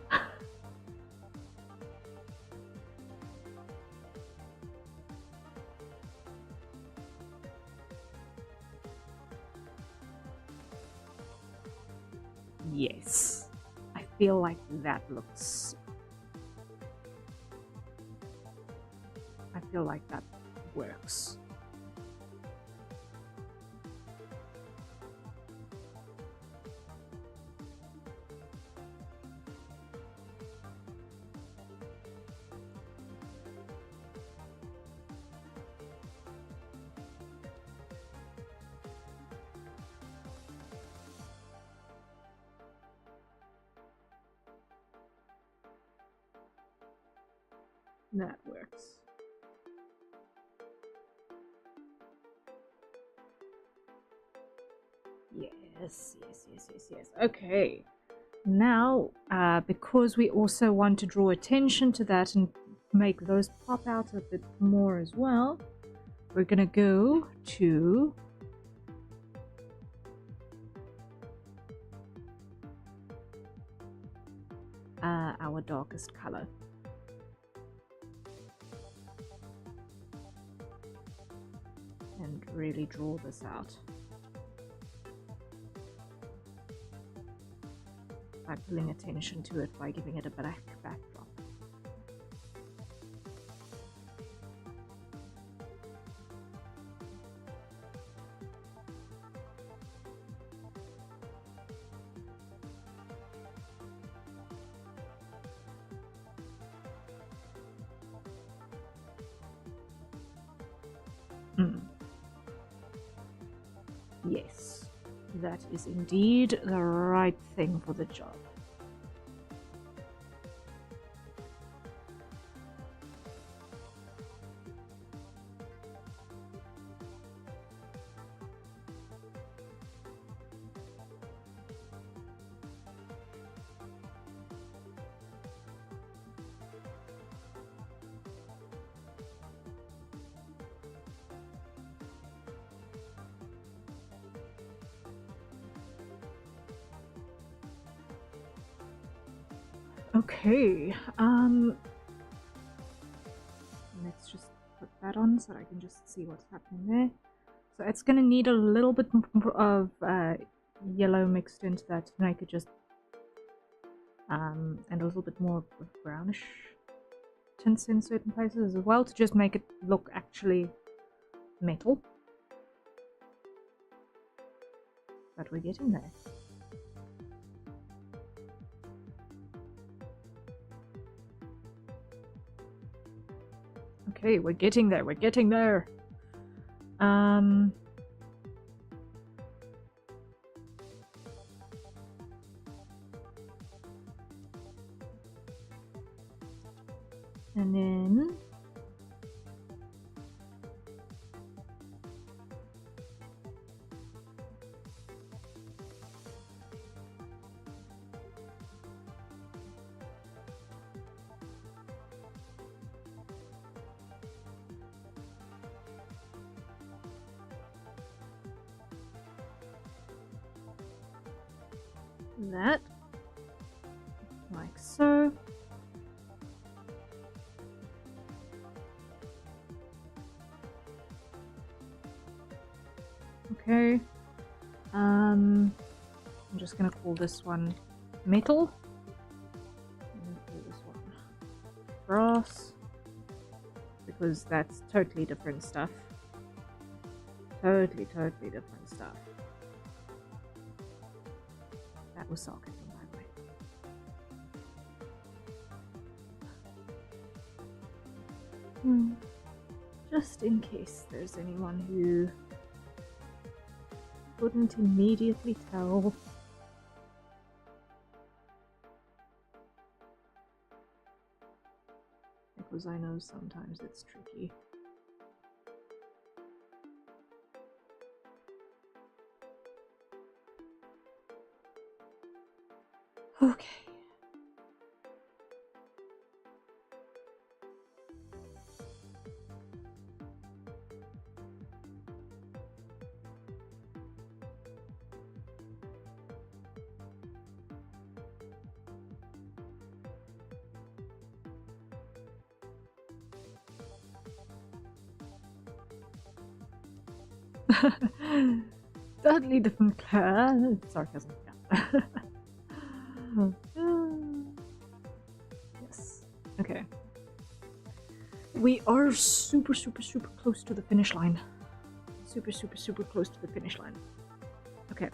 Yes. I feel like that looks... I feel like that works. That works. Yes. Okay. Now, because we also want to draw attention to that and make those pop out a bit more as well, we're gonna go to our darkest color. And really draw this out. By pulling attention to it, by giving it a black backdrop. Yes, that is indeed the right thing for the job. Okay, let's just put that on so I can just see what's happening there. So it's gonna need a little bit of yellow mixed into that to make it just and a little bit more of brownish tints in certain places as well to just make it look actually metal. But we're getting there. Okay, we're getting there, we're getting there. And then that, like so. Okay, I'm just gonna call this one metal, and call this one brass, because that's totally different stuff. Totally different stuff. That was sarcasm, by the way. Just in case there's anyone who couldn't immediately tell. Because I know sometimes it's tricky. Okay. Totally different color. Sarcasm. Yeah. Yes. Okay. We are super close to the finish line. Super close to the finish line. Okay.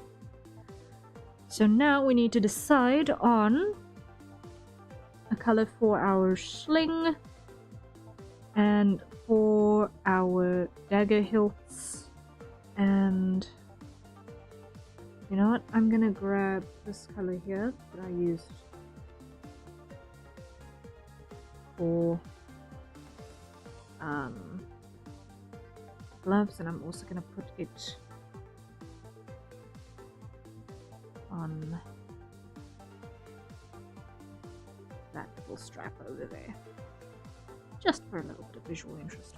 So now we need to decide on a color for our sling and for our dagger hilts. And you know what? I'm gonna grab this color here that I used for gloves, and I'm also going to put it on that little strap over there, just for a little bit of visual interest.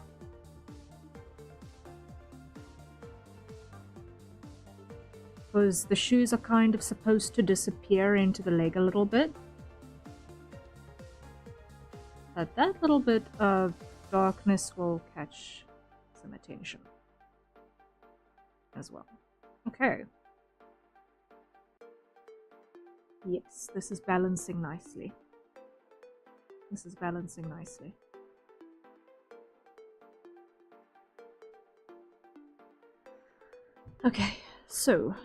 Because the shoes are kind of supposed to disappear into the leg a little bit. But that little bit of darkness will catch some attention as well. Okay. Yes, this is balancing nicely. This is balancing nicely. Okay, so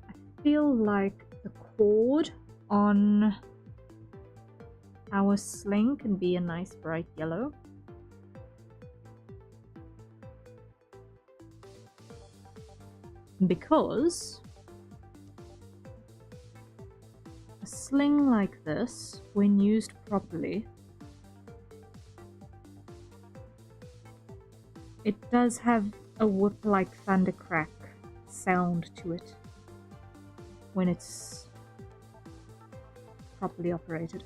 I feel like the cord on our sling can be a nice bright yellow. Because a sling like this, when used properly, it does have a whoop-like thundercrack sound to it when it's properly operated.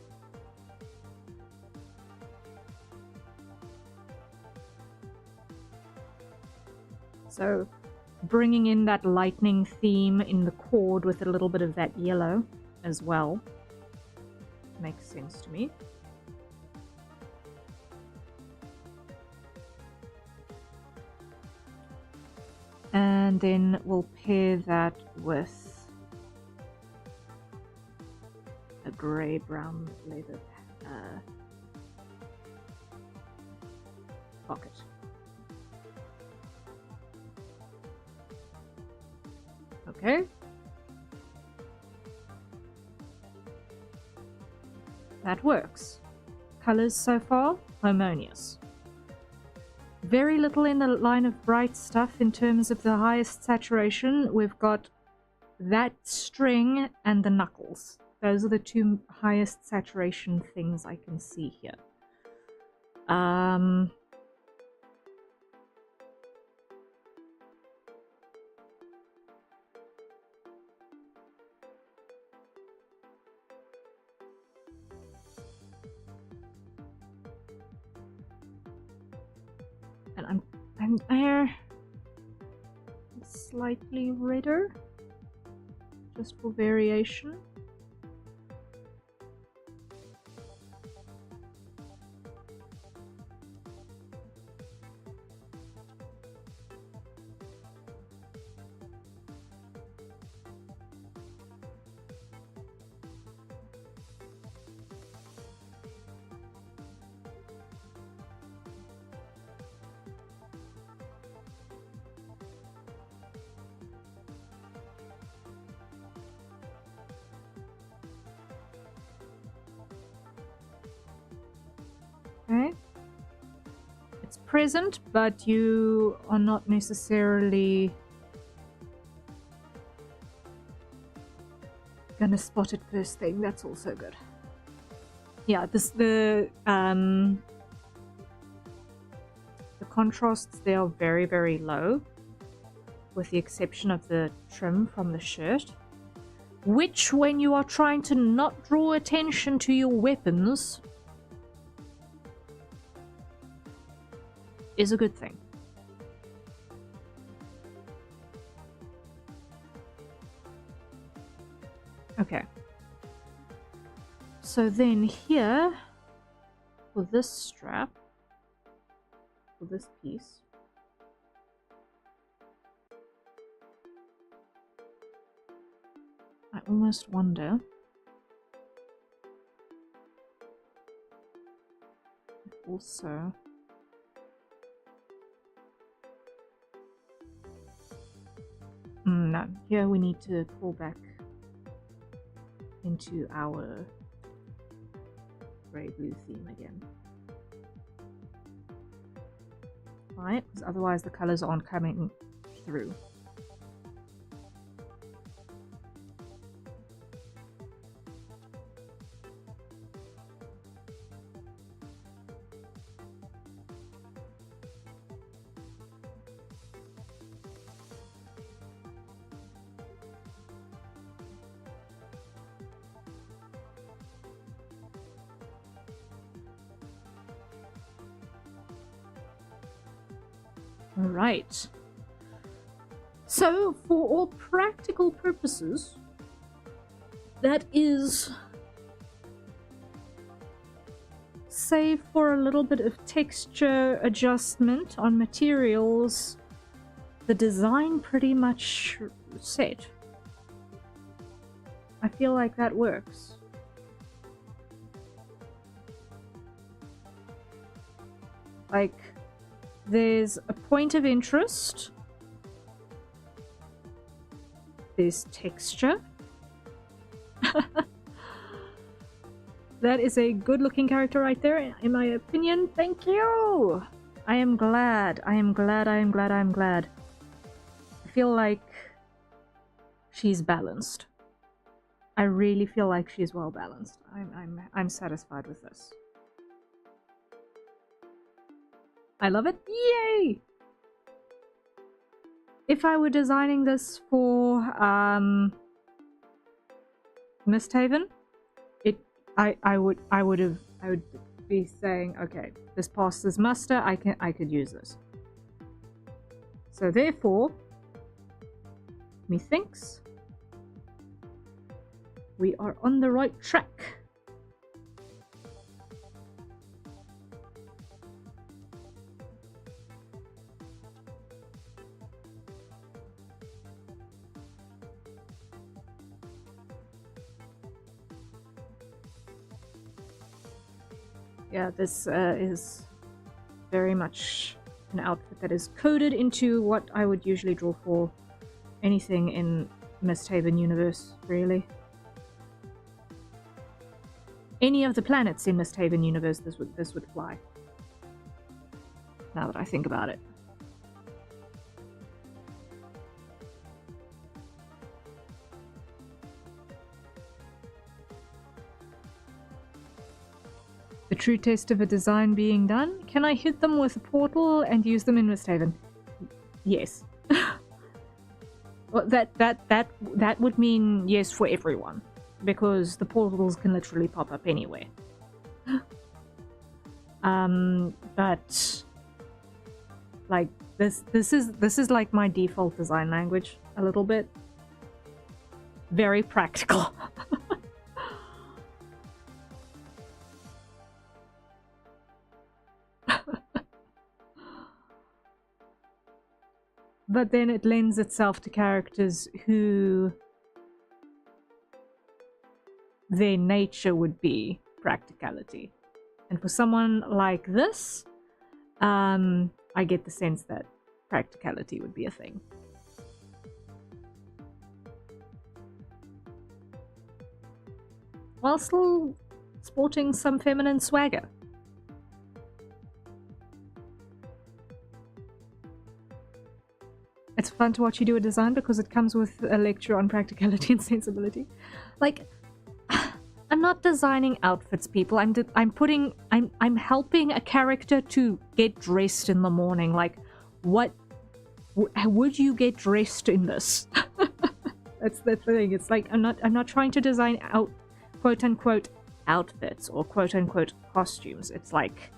So bringing in that lightning theme in the cord with a little bit of that yellow as well makes sense to me. And then we'll pair that with a grey-brown leather pocket. Okay. That works. Colors so far, harmonious. Very little in the line of bright stuff in terms of the highest saturation. We've got that string and the knuckles. Those are the two highest saturation things I can see here. And I'm there slightly redder, just for variation. Okay. It's present, but you are not necessarily gonna spot it first thing. That's also good. Yeah, the contrasts there are very, very low, with the exception of the trim from the shirt, which, when you are trying to not draw attention to your weapons, is a good thing. Okay. So then here, for this strap, for this piece, I almost wonder if also no, here we need to pull back into our grey-blue theme again. Right, because otherwise the colours aren't coming through. Alright. So, for all practical purposes, that is, save for a little bit of texture adjustment on materials, the design pretty much set. I feel like that works. Like, there's a point of interest, there's texture. That is a good looking character right there, in my opinion. Thank you! I am glad. I am glad. I feel like she's balanced. I really feel like she's well balanced. I'm satisfied with this. I love it. Yay! If I were designing this for Misthaven, I would be saying, okay, this passes muster. I could use this. So therefore, methinks we are on the right track. Yeah, this is very much an outfit that is coded into what I would usually draw for anything in Misthaven universe, really. Any of the planets in Misthaven universe, this would fly. Now that I think about it. The true test of a design being done. Can I hit them with a portal and use them in Misthaven? Yes. Well, that would mean yes for everyone, because the portals can literally pop up anywhere. But like this is like my default design language a little bit. Very practical. But then it lends itself to characters who their nature would be practicality. And for someone like this, I get the sense that practicality would be a thing. While still sporting some feminine swagger. It's fun to watch you do a design because it comes with a lecture on practicality and sensibility. Like, I'm not designing outfits, people. I'm helping a character to get dressed in the morning. Like, what would you get dressed in this? That's the thing. It's like I'm not trying to design out quote unquote outfits or quote unquote costumes. It's like,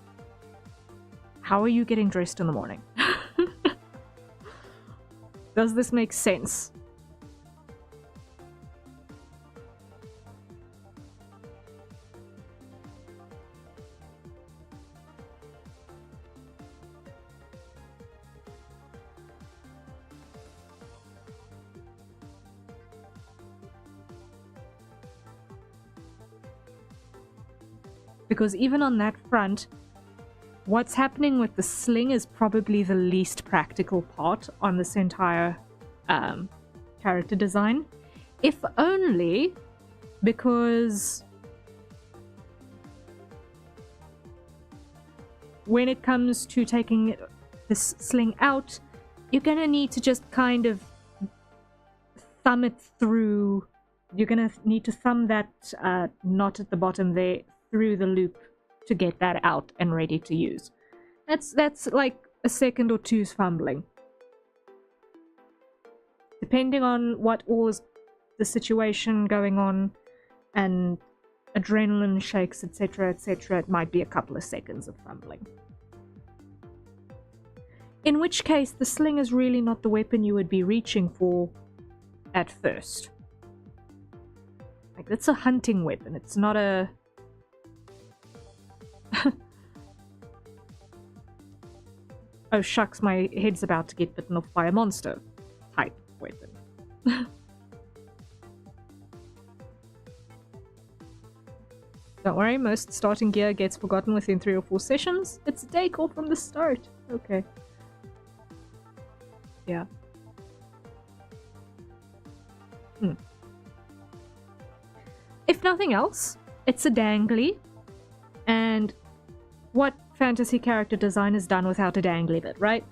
how are you getting dressed in the morning? Does this make sense? Because even on that front, what's happening with the sling is probably the least practical part on this entire character design. If only because when it comes to taking this sling out, you're gonna need to just kind of thumb it through. You're gonna need to thumb that knot at the bottom there through the loop to get that out and ready to use. That's like a second or two's fumbling. Depending on what was the situation going on and adrenaline shakes, etc., etc., it might be a couple of seconds of fumbling. In which case, the sling is really not the weapon you would be reaching for at first. Like, that's a hunting weapon. It's not a... oh shucks, my head's about to get bitten off by a monster type weapon. Don't worry, most starting gear gets forgotten within 3 or 4 sessions. It's a decor from the start. Okay. Yeah. If nothing else, it's a dangly. And what fantasy character design is done without a dangly bit, right?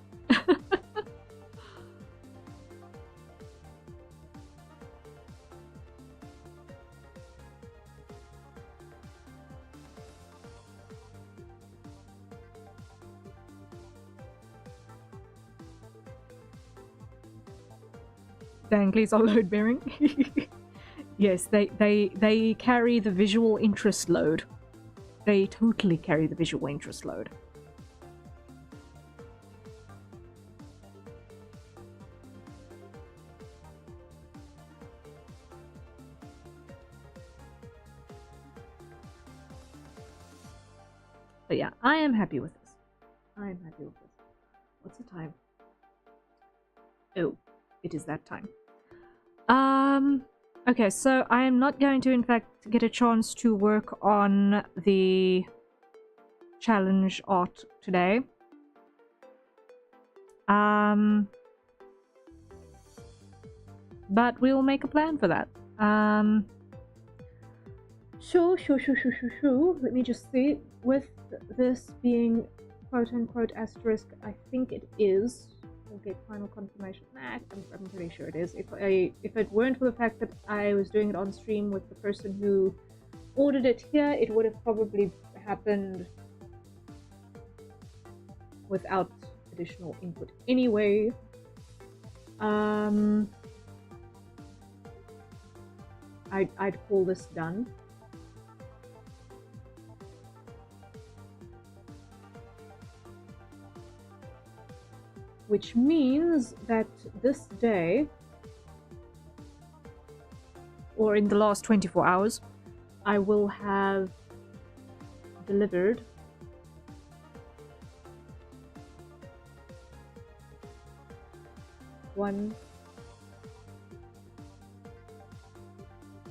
Danglies are load bearing. Yes, they carry the visual interest load. They totally carry the visual interest load. But yeah, I am happy with this. I am happy with this. What's the time? Oh, it is that time. Okay, so I am not going to, in fact, get a chance to work on the challenge art today. But we'll make a plan for that. Sure. Let me just see. With this being quote-unquote asterisk, I think it is. We'll get final confirmation. Nah, I'm pretty sure it is. If it weren't for the fact that I was doing it on stream with the person who ordered it here, it would have probably happened without additional input anyway. I'd call this done. Which means that this day, or in the last 24 hours, I will have delivered one,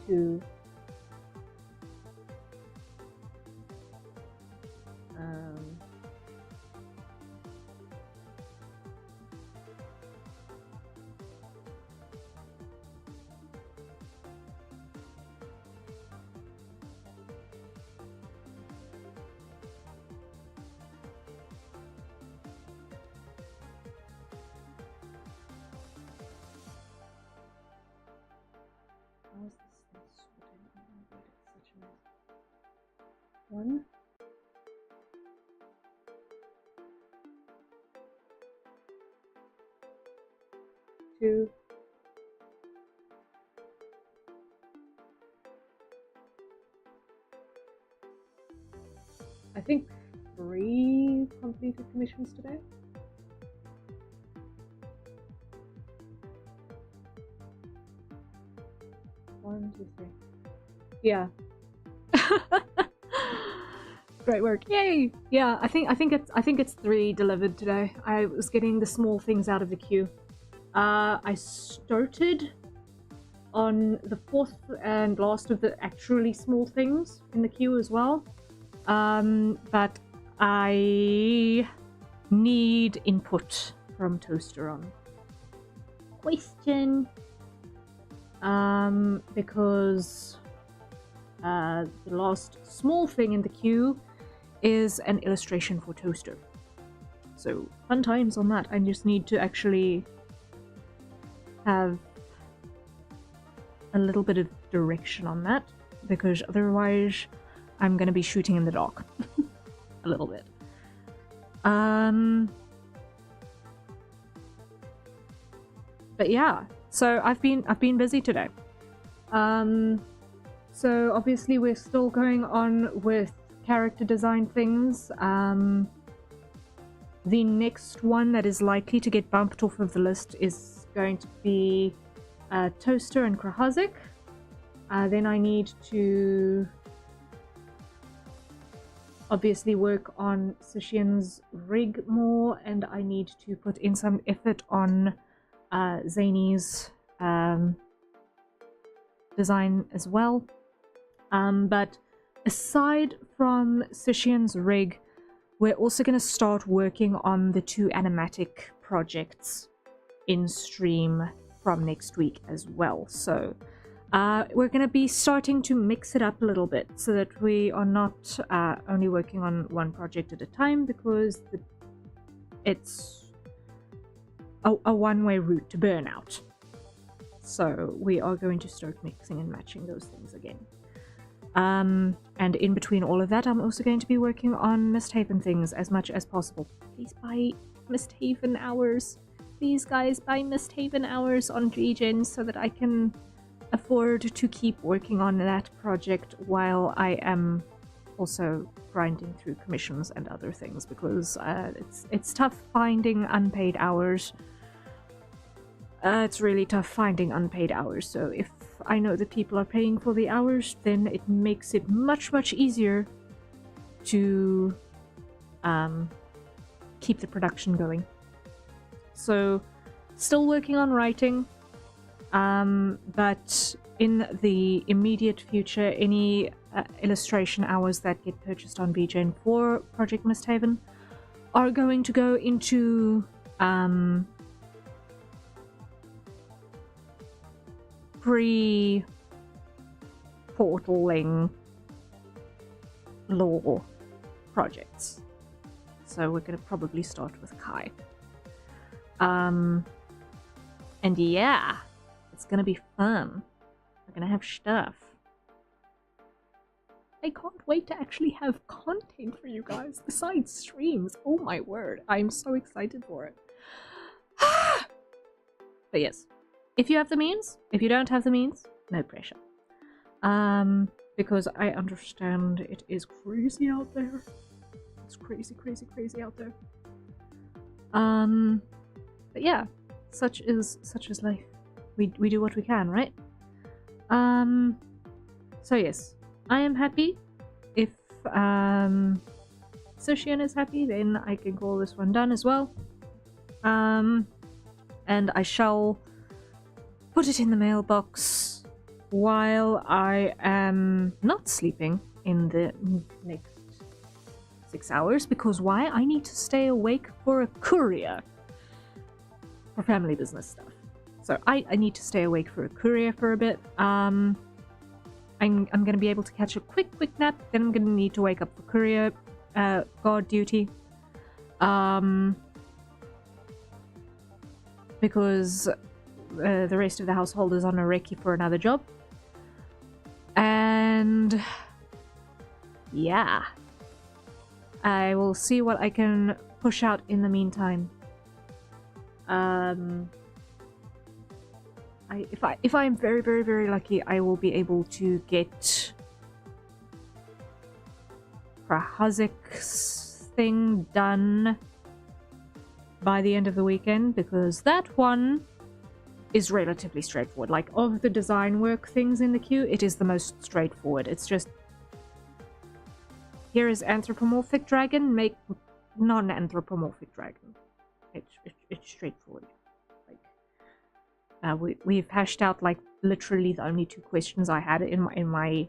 two, one, two, I think 3 completed commissions today. One, two, three. Yeah. Great work. Yay! Yeah, I think it's 3 delivered today. I was getting the small things out of the queue. I started on the 4th and last of the actually small things in the queue as well. But I need input from Toaster on question. Because the last small thing in the queue is an illustration for Toaster. So, fun times on that. I just need to actually have a little bit of direction on that, because otherwise I'm gonna be shooting in the dark. A little bit. But yeah, so I've been busy today. So obviously we're still going on with character design things. The next one that is likely to get bumped off of the list is going to be Toaster and Krahazik. Then I need to obviously work on Sishian's rig more, and I need to put in some effort on Zany's design as well. But aside from Sishian's rig, we're also going to start working on the 2 animatic projects in stream from next week as well. So we're going to be starting to mix it up a little bit so that we are not only working on one project at a time, because it's a one-way route to burnout. So we are going to start mixing and matching those things again. And in between all of that, I'm also going to be working on Misthaven things as much as possible. Please buy Misthaven hours. Please, guys, buy Misthaven hours on Regen so that I can afford to keep working on that project while I am also grinding through commissions and other things, because it's tough finding unpaid hours. It's really tough finding unpaid hours, so if I know that people are paying for the hours, then it makes it much, much easier to keep the production going. So, still working on writing, but in the immediate future, any illustration hours that get purchased on VGen for Project Misthaven are going to go into pre-portaling lore projects. So we're going to probably start with Kai. And yeah, it's going to be fun. We're going to have stuff. I can't wait to actually have content for you guys besides streams. Oh my word, I'm so excited for it. But yes, if you have the means, if you don't have the means, no pressure. Because I understand it is crazy out there. It's crazy, crazy, crazy out there. But yeah, such is life. We do what we can, right? So yes, I am happy. If Sushian is happy, then I can call this one done as well. And I shall put it in the mailbox while I am not sleeping in the next 6 hours, because why? I need to stay awake for a courier for family business stuff. So I need to stay awake for a courier for a bit. I'm gonna be able to catch a quick nap, then I'm gonna need to wake up for courier guard duty. Because the rest of the household is on a recce for another job. And yeah, I will see what I can push out in the meantime. If I'm very, very, very lucky, I will be able to get Krahazik's thing done by the end of the weekend, because that one is relatively straightforward. Like, of the design work things in the queue, it is the most straightforward. It's just, here is anthropomorphic dragon, make non-anthropomorphic dragon. It's straightforward. Like, we've hashed out like literally the only 2 questions I had in my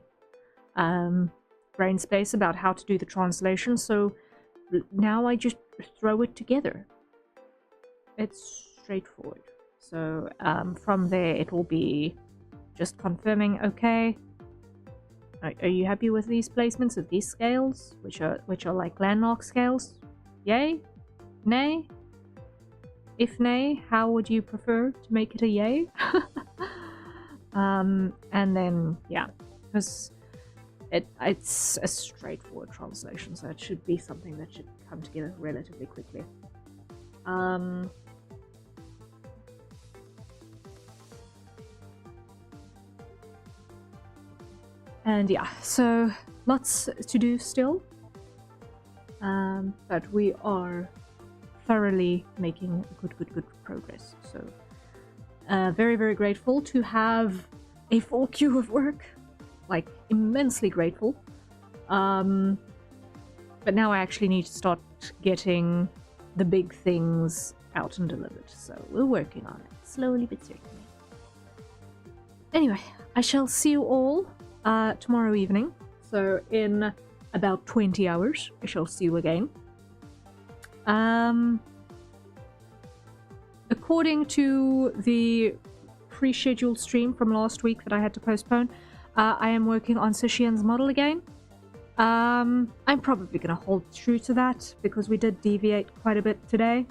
brain space about how to do the translation. So now I just throw it together. It's straightforward. So from there it will be just confirming, okay, are you happy with these placements of these scales, which are like landmark scales? Yay? Nay? If nay, how would you prefer to make it a yay? And then yeah, because it's a straightforward translation, so it should be something that should come together relatively quickly. And yeah, so lots to do still, but we are thoroughly making good progress. So very, very grateful to have a full queue of work. Like, immensely grateful. But now I actually need to start getting the big things out and delivered. So we're working on it, slowly but certainly. Anyway, I shall see you all tomorrow evening. So in about 20 hours, I shall see you again. According to the pre-scheduled stream from last week that I had to postpone, I am working on Sishian's model again. I'm probably going to hold true to that because we did deviate quite a bit today,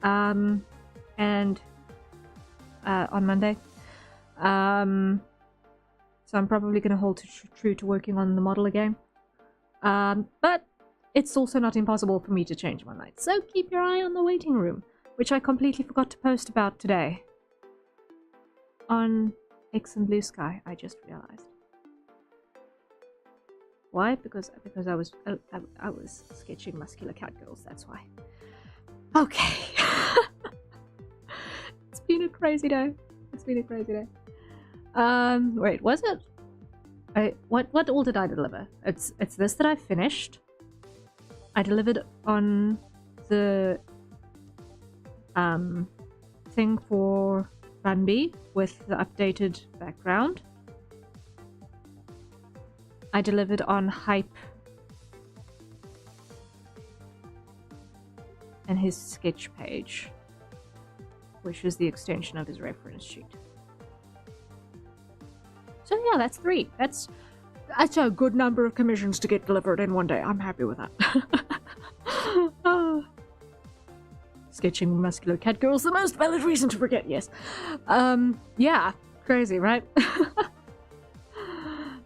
and on Monday. So I'm probably going to hold true to working on the model again. But it's also not impossible for me to change my mind. So keep your eye on the waiting room, which I completely forgot to post about today on X and Blue Sky. I just realized. Why? Because I was sketching muscular cat girls. That's why. Okay. It's been a crazy day. It's been a crazy day. Wait, was it? What all did I deliver? It's this that I finished. I delivered on the thing for Runby with the updated background. I delivered on Hype and his sketch page, which is the extension of his reference sheet. So yeah, that's 3. That's a good number of commissions to get delivered in one day. I'm happy with that. Sketching muscular cat girls, the most valid reason to forget, yes. Yeah, crazy, right?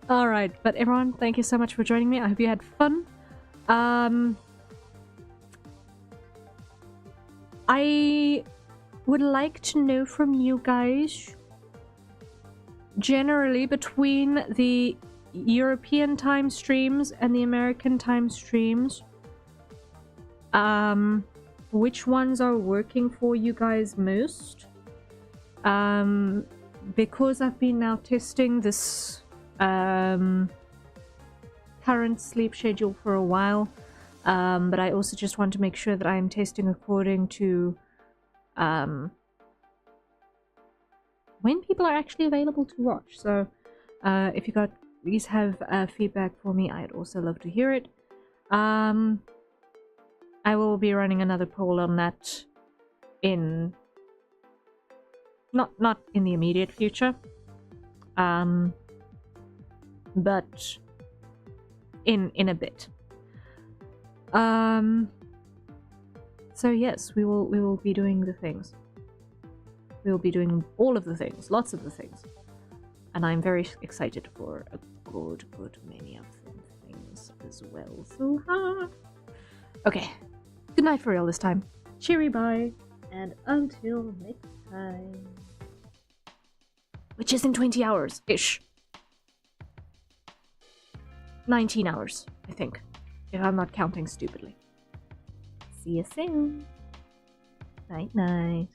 Alright, but everyone, thank you so much for joining me. I hope you had fun. I would like to know from you guys, generally between the European time streams and the American time streams, which ones are working for you guys most? Because I've been now testing this current sleep schedule for a while, but I also just want to make sure that I am testing according to when people are actually available to watch. So if you please have feedback for me, I'd also love to hear it. I will be running another poll on that in not in the immediate future, but in a bit. So yes, we will be doing the things. We will be doing all of the things, lots of the things, and I'm very excited for a good many of them things as well. So okay, good night for real this time. Cheery bye, and until next time, which is in 20 hours ish. 19 hours, I think, if I'm not counting stupidly. See you soon. Night night.